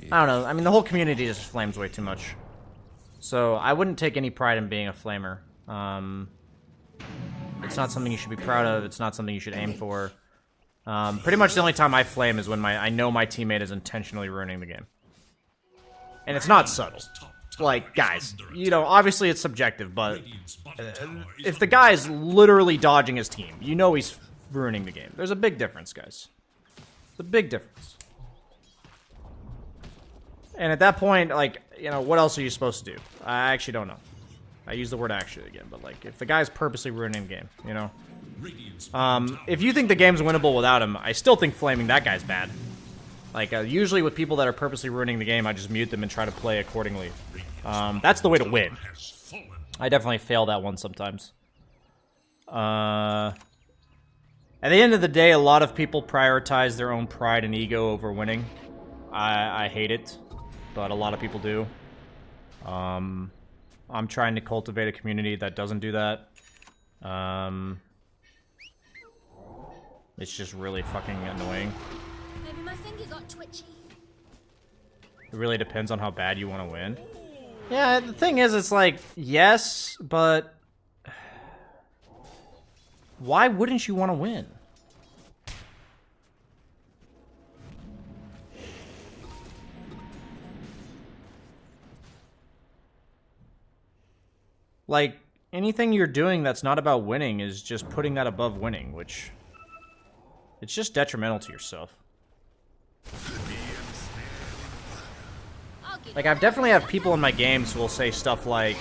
don't know. I mean, the whole community just flames way too much. So, I wouldn't take any pride in being a flamer. It's not something you should be proud of. It's not something you should aim for. Pretty much the only time I flame is when I know my teammate is intentionally ruining the game. And it's not subtle. Like, guys, you know, obviously it's subjective, but if the guy is literally dodging his team, you know he's ruining the game. There's a big difference, guys. It's a big difference. And at that point, like, you know, what else are you supposed to do? I actually don't know. I use the word actually again, but, like, if the guy's purposely ruining the game, you know? If you think the game's winnable without him, I still think flaming that guy's bad. Like, usually with people that are purposely ruining the game, I just mute them and try to play accordingly. That's the way to win. I definitely fail that one sometimes. At the end of the day, a lot of people prioritize their own pride and ego over winning. I hate it, but a lot of people do. I'm trying to cultivate a community that doesn't do that. It's just really fucking annoying. Maybe my finger got twitchy. It really depends on how bad you want to win. Yeah, the thing is, it's like, yes, but why wouldn't you want to win? Like, anything you're doing that's not about winning is just putting that above winning, which it's just detrimental to yourself. Like, I've definitely have people in my games who will say stuff like,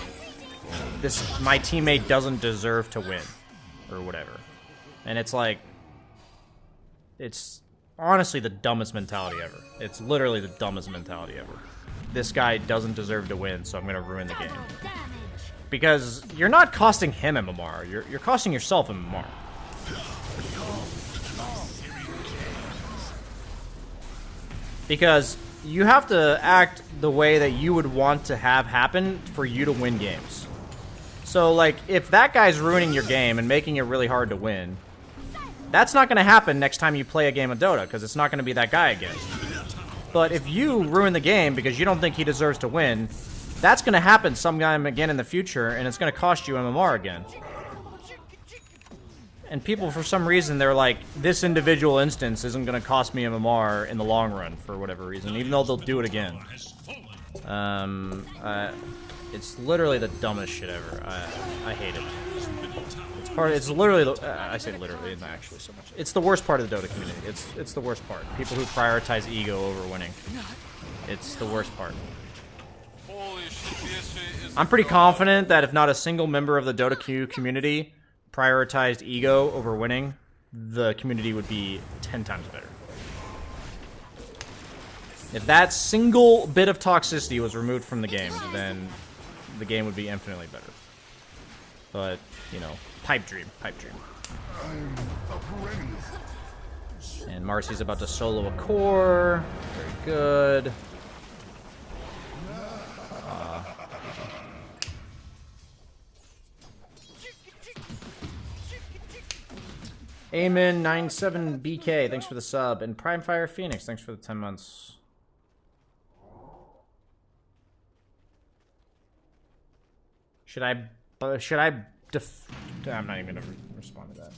my teammate doesn't deserve to win, or whatever. And it's like, it's honestly the dumbest mentality ever. It's literally the dumbest mentality ever. This guy doesn't deserve to win, so I'm gonna ruin the game. Because you're not costing him MMR, you're costing yourself MMR. Because you have to act the way that you would want to have happen for you to win games. So, like, if that guy's ruining your game and making it really hard to win, that's not going to happen next time you play a game of Dota, because it's not going to be that guy again. But if you ruin the game because you don't think he deserves to win, that's going to happen sometime again in the future, and it's going to cost you MMR again. And people, for some reason, they're like, this individual instance isn't going to cost me MMR in the long run, for whatever reason, even though they'll do it again. It's literally the dumbest shit ever. I hate it. It's literally, I say literally, not actually so much. It's the worst part of the Dota community. It's the worst part. People who prioritize ego over winning. It's the worst part. I'm pretty confident that if not a single member of the Dota Q community prioritized ego over winning, the community would be 10 times better. If that single bit of toxicity was removed from the game, then the game would be infinitely better. But, you know, pipe dream. And Marcy's about to solo a core. Very good. Amen97BK, thanks for the sub. And Primefire Phoenix, thanks for the 10 months. I'm not even gonna respond to that.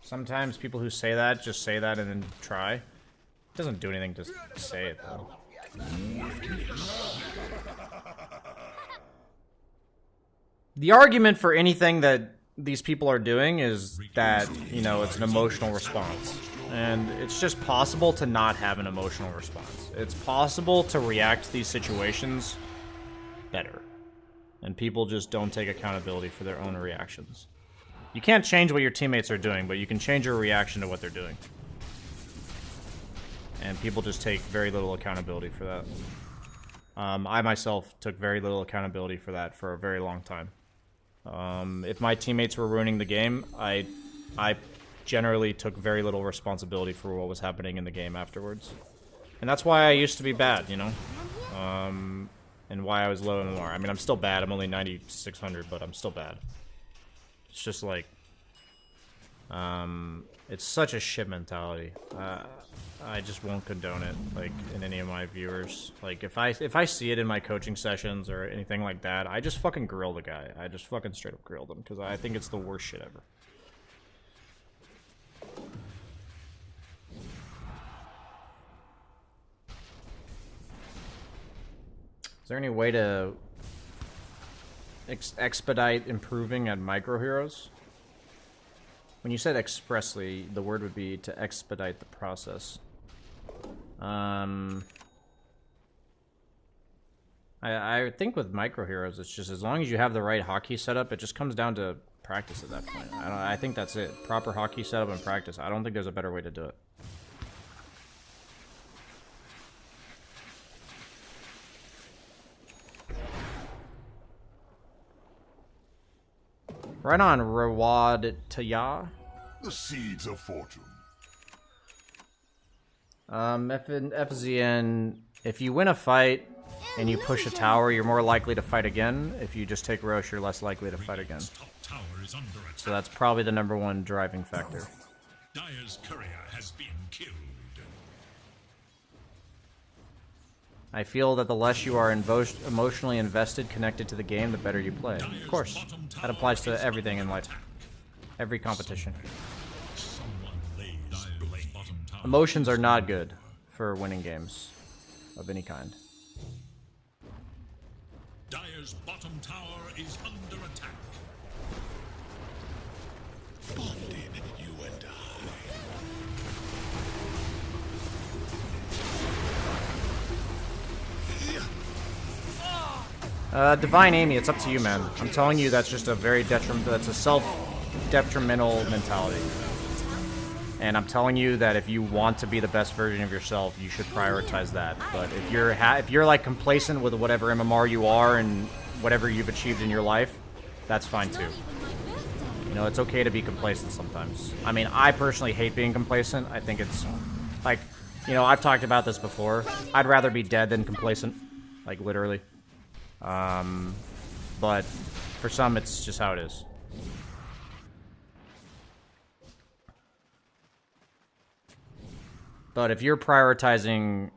Sometimes people who say that just say that and then try. It doesn't do anything to say it though. The argument for anything that these people are doing is that, you know, it's an emotional response. And it's just possible to not have an emotional response. It's possible to react to these situations better. And people just don't take accountability for their own reactions. You can't change what your teammates are doing, but you can change your reaction to what they're doing. And people just take very little accountability for that. I myself took very little accountability for that for a very long time. If my teammates were ruining the game, I generally took very little responsibility for what was happening in the game afterwards. And that's why I used to be bad, you know? And why I was low MMR. I mean, I'm still bad. I'm only 9,600, but I'm still bad. It's just like... it's such a shit mentality. I just won't condone it, like, in any of my viewers. Like, if I see it in my coaching sessions or anything like that, I just fucking grill the guy. I just fucking straight up grill them, because I think it's the worst shit ever. Is there any way to expedite improving at micro heroes? When you said expressly, the word would be to expedite the process. I think with micro heroes, it's just as long as you have the right hotkey setup, it just comes down to practice at that point. I think that's it. Proper hotkey setup and practice. I don't think there's a better way to do it. Right on, Rawad Taya. The seeds of fortune. FZN, if you win a fight and you push a tower, you're more likely to fight again. If you just take Roche, you're less likely to fight again. So that's probably the #1 driving factor. Dire's courier has been killed. I feel that the less you are emotionally invested, connected to the game, the better you play. Of course, that applies to everything in life. Every competition. Emotions are not good for winning games of any kind. Dire's bottom tower is under attack. Bonded, you and Divine Amy, it's up to you, man. I'm telling you, that's just a very that's a self-detrimental mentality. And I'm telling you that if you want to be the best version of yourself, you should prioritize that. But if you're like complacent with whatever MMR you are and whatever you've achieved in your life, that's fine too. You know, it's okay to be complacent sometimes. I mean, I personally hate being complacent. I think it's like, you know, I've talked about this before. I'd rather be dead than complacent, like literally. But for some, it's just how it is. But if you're prioritizing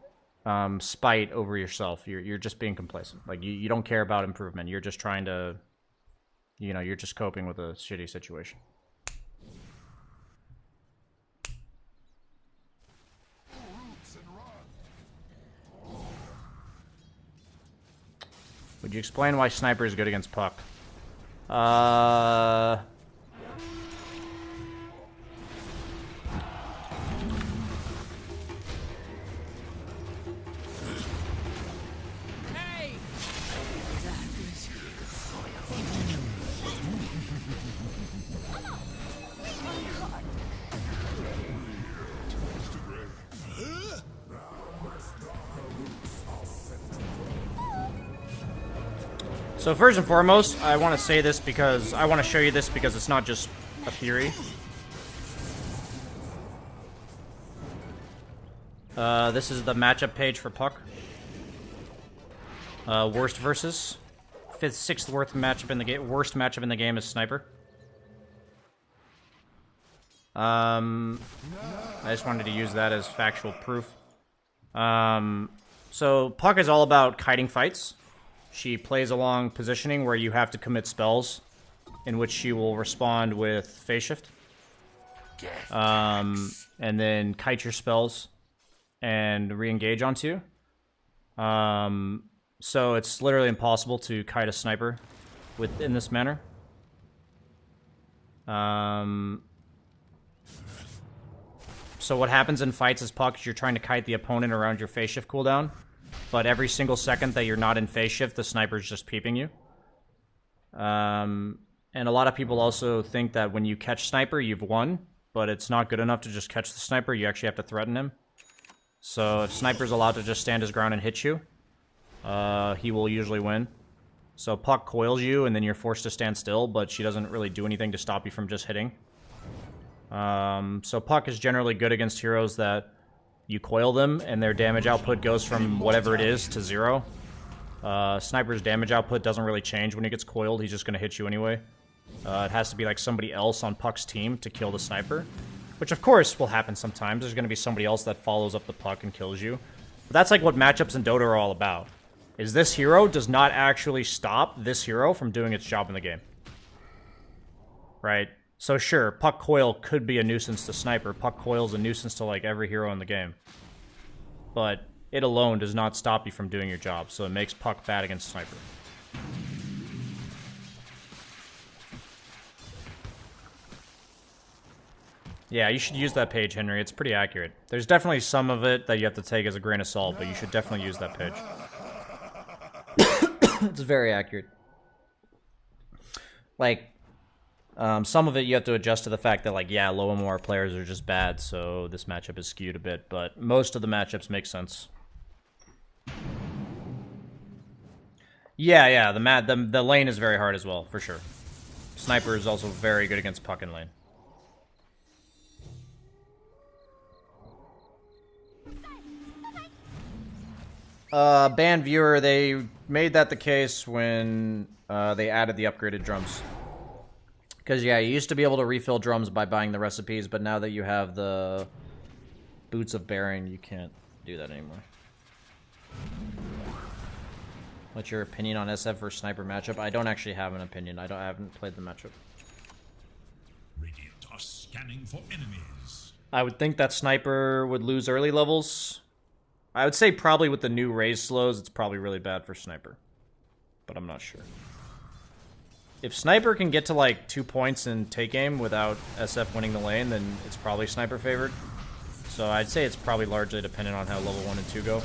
spite over yourself, you're just being complacent. Like, you don't care about improvement. You're just trying to, you know, you're just coping with a shitty situation. Would you explain why Sniper is good against Puck? So first and foremost, I want to say this because I want to show you this because it's not just a theory. This is the matchup page for Puck. Worst versus. 5th, 6th worst matchup in the game. Worst matchup in the game is Sniper. I just wanted to use that as factual proof. So Puck is all about kiting fights. She plays along positioning where you have to commit spells, in which she will respond with phase shift. And then kite your spells and re-engage onto you. So it's literally impossible to kite a Sniper in this manner. So what happens in fights as Puck is you're trying to kite the opponent around your phase shift cooldown. But every single second that you're not in phase shift, the Sniper's just peeping you. And And a lot of people also think that when you catch Sniper, you've won, but it's not good enough to just catch the Sniper. You actually have to threaten him. So if Sniper's allowed to just stand his ground and hit you, he will usually win. So Puck coils you, and then you're forced to stand still, but she doesn't really do anything to stop you from just hitting. So Puck is generally good against heroes that you coil them, and their damage output goes from whatever it is to 0. Sniper's damage output doesn't really change when he gets coiled. He's just going to hit you anyway. It has to be like somebody else on Puck's team to kill the Sniper, which of course will happen sometimes. There's going to be somebody else that follows up the Puck and kills you. But that's like what matchups in Dota are all about. Is this hero does not actually stop this hero from doing its job in the game. Right? So sure, Puck Coil could be a nuisance to Sniper. Puck Coil is a nuisance to like every hero in the game. But it alone does not stop you from doing your job, so it makes Puck bad against Sniper. Yeah, you should use that page, Henry. It's pretty accurate. There's definitely some of it that you have to take as a grain of salt, but you should definitely use that page. It's very accurate. Like, some of it you have to adjust to the fact that, like, yeah, low MMR players are just bad, so this matchup is skewed a bit, but most of the matchups make sense. Yeah, the lane is very hard as well, for sure. Sniper is also very good against Puck in lane. Banned viewer, they made that the case when they added the upgraded drums. Because, yeah, you used to be able to refill drums by buying the recipes, but now that you have the Boots of Bearing, you can't do that anymore. What's your opinion on SF versus Sniper matchup? I don't actually have an opinion. I haven't played the matchup. Radiant are scanning for enemies. I would think that Sniper would lose early levels. I would say probably with the new raise slows, it's probably really bad for Sniper. But I'm not sure. If Sniper can get to like 2 points and take aim without SF winning the lane, then it's probably Sniper favored. So I'd say it's probably largely dependent on how level 1 and 2 go.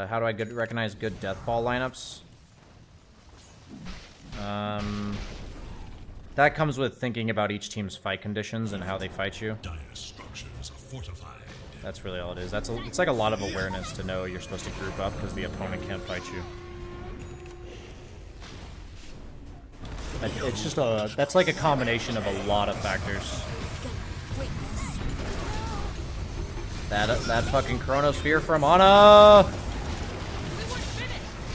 How do I recognize good deathball lineups? That comes with thinking about each team's fight conditions and how they fight you. Dire structures are fortified. That's really all it is. It's like a lot of awareness to know you're supposed to group up because the opponent can't fight you. It's just that's like a combination of a lot of factors. That fucking Chronosphere from Ana!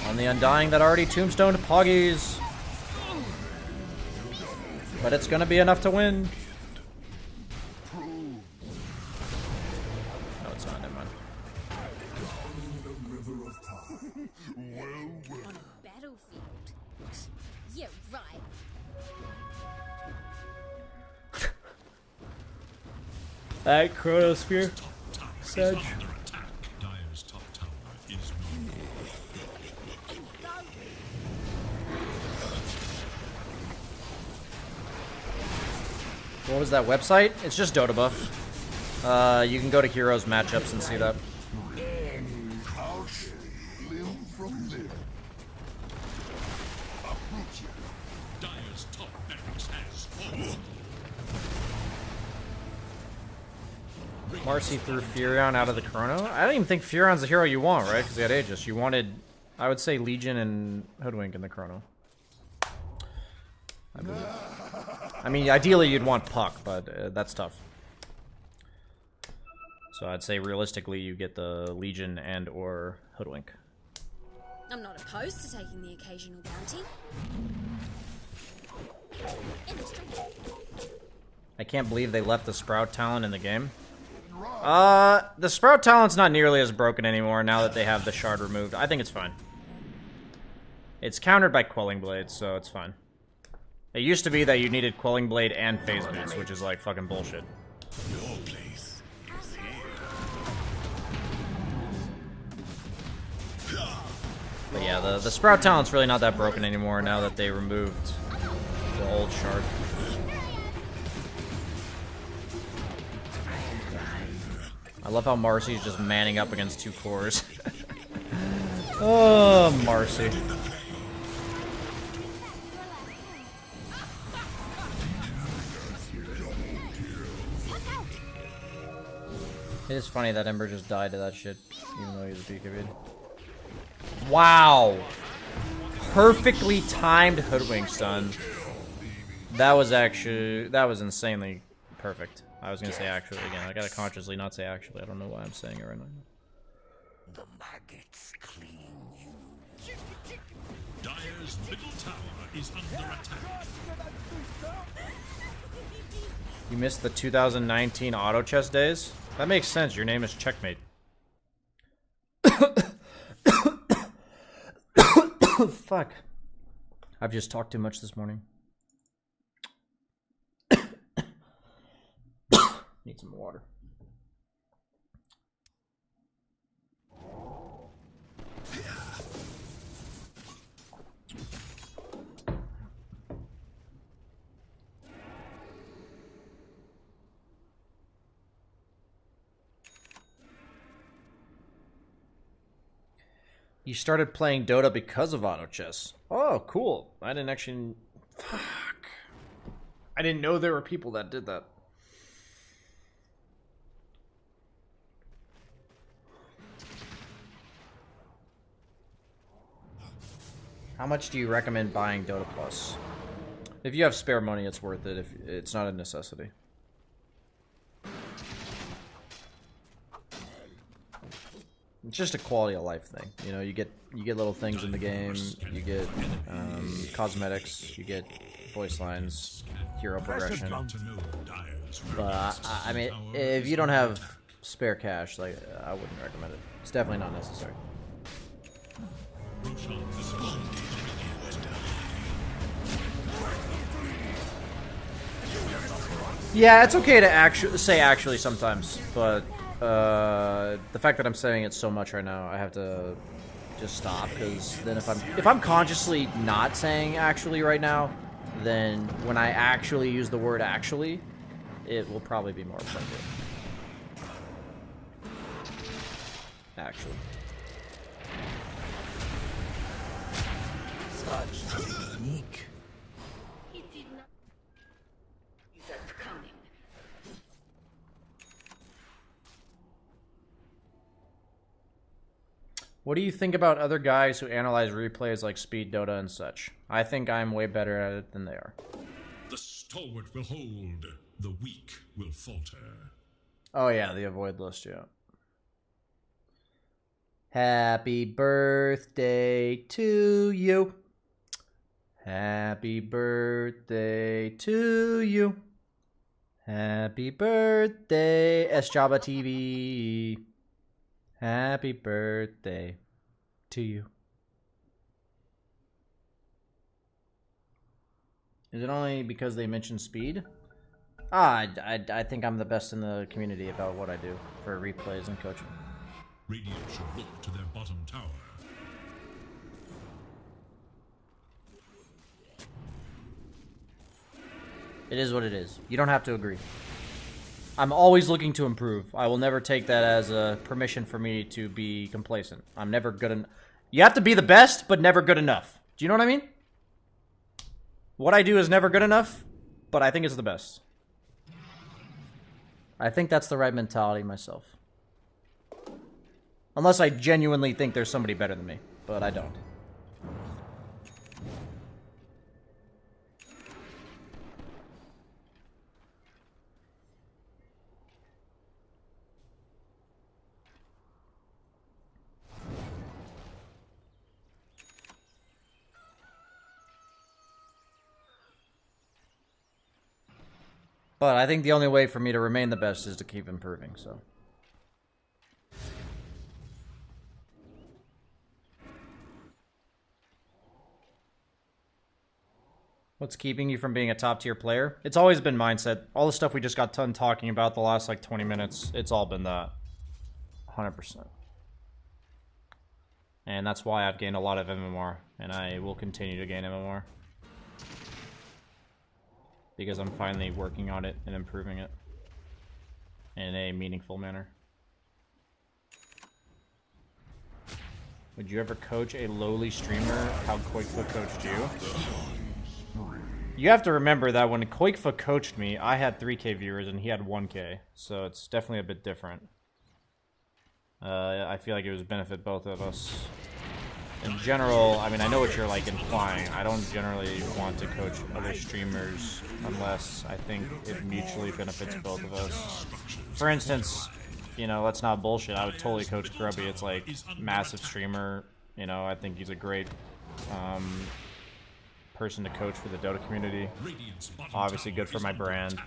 On the Undying that already tombstoned Poggies. But it's gonna be enough to win. No, it's not. Never mind. On a battlefield. Yeah, right. That Chronosphere. Sedge. Dire's top tower is moving. What was that website? It's just Dota Buff. You can go to Heroes matchups and see that. Dire's top barracks has fallen. Marcy threw Furion out of the Chrono? I don't even think Furion's the hero you want, right? Because he had Aegis. You wanted, I would say, Legion and Hoodwink in the Chrono. I believe. I mean, ideally you'd want Puck, but that's tough. So I'd say realistically you get the Legion and or Hoodwink. I'm not opposed to taking the occasional bounty. I can't believe they left the Sprout talent in the game. The Sprout talent's not nearly as broken anymore now that they have the shard removed. I think it's fine. It's countered by Quelling Blade, so it's fine. It used to be that you needed Quelling Blade and Phase Boots, which is like fucking bullshit. Your place is here. But yeah, the Sprout talent's really not that broken anymore now that they removed the old shard. I love how Marcy's just manning up against 2 cores. Oh, Marcy. It is funny that Ember just died to that shit, even though he's a BKB. Wow! Perfectly timed hoodwink stun. That was insanely perfect. I was gonna say actually again. I gotta consciously not say actually. I don't know why I'm saying it right now. The maggots clean you. Dire's middle tower is under attack. You missed the 2019 auto chess days? That makes sense. Your name is Checkmate. Fuck. I've just talked too much this morning. Need some water. You started playing Dota because of auto chess. Oh, cool. I didn't actually... Fuck. I didn't know there were people that did that. How much do you recommend buying Dota Plus? If you have spare money, it's worth it. If it's not a necessity. It's just a quality of life thing, you know. You get little things in the game. You get cosmetics. You get voice lines, hero progression. But I mean, if you don't have spare cash, like I wouldn't recommend it. It's definitely not necessary. Yeah, it's okay to say actually sometimes, but. The fact that I'm saying it so much right now, I have to just stop, because then if I'm consciously not saying actually right now, then when I actually use the word actually, it will probably be more appropriate. Actually. Such unique. What do you think about other guys who analyze replays like Speed Dota and such? I think I'm way better at it than they are. The stalwart will hold, the weak will falter. Oh yeah, the avoid list, yeah. Happy birthday to you. Happy birthday to you. Happy birthday, SJabba TV. Happy birthday to you. Is it only because they mentioned speed? I think I'm the best in the community about what I do for replays and coaching. Radiant shall look to their bottom tower. It is what it is. You don't have to agree. I'm always looking to improve. I will never take that as a permission for me to be complacent. I'm never good enough. You have to be the best, but never good enough. Do you know what I mean? What I do is never good enough, but I think it's the best. I think that's the right mentality myself. Unless I genuinely think there's somebody better than me, but I don't. But I think the only way for me to remain the best is to keep improving, so. What's keeping you from being a top-tier player? It's always been mindset. All the stuff we just got done talking about the last, like, 20 minutes, it's all been that. 100%. And that's why I've gained a lot of MMR, and I will continue to gain MMR. Because I'm finally working on it and improving it in a meaningful manner. Would you ever coach a lowly streamer how Quakefoot coached you? You have to remember that when Quakefoot coached me, I had 3K viewers and he had 1K. So it's definitely a bit different. I feel like it would benefit both of us. In general, I mean, I know what you're like implying. I don't generally want to coach other streamers unless I think it mutually benefits both of us. For instance, you know, let's not bullshit. I would totally coach Grubby. It's like massive streamer. You know, I think he's a great person to coach for the Dota community. Obviously, good for my brand.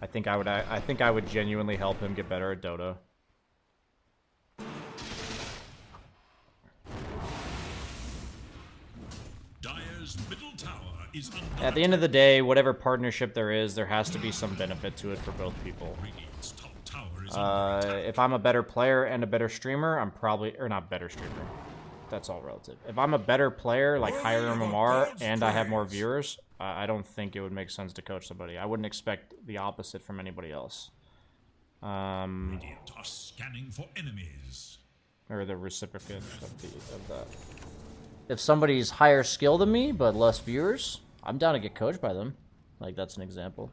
I think I would genuinely help him get better at Dota. Middle tower is At the end of the day, whatever partnership there is, there has to be some benefit to it for both people. If I'm a better player and a better streamer, I'm probably... Or not better streamer. That's all relative. If I'm a better player, like higher MMR, and I have more viewers, I don't think it would make sense to coach somebody. I wouldn't expect the opposite from anybody else. Radiant are scanning for enemies. Or the reciprocate of that. If somebody's higher skill than me, but less viewers, I'm down to get coached by them. Like, that's an example.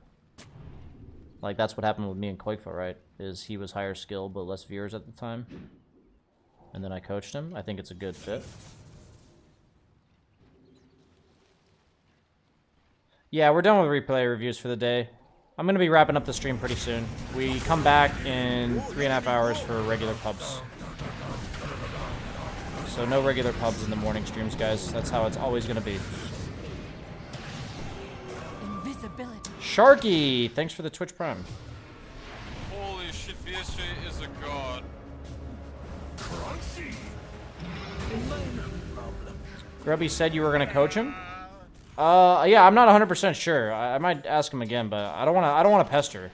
Like, that's what happened with me and Quakefoot, right? Is he was higher skill, but less viewers at the time. And then I coached him. I think it's a good fit. Yeah, we're done with replay reviews for the day. I'm going to be wrapping up the stream pretty soon. We come back in 3.5 hours for regular pubs. So no regular pubs in the morning streams, guys. That's how it's always going to be. Invisibility. Sharky, thanks for the Twitch Prime. Holy shit, BSJ is a god. Crunchy. Grubby said you were going to coach him? Yeah, I'm not 100% sure. I might ask him again, but I don't want to pester.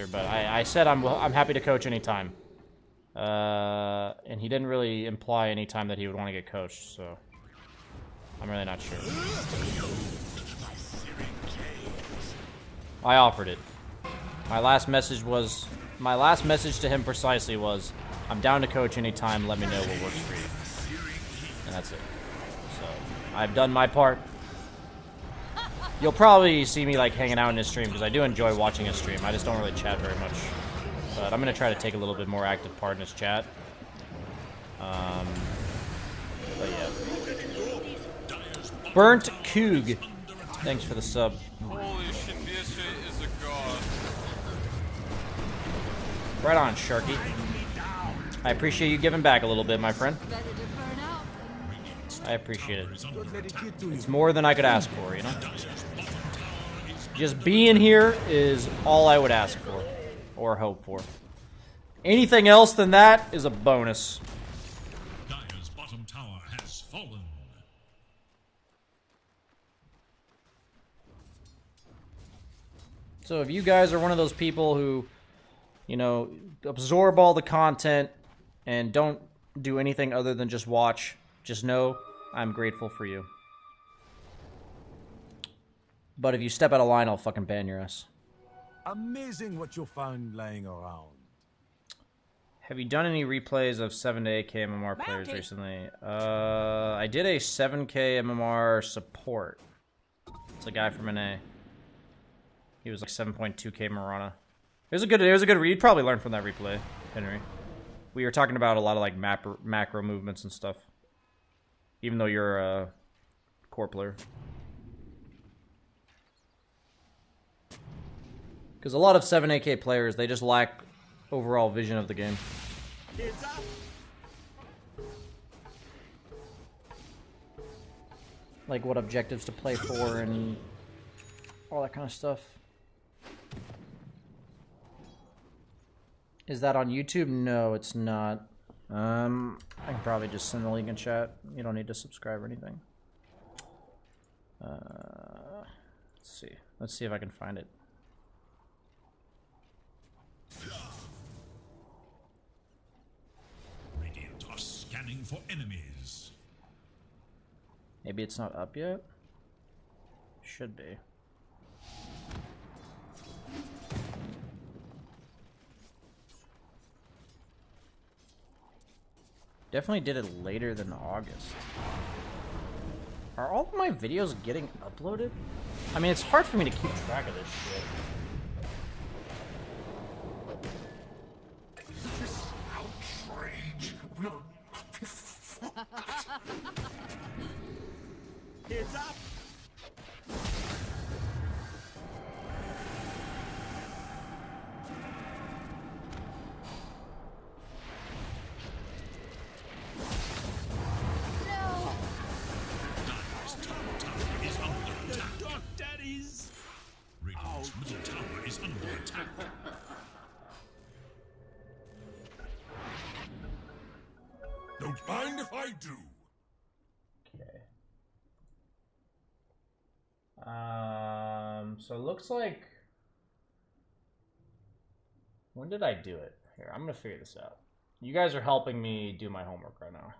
But I said I'm happy to coach anytime. And he didn't really imply any time that he would want to get coached, so I'm really not sure. I offered it. My last message to him precisely was, I'm down to coach anytime, let me know what works for you. And that's it. So, I've done my part. You'll probably see me like hanging out in his stream, because I do enjoy watching his stream. I just don't really chat very much. But I'm going to try to take a little bit more active part in his chat. But yeah. Burnt Coog. Thanks for the sub. Holy shit, BSJ is a god. Right on, Sharky. I appreciate you giving back a little bit, my friend. I appreciate it. It's more than I could ask for, you know? Just being here is all I would ask for. Or hope for. Anything else than that is a bonus. Dire's bottom tower has fallen. So if you guys are one of those people who, you know, absorb all the content and don't do anything other than just watch, just know I'm grateful for you. But if you step out of line, I'll fucking ban your ass. Amazing what you found lying around. Have you done any replays of 7 to 8k MMR players recently? I did a 7k MMR support. It's a guy from NA. He was like 7.2k Marana. It was a good read. You'd probably learn from that replay, Henry. We were talking about a lot of like macro movements and stuff. Even though you're a core player. Because a lot of 7AK players, they just lack overall vision of the game. Like what objectives to play for and all that kind of stuff. Is that on YouTube? No, it's not. I can probably just send the link in chat. You don't need to subscribe or anything. Let's see. Let's see if I can find it. Radiant are scanning for enemies. Maybe it's not up yet? Should be. Definitely did it later than August. Are all of my videos getting uploaded? I mean, it's hard for me to keep track of this shit. This outrage will... Heads up! Radiant's middle tower is under attack. Don't mind if I do. Okay. So it looks like... When did I do it? Here, I'm gonna figure this out. You guys are helping me do my homework right now.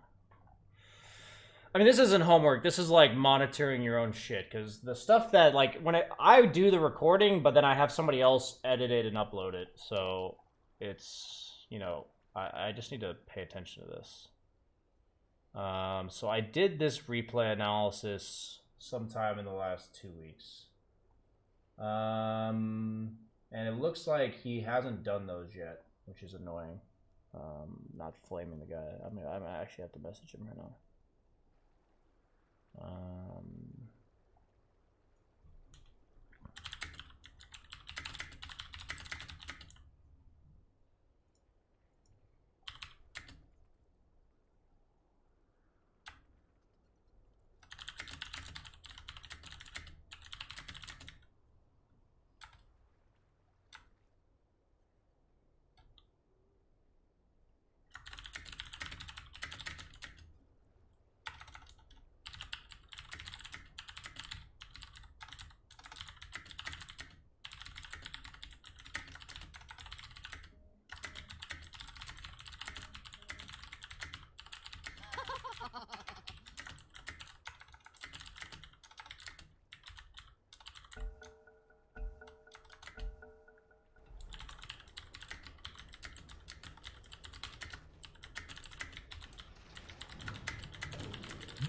I mean, this isn't homework. This is like monitoring your own shit. Because the stuff that, like, when I do the recording, but then I have somebody else edit it and upload it. So it's, you know, I just need to pay attention to this. So I did this replay analysis sometime in the last 2 weeks. And it looks like he hasn't done those yet, which is annoying. Not flaming the guy. I mean, I actually have to message him right now.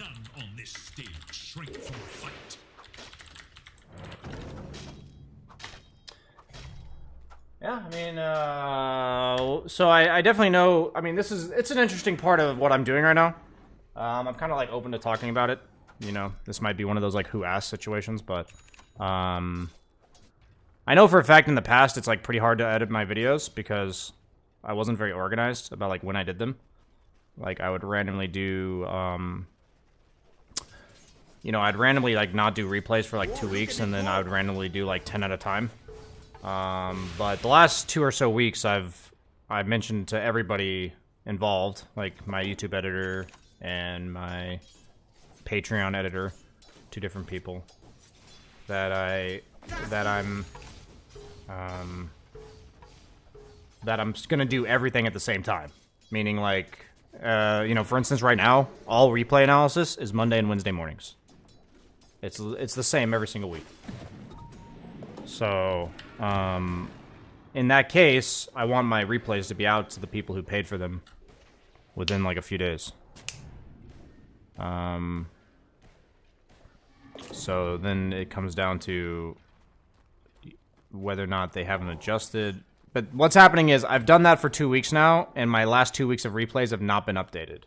None on this stage shrink from a fight. Yeah, I mean, so I definitely know, I mean, it's an interesting part of what I'm doing right now. I'm kind of like open to talking about it. You know, this might be one of those like who asked situations, but I know for a fact in the past it's like pretty hard to edit my videos because I wasn't very organized about like when I did them. Like I would randomly do, you know, I'd randomly like not do replays for like 2 weeks and then I would randomly do like 10 at a time. But the last 2 or so weeks I've mentioned to everybody involved, like my YouTube editor and my Patreon editor, 2 different people, that I'm just gonna do everything at the same time. Meaning like, you know, for instance, right now, all replay analysis is Monday and Wednesday mornings. It's the same every single week. So, in that case, I want my replays to be out to the people who paid for them within like a few days. So then it comes down to whether or not they haven't adjusted. But what's happening is I've done that for 2 weeks now, and my last 2 weeks of replays have not been updated.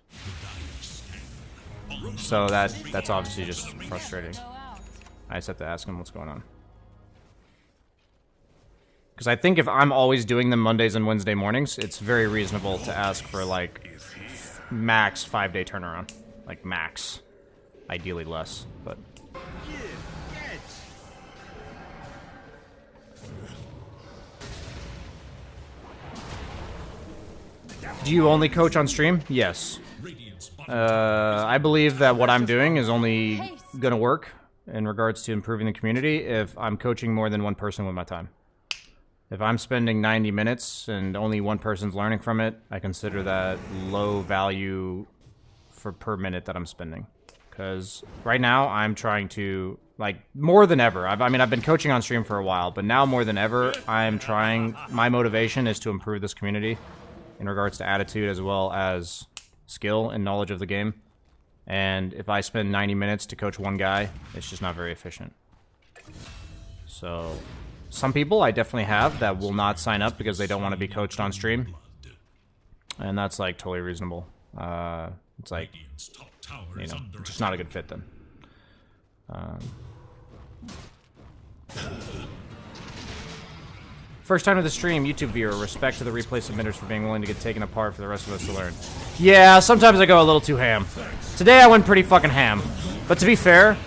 So that's obviously just frustrating. I just have to ask him what's going on. Because I think if I'm always doing them Mondays and Wednesday mornings, it's very reasonable to ask for like max 5-day turnaround. Like max. Ideally less, but... Do you only coach on stream? Yes. I believe that what I'm doing is only going to work in regards to improving the community if I'm coaching more than one person with my time. If I'm spending 90 minutes and only one person's learning from it, I consider that low value for per minute that I'm spending. Because right now I'm trying to, like, more than ever. I've been coaching on stream for a while, but now more than ever, I'm trying. My motivation is to improve this community in regards to attitude as well as skill and knowledge of the game. And if I spend 90 minutes to coach one guy, it's just not very efficient. So, some people I definitely have that will not sign up because they don't want to be coached on stream. And that's, like, totally reasonable. It's like, you know, just not a good fit then. First time to the stream, YouTube viewer. Respect to the replay submitters for being willing to get taken apart for the rest of us to learn. Yeah, sometimes I go a little too ham. Today I went pretty fucking ham. But to be fair,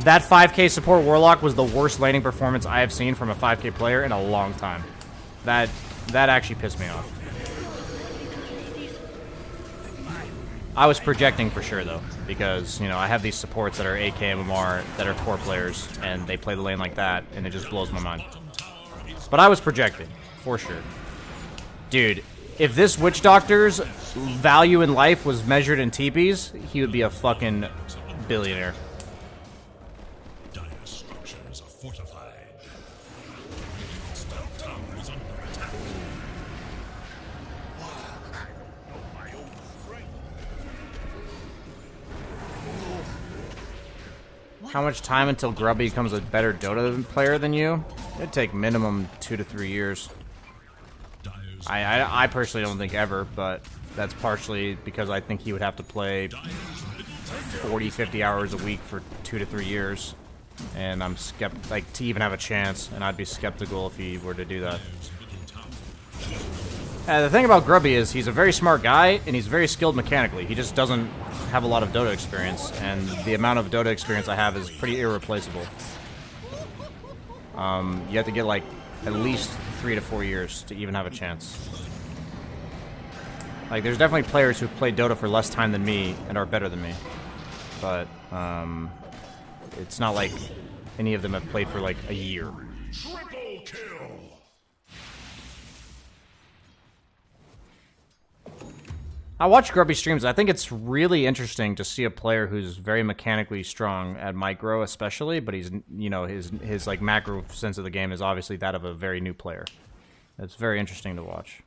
that 5k support Warlock was the worst laning performance I have seen from a 5k player in a long time. That actually pissed me off. I was projecting for sure, though, because, you know, I have these supports that are AK MMR, that are core players, and they play the lane like that, and it just blows my mind. But I was projecting, for sure. Dude, if this Witch Doctor's value in life was measured in TPs, he would be a fucking billionaire. Dire structures are fortified. Top tower is under attack. How much time until Grubby becomes a better Dota player than you? It'd take minimum 2 to 3 years. I personally don't think ever, but that's partially because I think he would have to play 40, 50 hours a week for 2 to 3 years. And I'm skeptical, like, to even have a chance, and I'd be skeptical if he were to do that. The thing about Grubby is he's a very smart guy, and he's very skilled mechanically. He just doesn't have a lot of Dota experience, and the amount of Dota experience I have is pretty irreplaceable. You have to get, like, at least 3 to 4 years to even have a chance. Like, there's definitely players who've played Dota for less time than me and are better than me. But, it's not like any of them have played for, like, a year. Triple kill. I watch Grubby streams. I think it's really interesting to see a player who's very mechanically strong at micro, especially. But he's, you know, his like macro sense of the game is obviously that of a very new player. It's very interesting to watch.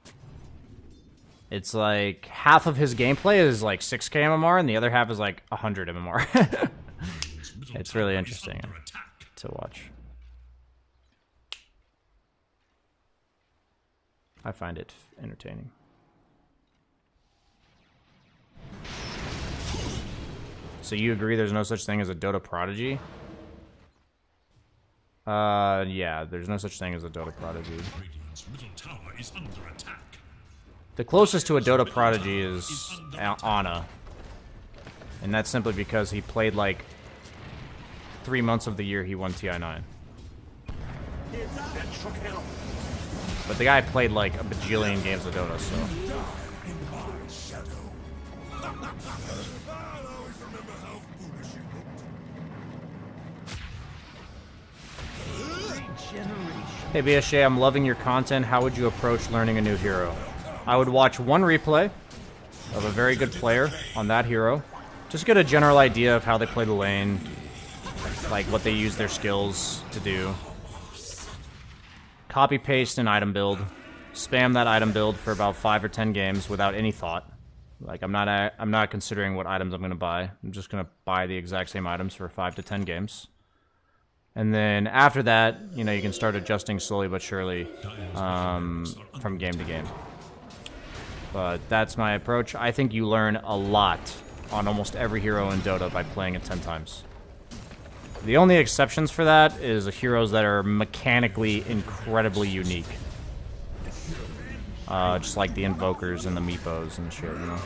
It's like half of his gameplay is like 6k MMR, and the other half is like 100 MMR. It's really interesting to watch. I find it entertaining. So you agree there's no such thing as a Dota prodigy? Yeah, there's no such thing as a Dota prodigy. The closest to a Dota prodigy is Ana. And that's simply because he played like 3 months of the year he won TI9. But the guy played like a bajillion games of Dota, so... Hey BSJ, I'm loving your content. How would you approach learning a new hero? I would watch one replay of a very good player on that hero. Just get a general idea of how they play the lane, like what they use their skills to do. Copy paste an item build. Spam that item build for about 5 or 10 games without any thought. Like I'm not considering what items I'm going to buy. I'm just going to buy the exact same items for 5 to 10 games. And then after that, you know, you can start adjusting slowly but surely from game to game. But that's my approach. I think you learn a lot on almost every hero in Dota by playing it 10 times. The only exceptions for that is heroes that are mechanically incredibly unique. Just like the Invokers and the Meepos and shit, you know?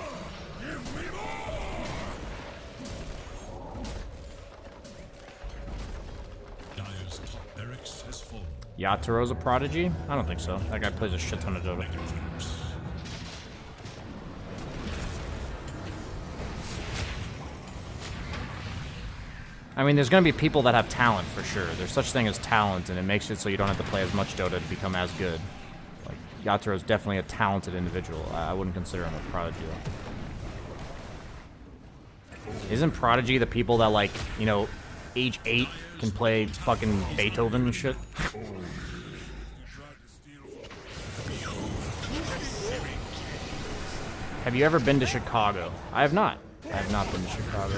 Yataro's a prodigy? I don't think so. That guy plays a shit ton of Dota. I mean, there's going to be people that have talent, for sure. There's such thing as talent, and it makes it so you don't have to play as much Dota to become as good. Like, Yataro's definitely a talented individual. I wouldn't consider him a prodigy, though. Isn't prodigy the people that, like, you know, age 8 can play fucking Beethoven and shit? Have you ever been to Chicago? I have not. I have not been to Chicago.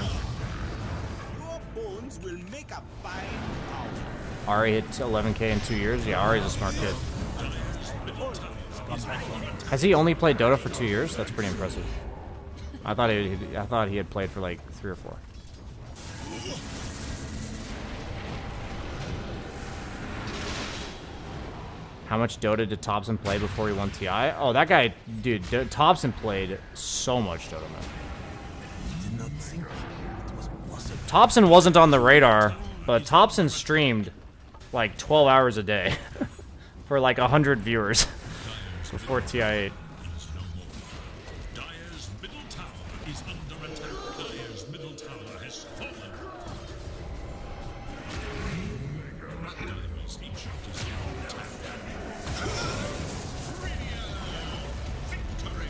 Your bones will make a fine powder. Ari hit 11K in 2 years? Yeah, Ari's a smart kid. Has he only played Dota for 2 years? That's pretty impressive. I thought he had played for like 3 or 4. How much Dota did Thompson play before he won TI? Oh, that guy, dude, Thompson played so much Dota, man. Thompson wasn't on the radar, but Thompson streamed like 12 hours a day for like 100 viewers before TI8. Dire's middle tower is under attack. Dire's middle tower has fallen. Dire's ancient is under attack. Victory!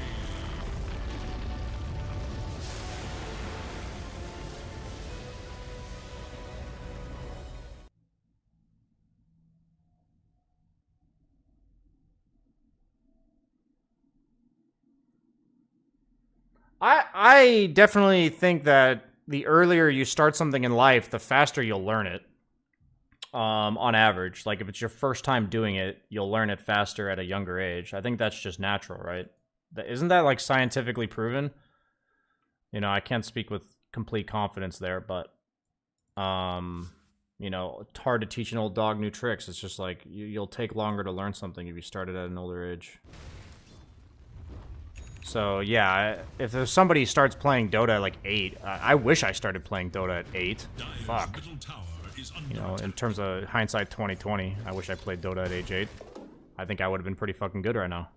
I definitely think that the earlier you start something in life, the faster you'll learn it. On average, like if it's your first time doing it, you'll learn it faster at a younger age. I think that's just natural, right? Isn't that like scientifically proven? You know, I can't speak with complete confidence there, but you know, it's hard to teach an old dog new tricks. It's just like you'll take longer to learn something if you started at an older age. So yeah, if there's somebody starts playing Dota at like 8, I wish I started playing Dota at 8. Fuck. You know, in terms of hindsight 2020, I wish I played Dota at age 8. I think I would have been pretty fucking good right now.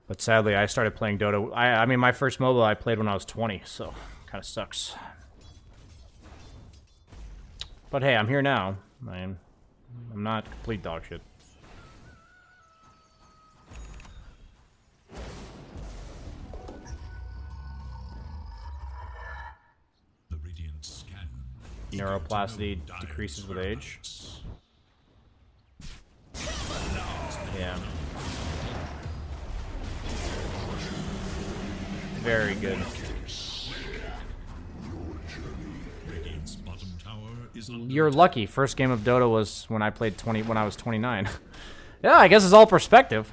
But sadly, I started playing Dota. I mean, my first MOBA I played when I was 20, so kind of sucks. But hey, I'm here now. I'm not complete dog shit. Neuroplasticity decreases with age. Yeah. Very good. You're lucky. First game of Dota was when I played when I was 29. Yeah, I guess it's all perspective.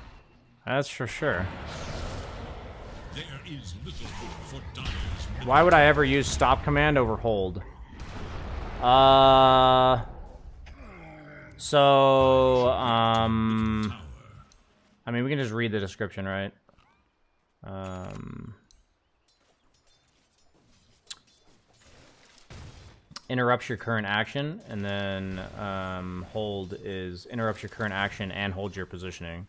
That's for sure. Why would I ever use stop command over hold? I mean, we can just read the description, right? Interrupts your current action, and then hold is interrupts your current action and holds your positioning.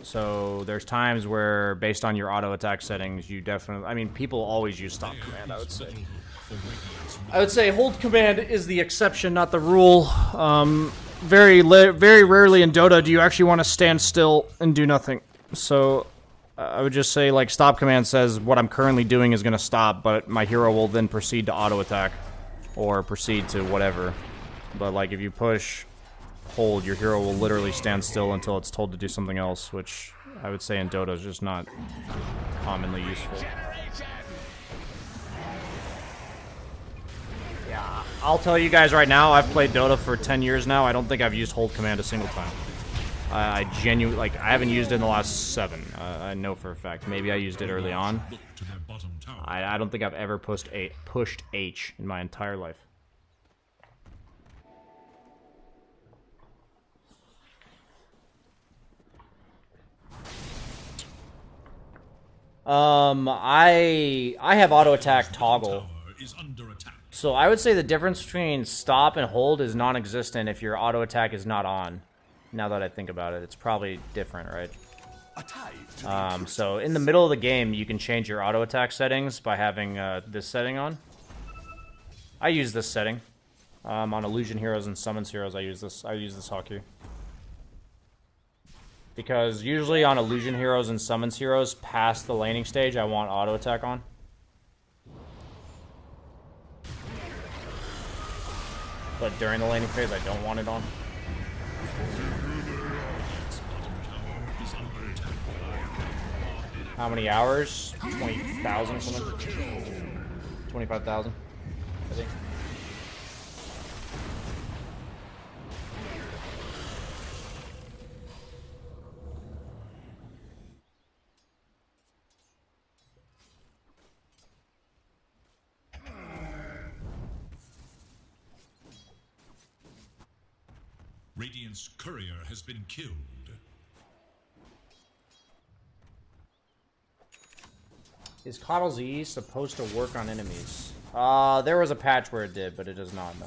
So there's times where, based on your auto attack settings, you definitely... I mean, people always use stop command, I would say. I would say hold command is the exception, not the rule. Very rarely in Dota do you actually want to stand still and do nothing. So I would just say, like, stop command says what I'm currently doing is going to stop, but my hero will then proceed to auto attack or proceed to whatever. But, like, if you push hold, your hero will literally stand still until it's told to do something else, which I would say in Dota is just not commonly useful. Yeah, I'll tell you guys right now, I've played Dota for 10 years now. I don't think I've used hold command a single time. I genuinely, like, I haven't used it in the last 7. I know for a fact. Maybe I used it early on. I don't think I've ever pushed H in my entire life. I have auto attack toggle. So I would say the difference between stop and hold is non-existent if your auto attack is not on. Now that I think about it, it's probably different, right? So in the middle of the game, you can change your auto attack settings by having this setting on. I use this setting. On Illusion Heroes and Summons Heroes, I use this hotkey. Because usually on Illusion Heroes and Summons Heroes, past the laning stage, I want auto attack on. But during the laning phase, I don't want it on. How many hours? 20,000 or something? 25,000, I think. Radiant's courier has been killed. Is Coddle's E supposed to work on enemies? There was a patch where it did, but it does not, no.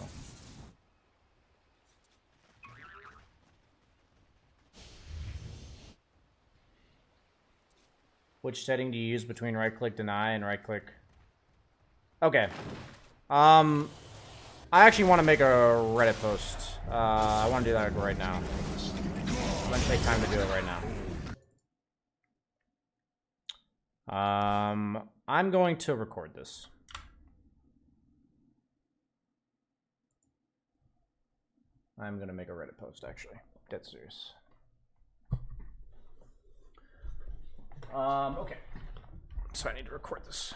Which setting do you use between right-click deny and right-click? Okay. I actually want to make a Reddit post. I want to do that right now. I'm going to take time to do it right now. I'm going to record this. I'm going to make a Reddit post, actually. Dead serious. Okay. So I need to record this.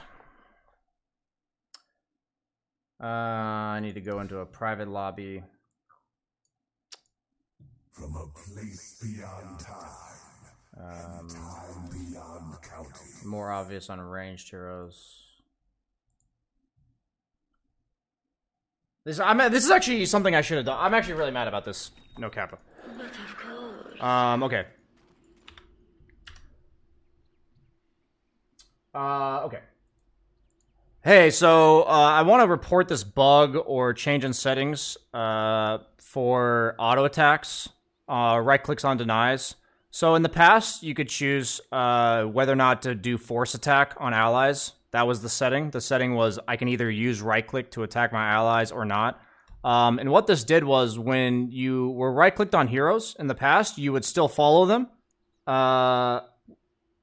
I need to go into a private lobby. From a place beyond time, time beyond counting. More obvious on ranged heroes. This is actually something I should have done. I'm actually really mad about this. No kappa. But of course. Okay. Okay. Hey, so I want to report this bug or change in settings for auto attacks. Right clicks on denies. So in the past, you could choose whether or not to do force attack on allies. That was the setting. The setting was I can either use right click to attack my allies or not. And what this did was when you were right clicked on heroes in the past, you would still follow them,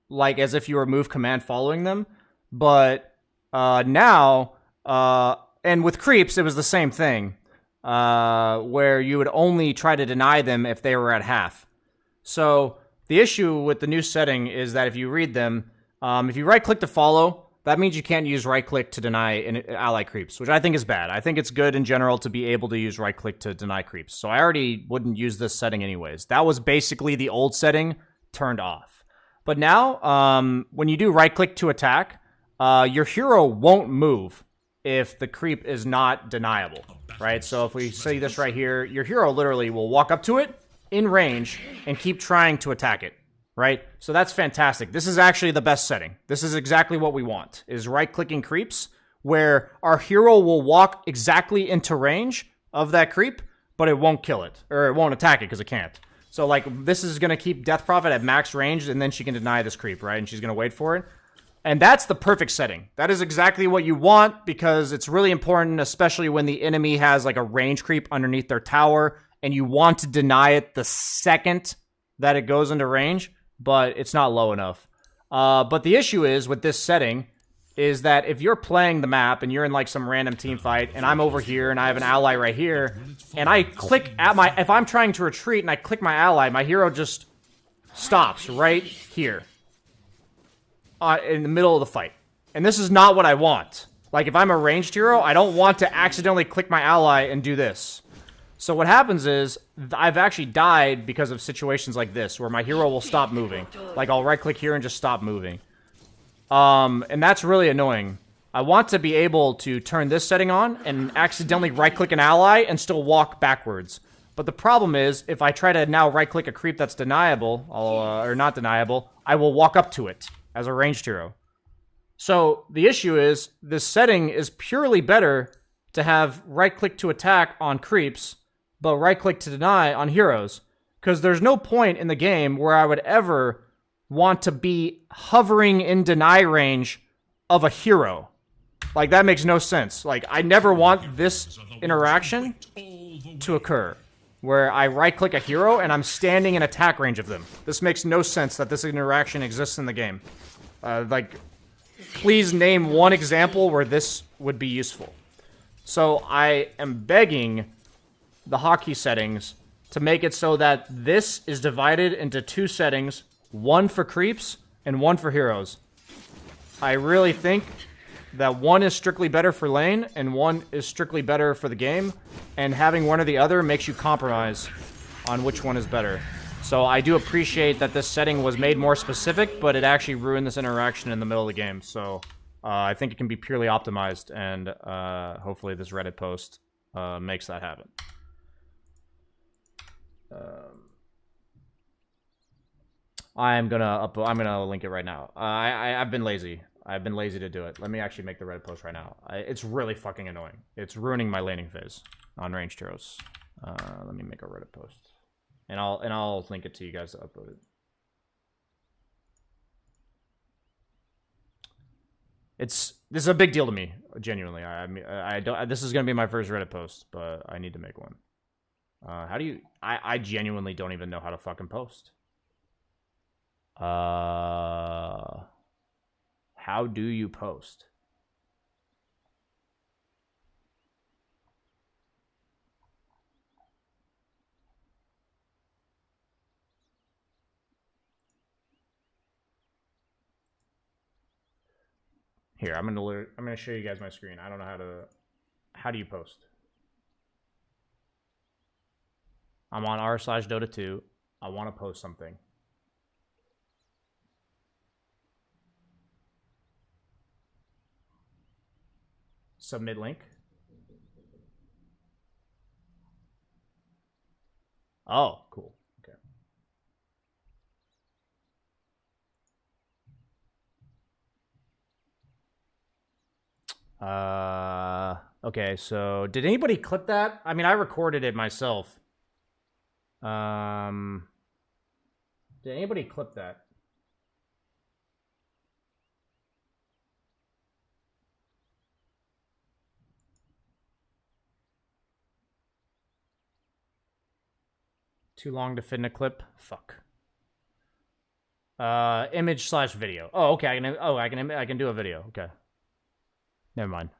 like as if you were move command following them. But now, and with creeps, it was the same thing, where you would only try to deny them if they were at half. So the issue with the new setting is that if you read them, if you right-click to follow, that means you can't use right-click to deny ally creeps, which I think is bad. I think it's good in general to be able to use right-click to deny creeps. So I already wouldn't use this setting anyways. That was basically the old setting turned off. But now, when you do right-click to attack, your hero won't move if the creep is not deniable, right? So if we see this right here, your hero literally will walk up to it in range and keep trying to attack it, right? So that's fantastic. This is actually the best setting. This is exactly what we want, is right-clicking creeps, where our hero will walk exactly into range of that creep, but it won't kill it, or it won't attack it because it can't. So, like, this is going to keep Death Prophet at max range, and then she can deny this creep, right? And she's going to wait for it. And that's the perfect setting. That is exactly what you want, because it's really important, especially when the enemy has, like, a range creep underneath their tower, and you want to deny it the second that it goes into range, but it's not low enough. But the issue is, with this setting, is that if you're playing the map, and you're in, like, some random team fight, and I'm over here, and I have an ally right here, and I click at my... If I'm trying to retreat, and I click my ally, my hero just stops right here. In the middle of the fight. And this is not what I want. Like, if I'm a ranged hero, I don't want to accidentally click my ally and do this. So what happens is, I've actually died because of situations like this, where my hero will stop moving. Like, I'll right-click here and just stop moving. And that's really annoying. I want to be able to turn this setting on and accidentally right-click an ally and still walk backwards. But the problem is, if I try to now right-click a creep that's deniable, or not deniable, I will walk up to it as a ranged hero. So the issue is, this setting is purely better to have right-click to attack on creeps, but right-click to deny on heroes. Because there's no point in the game where I would ever want to be hovering in deny range of a hero. Like, that makes no sense. Like, I never want this interaction to occur, where I right-click a hero and I'm standing in attack range of them. This makes no sense that this interaction exists in the game. Like, please name one example where this would be useful. So I am begging the hotkey settings to make it so that this is divided into two settings, one for creeps and 1 for heroes. I really think that 1 is strictly better for lane, and 1 is strictly better for the game, and having one or the other makes you compromise on which one is better. So I do appreciate that this setting was made more specific, but it actually ruined this interaction in the middle of the game. So I think it can be purely optimized, and hopefully this Reddit post makes that happen. I'm gonna link it right now. I've been lazy. I've been lazy to do it. Let me actually make the Reddit post right now. It's really fucking annoying. It's ruining my laning phase on ranged heroes. Let me make a Reddit post, and I'll link it to you guys to upload it. This is a big deal to me, genuinely. I don't. This is gonna be my first Reddit post, but I need to make one. How do you? I genuinely don't even know how to fucking post. How do you post? Here, I'm gonna show you guys my screen. I don't know how do you post? I'm on r/Dota2. I want to post something. Submit link. Oh, cool. Okay. Okay, so did anybody clip that? I mean, I recorded it myself. Did anybody clip that? Too long to fit in a clip? Fuck. Image/video. Oh, okay. I can do a video. Okay. Never mind.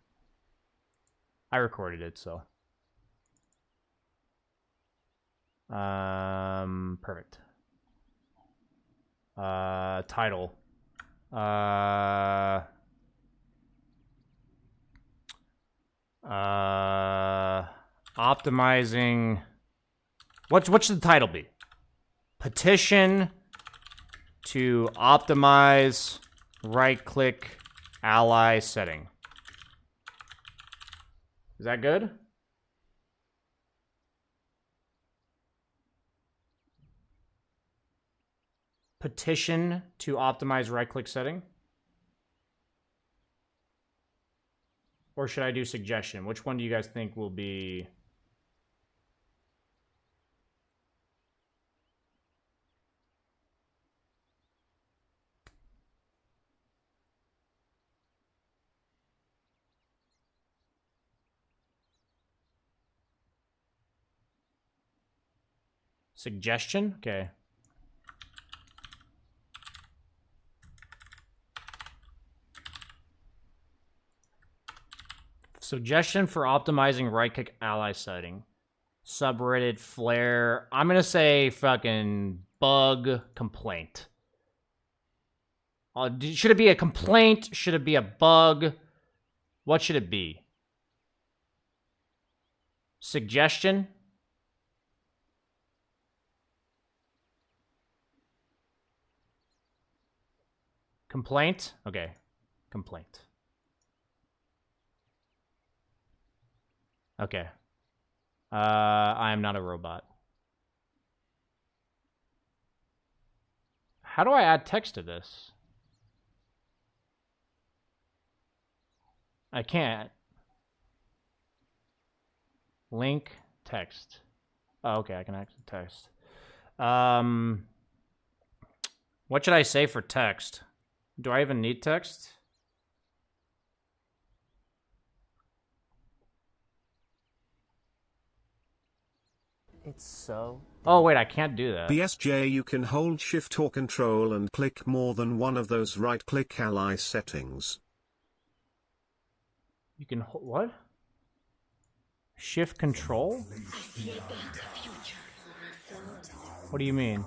I recorded it, so. Perfect. Title. Optimizing. What should the title be? Petition to optimize right-click ally setting. Is that good? Petition to optimize right-click setting? Or should I do suggestion? Which one do you guys think will be... Suggestion? Okay. Suggestion for optimizing right-click ally setting. Subreddit flare. I'm gonna say fucking bug complaint. Should it be a complaint? Should it be a bug? What should it be? Suggestion? Complaint? Okay. Complaint. Okay. I am not a robot. How do I add text to this? I can't. Link text. Oh, okay, I can add text. What should I say for text? Do I even need text? It's so... Oh, wait, I can't do that. BSJ, you can hold Shift or Control and click more than one of those right-click ally settings. You can... What? Shift Control? What do you mean?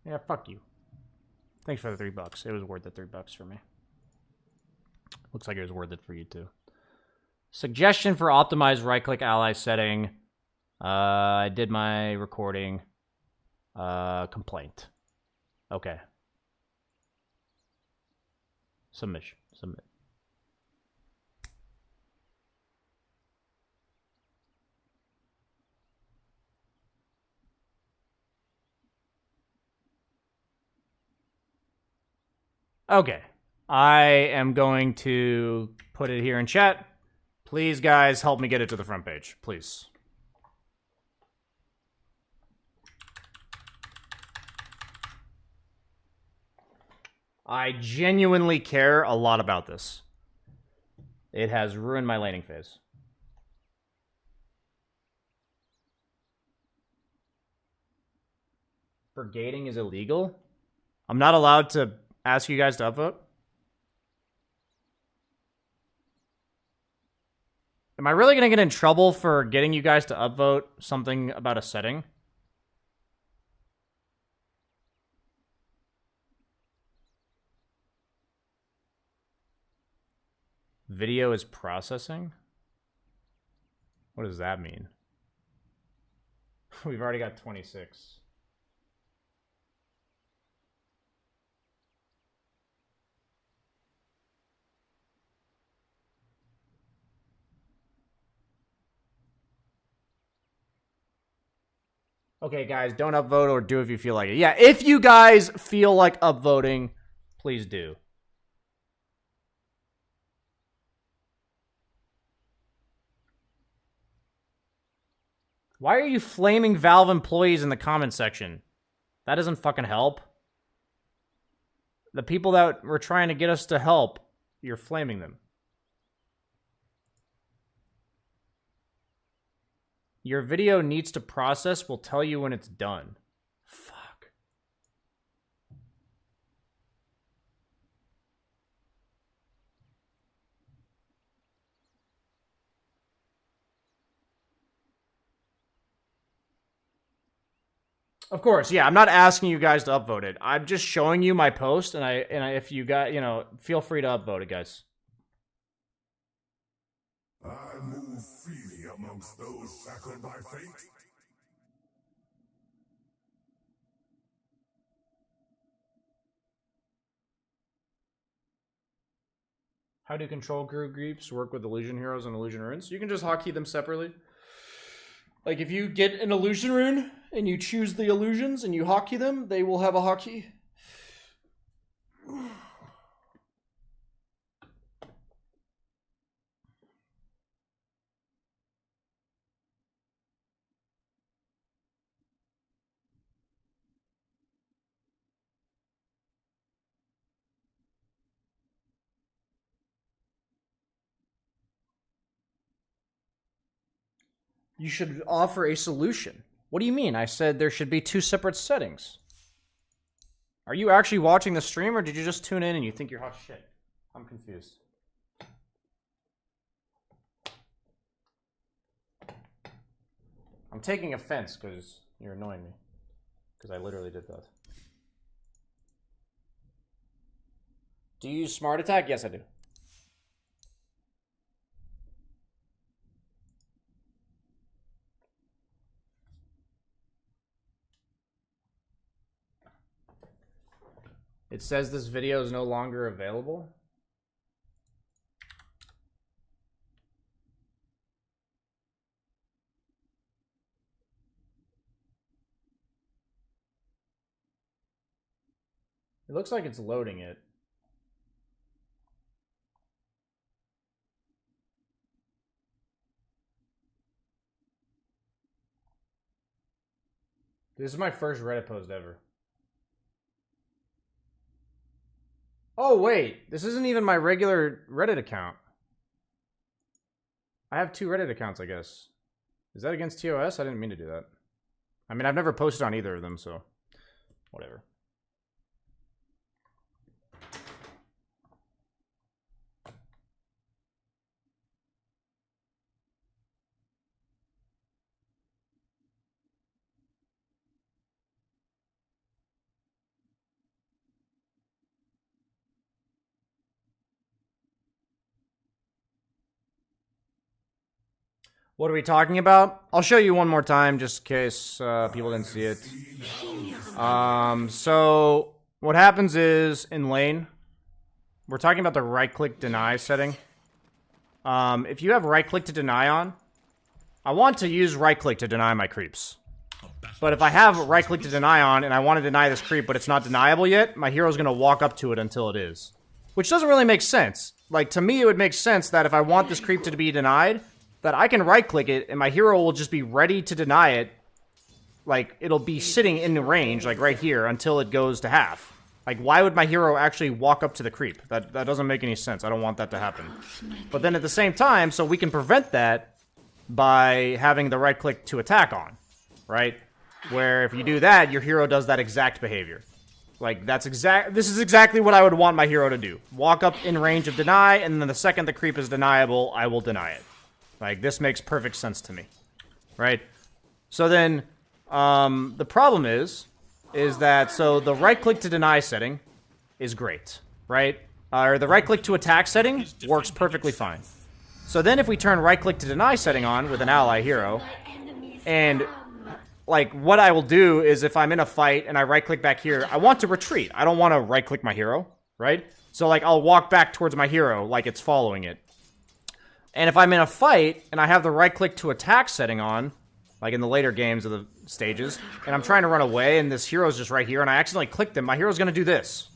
Yeah, fuck you. Thanks for the $3. It was worth the $3 for me. Looks like it was worth it for you too. Suggestion for optimized right-click ally setting. I did my recording. Complaint. Okay. Submit. Okay. I am going to put it here in chat. Please, guys, help me get it to the front page. Please. I genuinely care a lot about this. It has ruined my laning phase. Brigading is illegal? I'm not allowed to ask you guys to upvote? Am I really going to get in trouble for getting you guys to upvote something about a setting? Video is processing? What does that mean? We've already got 26. Okay, guys, don't upvote or do if you feel like it. Yeah, if you guys feel like upvoting, please do. Why are you flaming Valve employees in the comment section? That doesn't fucking help. The people that were trying to get us to help, you're flaming them. Your video needs to process. We'll tell you when it's done. Fuck. Of course, yeah. I'm not asking you guys to upvote it. I'm just showing you my post, and if you got, feel free to upvote it, guys. I move freely amongst those shackled by fate. How do control groups work with illusion heroes and illusion runes? You can just hotkey them separately. Like if you get an illusion rune and you choose the illusions and you hotkey them, they will have a hotkey. You should offer a solution. What do you mean? I said there should be 2 separate settings. Are you actually watching the stream, or did you just tune in and you think you're hot shit? I'm confused. I'm taking offense because you're annoying me. Because I literally did that. Do you use smart attack? Yes, I do. It says this video is no longer available. It looks like it's loading it. This is my first Reddit post ever. Oh, wait. This isn't even my regular Reddit account. I have 2 Reddit accounts, I guess. Is that against TOS? I didn't mean to do that. I mean, I've never posted on either of them, so whatever. What are we talking about? I'll show you one more time just in case people didn't see it. So what happens is in lane, we're talking about the right-click deny setting. If you have right-click to deny on, I want to use right-click to deny my creeps. But if I have right-click to deny on and I want to deny this creep but it's not deniable yet, my hero's going to walk up to it until it is. Which doesn't really make sense. Like, to me, it would make sense that if I want this creep to be denied, that I can right-click it, and my hero will just be ready to deny it. Like, it'll be sitting in the range, like right here, until it goes to half. Like, why would my hero actually walk up to the creep? That doesn't make any sense. I don't want that to happen. But then at the same time, so we can prevent that by having the right-click to attack on, right? Where if you do that, your hero does that exact behavior. Like, this is exactly what I would want my hero to do. Walk up in range of deny, and then the second the creep is deniable, I will deny it. Like, this makes perfect sense to me, right? So then, the problem is that, so the right-click to deny setting is great, right? Or the right-click to attack setting works perfectly fine. So then if we turn right-click to deny setting on with an ally hero, and, like, what I will do is if I'm in a fight and I right-click back here, I want to retreat. I don't want to right-click my hero, right? So, like, I'll walk back towards my hero like it's following it. And if I'm in a fight, and I have the right-click to attack setting on, like in the later games of the stages, and I'm trying to run away, and this hero's just right here, and I accidentally clicked him, my hero's gonna do this.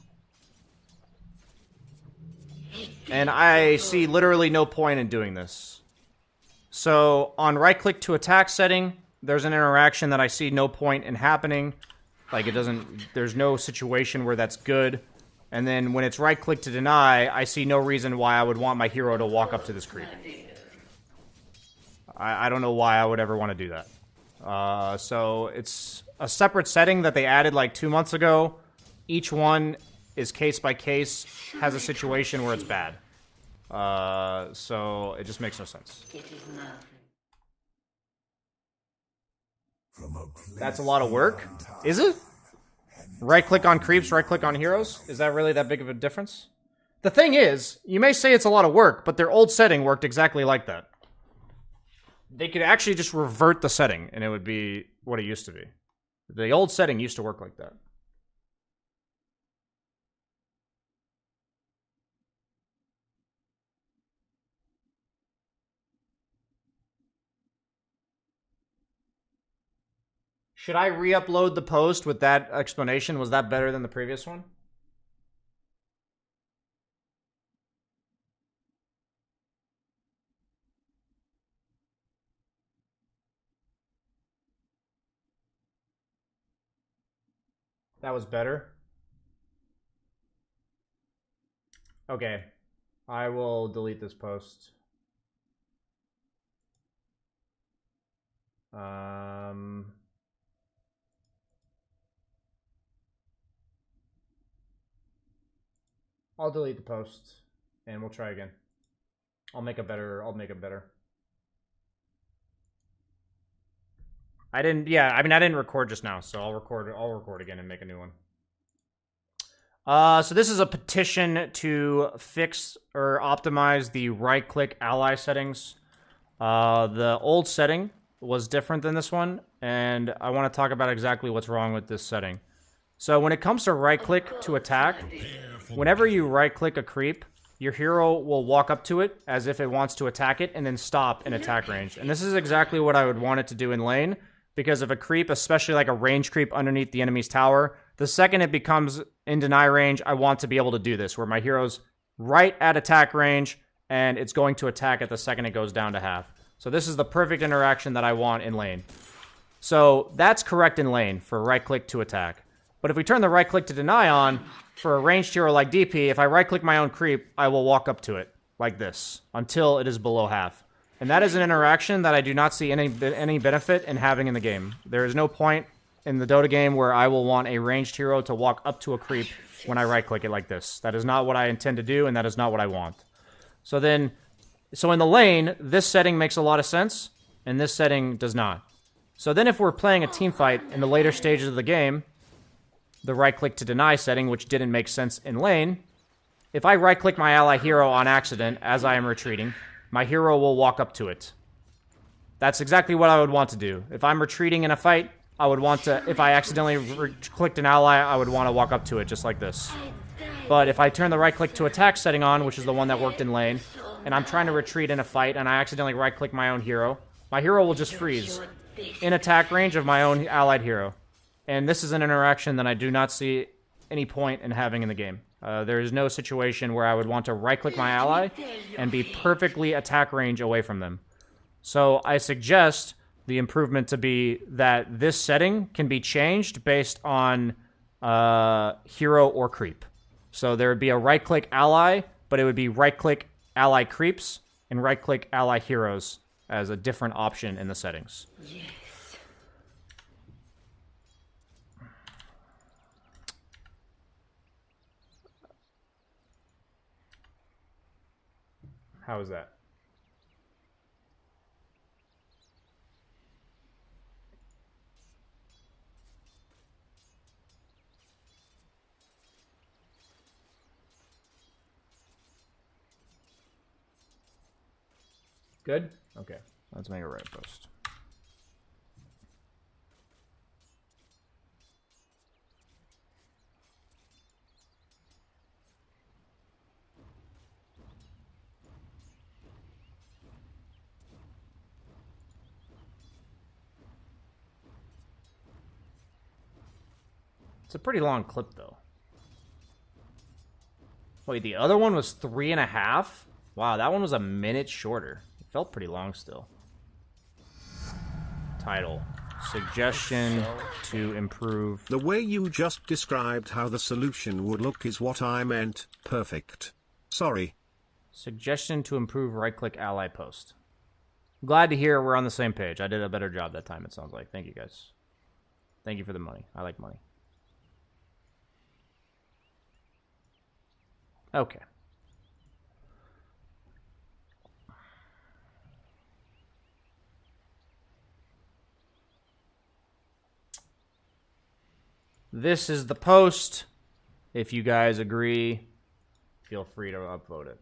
And I see literally no point in doing this. So, on right-click to attack setting, there's an interaction that I see no point in happening. Like, there's no situation where that's good. And then when it's right-click to deny, I see no reason why I would want my hero to walk up to this creep. I don't know why I would ever want to do that. So it's a separate setting that they added like 2 months ago. Each one is case by case, has a situation where it's bad. So it just makes no sense. That's a lot of work. Is it? Right-click on creeps, right-click on heroes? Is that really that big of a difference? The thing is, you may say it's a lot of work, but their old setting worked exactly like that. They could actually just revert the setting, and it would be what it used to be. The old setting used to work like that. Should I re-upload the post with that explanation? Was that better than the previous one? That was better? Okay. I will delete this post. I'll delete the post, and we'll try again. I'll make it better. I didn't record just now, so I'll record again and make a new one. So this is a petition to fix or optimize the right-click ally settings. The old setting was different than this one, and I want to talk about exactly what's wrong with this setting. So when it comes to right-click to attack, whenever you right-click a creep, your hero will walk up to it as if it wants to attack it and then stop in attack range. And this is exactly what I would want it to do in lane, because if a creep, especially like a range creep underneath the enemy's tower, the second it becomes in deny range, I want to be able to do this, where my hero's right at attack range, and it's going to attack at the second it goes down to half. So this is the perfect interaction that I want in lane. So that's correct in lane for right-click to attack. But if we turn the right-click to deny on, for a ranged hero like DP, if I right-click my own creep, I will walk up to it, like this, until it is below half. And that is an interaction that I do not see any benefit in having in the game. There is no point in the Dota game where I will want a ranged hero to walk up to a creep when I right-click it like this. That is not what I intend to do, and that is not what I want. So in the lane, this setting makes a lot of sense, and this setting does not. So then if we're playing a team fight in the later stages of the game, the right-click to deny setting, which didn't make sense in lane, if I right-click my ally hero on accident as I am retreating, my hero will walk up to it. That's exactly what I would want to do. If I'm retreating in a fight, I would want to, if I accidentally clicked an ally, I would want to walk up to it just like this. But if I turn the right click to attack setting on, which is the one that worked in lane, and I'm trying to retreat in a fight and I accidentally right click my own hero, my hero will just freeze in attack range of my own allied hero. And this is an interaction that I do not see any point in having in the game. There is no situation where I would want to right click my ally and be perfectly attack range away from them. So I suggest the improvement to be that this setting can be changed based on hero or creep. So there would be a right-click ally, but it would be right-click ally creeps and right-click ally heroes as a different option in the settings. Yes. How is that? Good? Okay. Let's make a Reddit post. It's a pretty long clip, though. Wait, the other one was 3.5? Wow, that one was a minute shorter. It felt pretty long still. Title. Suggestion to improve. The way you just described how the solution would look is what I meant. Perfect. Sorry. Suggestion to improve right-click ally post. Glad to hear we're on the same page. I did a better job that time, it sounds like. Thank you, guys. Thank you for the money. I like money. Okay. This is the post. If you guys agree, feel free to upvote it.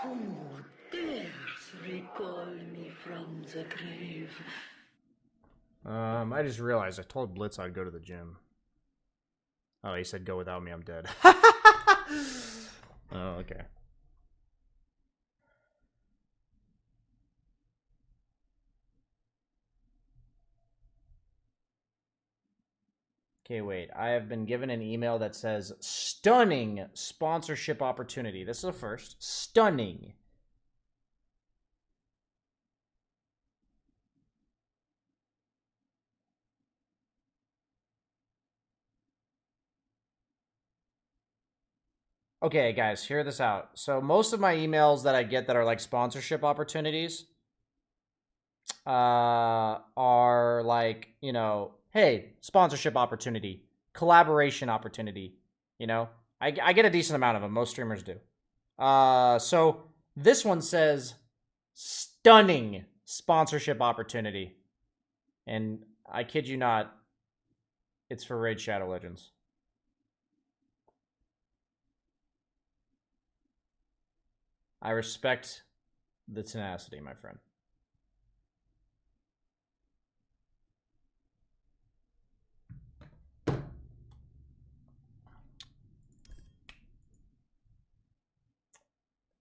Who dares recall me from the grave? I just realized I told Blitz I'd go to the gym. Oh, he said go without me, I'm dead. Oh, okay. Okay, wait. I have been given an email that says stunning sponsorship opportunity. This is a first. Stunning. Okay, guys, hear this out. So most of my emails that I get that are like sponsorship opportunities are like, you know, hey, sponsorship opportunity, collaboration opportunity, you know? I get a decent amount of them. Most streamers do. So this one says stunning sponsorship opportunity. And I kid you not, it's for Raid Shadow Legends. I respect the tenacity, my friend.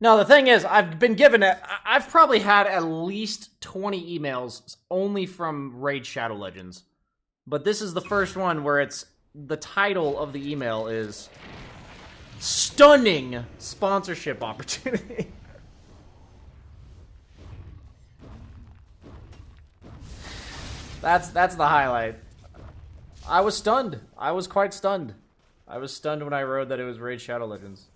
No, the thing is, I've been given it. I've probably had at least 20 emails only from Raid Shadow Legends. But this is the first one where it's the title of the email is stunning sponsorship opportunity. That's the highlight. I was stunned. I was quite stunned. I was stunned when I wrote that it was Raid Shadow Legends.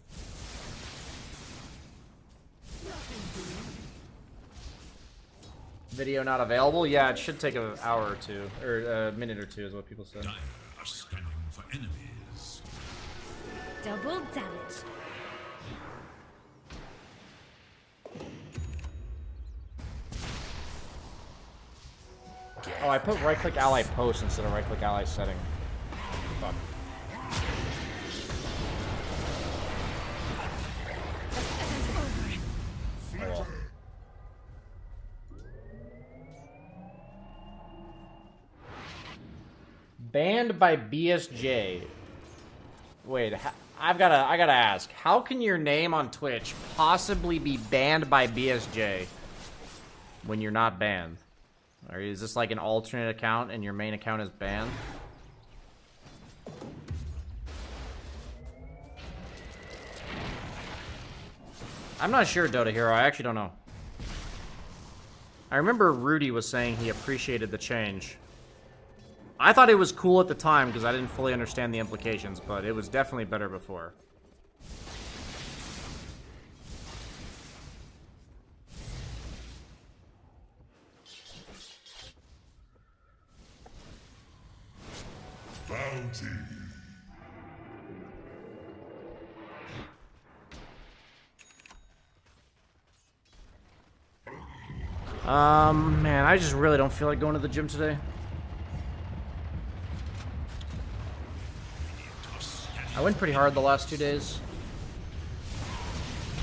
Video not available? Yeah, it should take an hour or two, or a minute or two is what people said. Dire are scanning for enemies. Double damage. Oh, I put right-click ally post instead of right-click ally setting. Fuck. Oh, well. Banned by BSJ. Wait, I gotta ask. How can your name on Twitch possibly be banned by BSJ when you're not banned? Or is this like an alternate account and your main account is banned? I'm not sure, Dota Hero. I actually don't know. I remember Rudy was saying he appreciated the change. I thought it was cool at the time because I didn't fully understand the implications, but it was definitely better before. Bounty. Man, I just really don't feel like going to the gym today. I went pretty hard the last 2 days.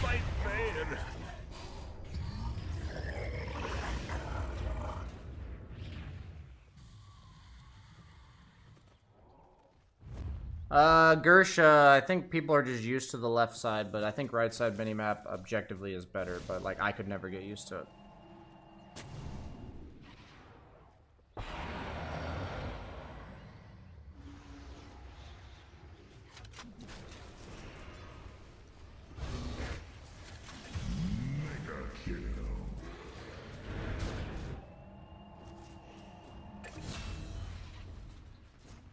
Fight bad. Gersh, I think people are just used to the left side, but I think right side minimap objectively is better, but like I could never get used to it.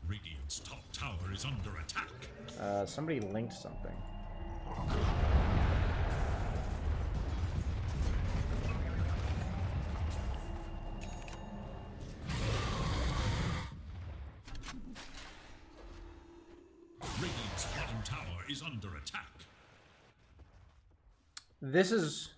Radiant's top tower is under attack. Somebody linked something. Radiant's bottom tower is under attack. This is...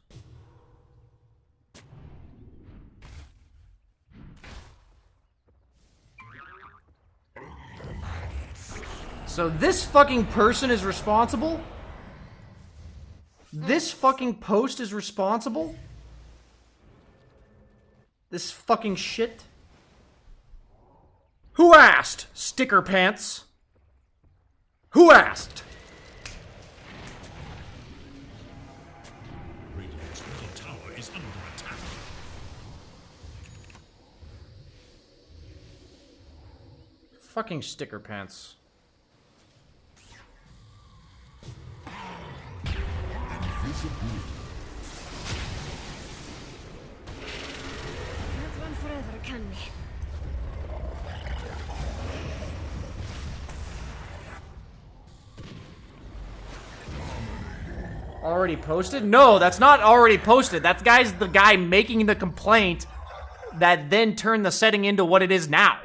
So this fucking person is responsible? This fucking post is responsible? This fucking shit? Who asked, sticker pants? Who asked? Radiant's middle tower is under attack. Fucking sticker pants. Can't run forever, can we? Already posted? No, that's not already posted. That guy's the guy making the complaint that then turned the setting into what it is now.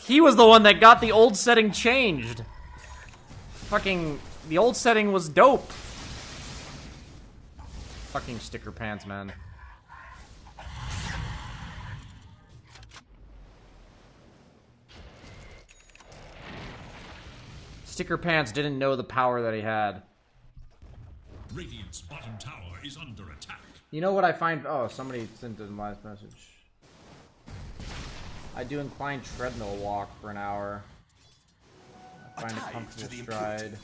He was the one that got the old setting changed. Fucking, the old setting was dope. Fucking sticker pants, man. Sticker pants didn't know the power that he had. Radiant's bottom tower is under attack. You know what I find? Oh, somebody sent in last message. I do inclined treadmill walk for an hour. I find a comfortable stride.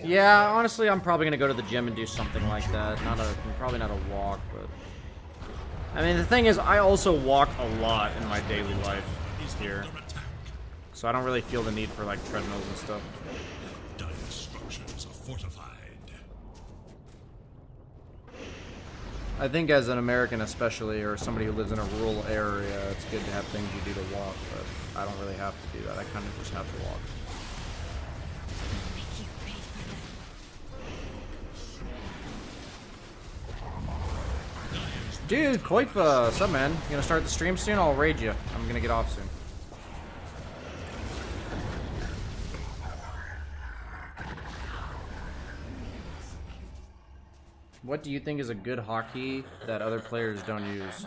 Yeah, honestly, I'm probably gonna go to the gym and do something like that. Probably not a walk, but I mean, the thing is, I also walk a lot in my daily life here, so I don't really feel the need for like treadmills and stuff. Dire structures are fortified. I think as an American especially, or somebody who lives in a rural area, it's good to have things you do to walk, but I don't really have to do that. I kind of just have to walk. Dude, Koitfa, what's up, man? You gonna start the stream soon? I'll raid you. I'm gonna get off soon. What do you think is a good hotkey that other players don't use?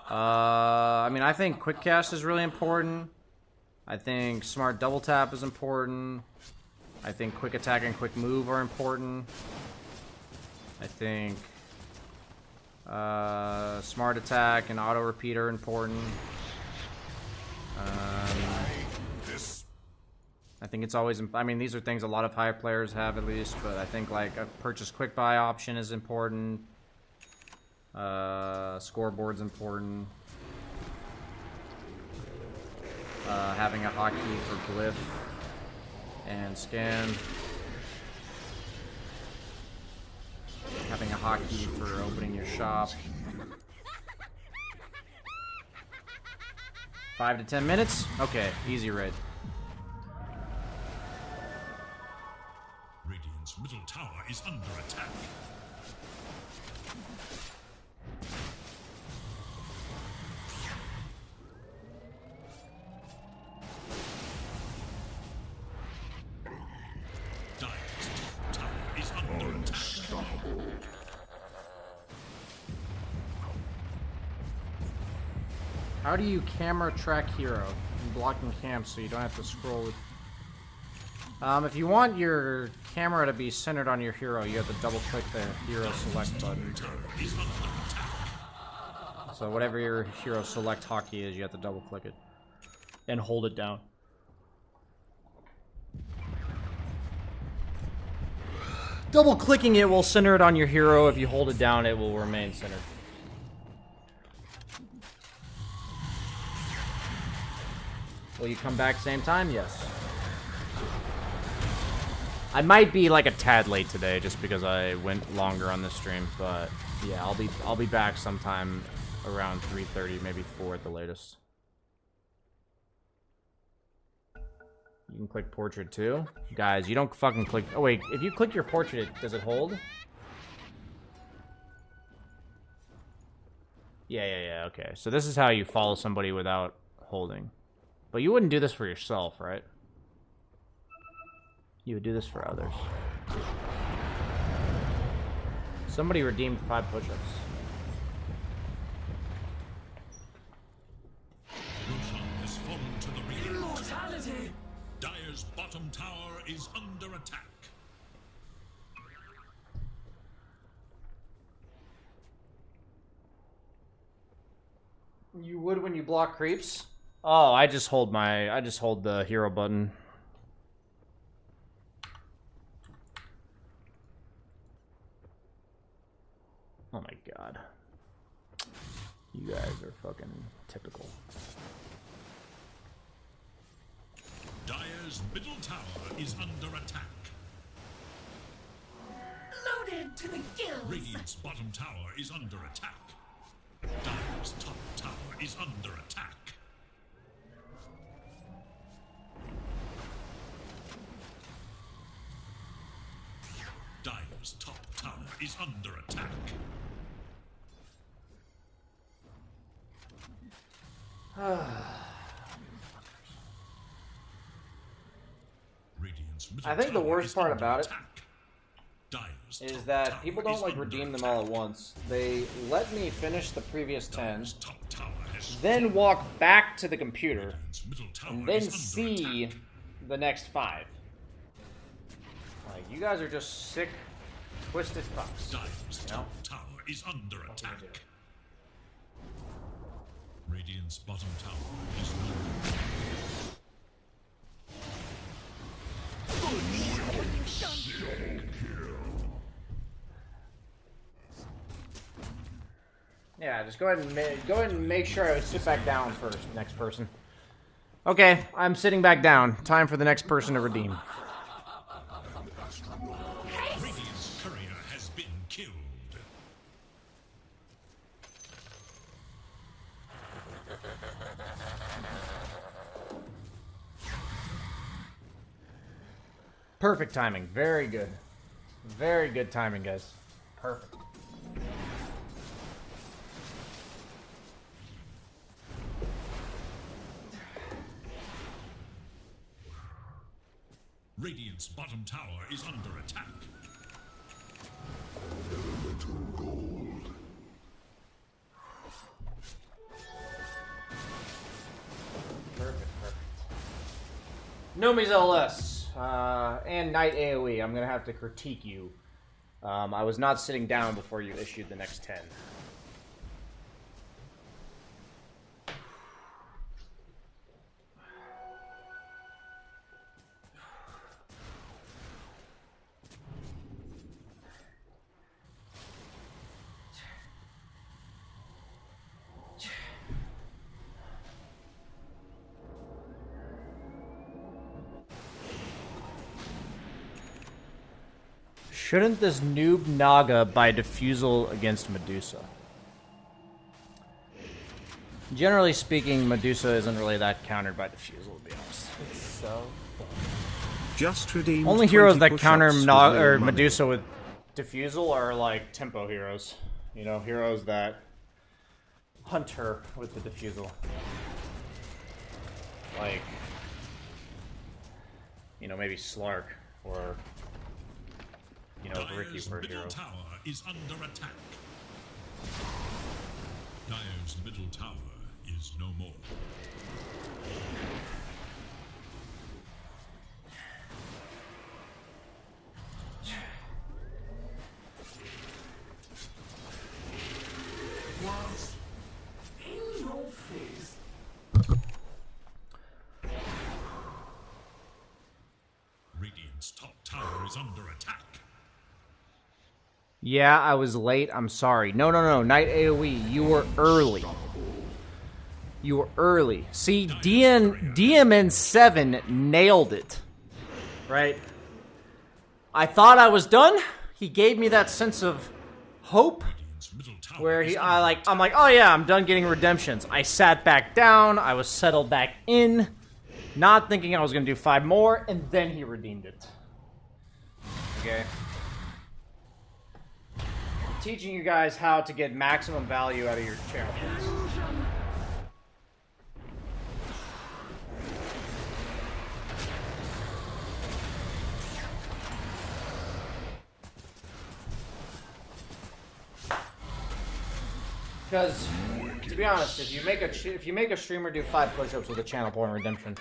I mean, I think quick cast is really important. I think smart double tap is important. I think quick attack and quick move are important. I think smart attack and auto repeat are important. I think it's always, I mean, these are things a lot of high players have at least, but I think like a purchase quick buy option is important. Scoreboard's important. Having a hotkey for glyph and scan. Having a hotkey for opening your shop. 5 to 10 minutes? Okay, easy raid. Radiant's middle tower is under attack. Dire's top tower is under attack. How do you camera track hero in blocking camps so you don't have to scroll with... if you want your camera to be centered on your hero, you have to double click the hero select button. So whatever your hero select hotkey is, you have to double click it and hold it down. Double clicking it will center it on your hero. If you hold it down, it will remain centered. Will you come back same time? Yes. I might be like a tad late today just because I went longer on this stream, but yeah, I'll be back sometime around 3:30, maybe 4 at the latest. You can click portrait too. Guys, you don't fucking click. Oh wait, if you click your portrait, does it hold? Yeah, okay. So this is how you follow somebody without holding. But you wouldn't do this for yourself, right? You would do this for others. Somebody redeemed 5 push-ups. Roshan has fallen to the rear. Immortality! Dire's bottom tower is under attack. You would when you block creeps? Oh, I just hold the hero button. Oh my god. You guys are fucking typical. Dire's middle tower is under attack. Loaded to the gills. Radiant's bottom tower is under attack. Dire's top tower is under attack. Dire's top tower is under attack. I think the worst part about it is that people don't like redeem them all at once. They let me finish the previous 10, then walk back to the computer, and then see the next 5. Like, you guys are just sick, twisted fucks. Dire's top tower is under attack. Radiant's bottom tower is under attack. Yeah, just go ahead and make sure I sit back down first. Next person. Okay, I'm sitting back down. Time for the next person to redeem. Radiant's courier has been killed. Perfect timing. Very good. Very good timing, guys. Perfect. Radiant's bottom tower is under attack. Perfect. Nomi's LS and Knight AoE. I'm gonna have to critique you. I was not sitting down before you issued the next 10. Shouldn't this noob Naga buy Diffusal against Medusa? Generally speaking, Medusa isn't really that countered by Diffusal, to be honest. It's so Just redeemed. only heroes that counter Naga or Medusa with Diffusal are like tempo heroes. You know, heroes that hunt her with the Diffusal. Like, you know, maybe Slark or... you know, Ricky for a hero. Dire's middle tower is under attack. Dire's middle tower is no more. What? In your face. Radiant's top tower is under attack. Yeah, I was late. I'm sorry. No. Knight AoE, you were early. You were early. See, DMN7 nailed it. Right? I thought I was done. He gave me that sense of hope where I'm like, oh yeah, I'm done getting redemptions. I sat back down. I was settled back in, not thinking I was going to do 5 more, and then he redeemed it. Okay? Teaching you guys how to get maximum value out of your channel points. Because, to be honest, if you make a streamer do 5 push-ups with a channel point redemption,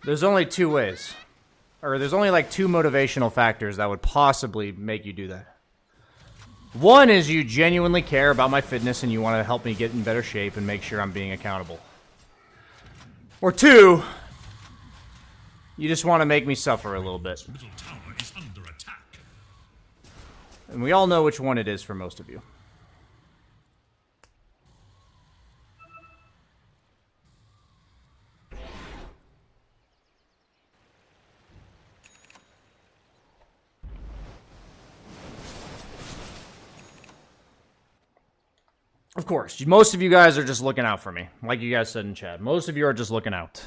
there's only 2 ways, or there's only like 2 motivational factors that would possibly make you do that. One is you genuinely care about my fitness and you want to help me get in better shape and make sure I'm being accountable. Or 2, you just want to make me suffer a little bit. And we all know which one it is for most of you. Of course, most of you guys are just looking out for me. Like you guys said in chat. Most of you are just looking out.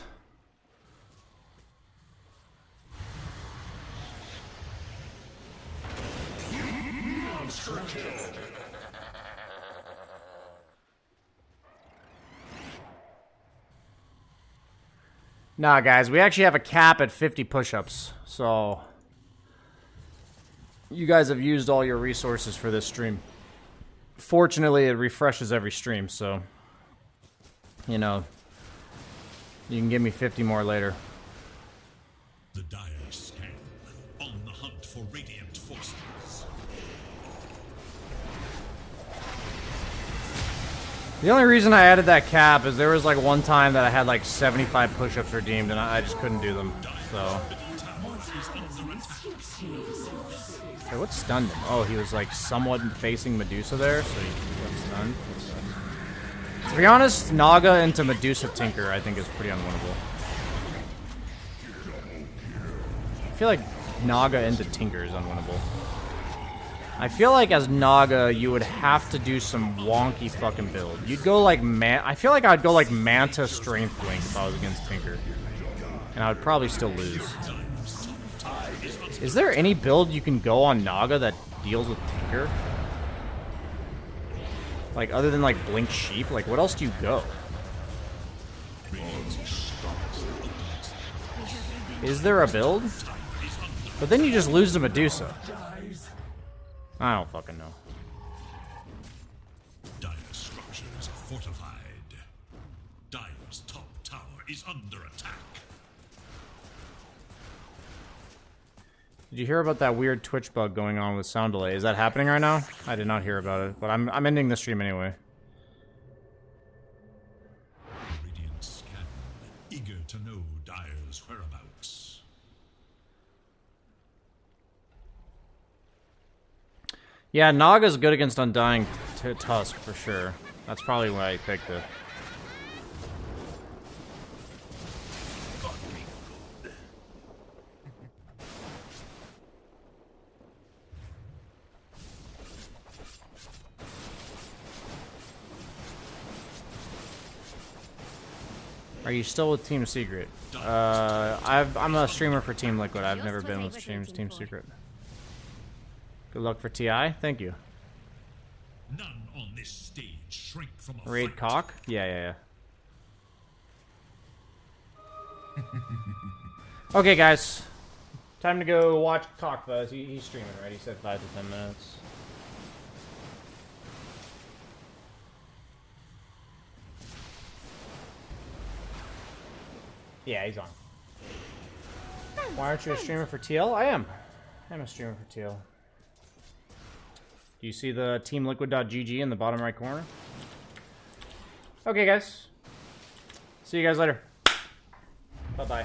Nah, guys, we actually have a cap at 50 push-ups, so you guys have used all your resources for this stream. Fortunately, it refreshes every stream, so, you know, you can give me 50 more later. The Dire scan, on the hunt for Radiant forces. The only reason I added that cap is there was like one time that I had like 75 push-ups redeemed and I just couldn't do them, so. Hey, what stunned him? Oh, he was like somewhat facing Medusa there, so he got stunned. To be honest, Naga into Medusa Tinker I think is pretty unwinnable. I feel like Naga into Tinker is unwinnable. I feel like as Naga, you would have to do some wonky fucking build. You'd go like I feel like I'd go like Manta Strength Link if I was against Tinker. And I would probably still lose. Is there any build you can go on Naga that deals with Tinker? Like, other than, like, Blink Sheep? Like, what else do you go? Is there a build? But then you just lose to Medusa. I don't fucking know. Dire structures are fortified. Dire's top tower is under attack. Did you hear about that weird Twitch bug going on with sound delay? Is that happening right now? I did not hear about it, but I'm ending the stream anyway. Radiant scan, eager to know Dire's whereabouts. Yeah, Naga's good against Undying Tusk for sure. That's probably why I picked it. Are you still with Team Secret? I'm a streamer for Team Liquid. I've never been with Team Secret. Good luck for TI. Thank you. None on this stage shrink from a Raid fight. Cock? Yeah. Okay, guys. Time to go watch Cock Buzz. He's streaming, right? He said 5 to 10 minutes. Yeah, he's on. Why aren't you a streamer for TL? I am. I'm a streamer for TL. Do you see the teamliquid.gg in the bottom right corner? Okay, guys. See you guys later. Bye-bye.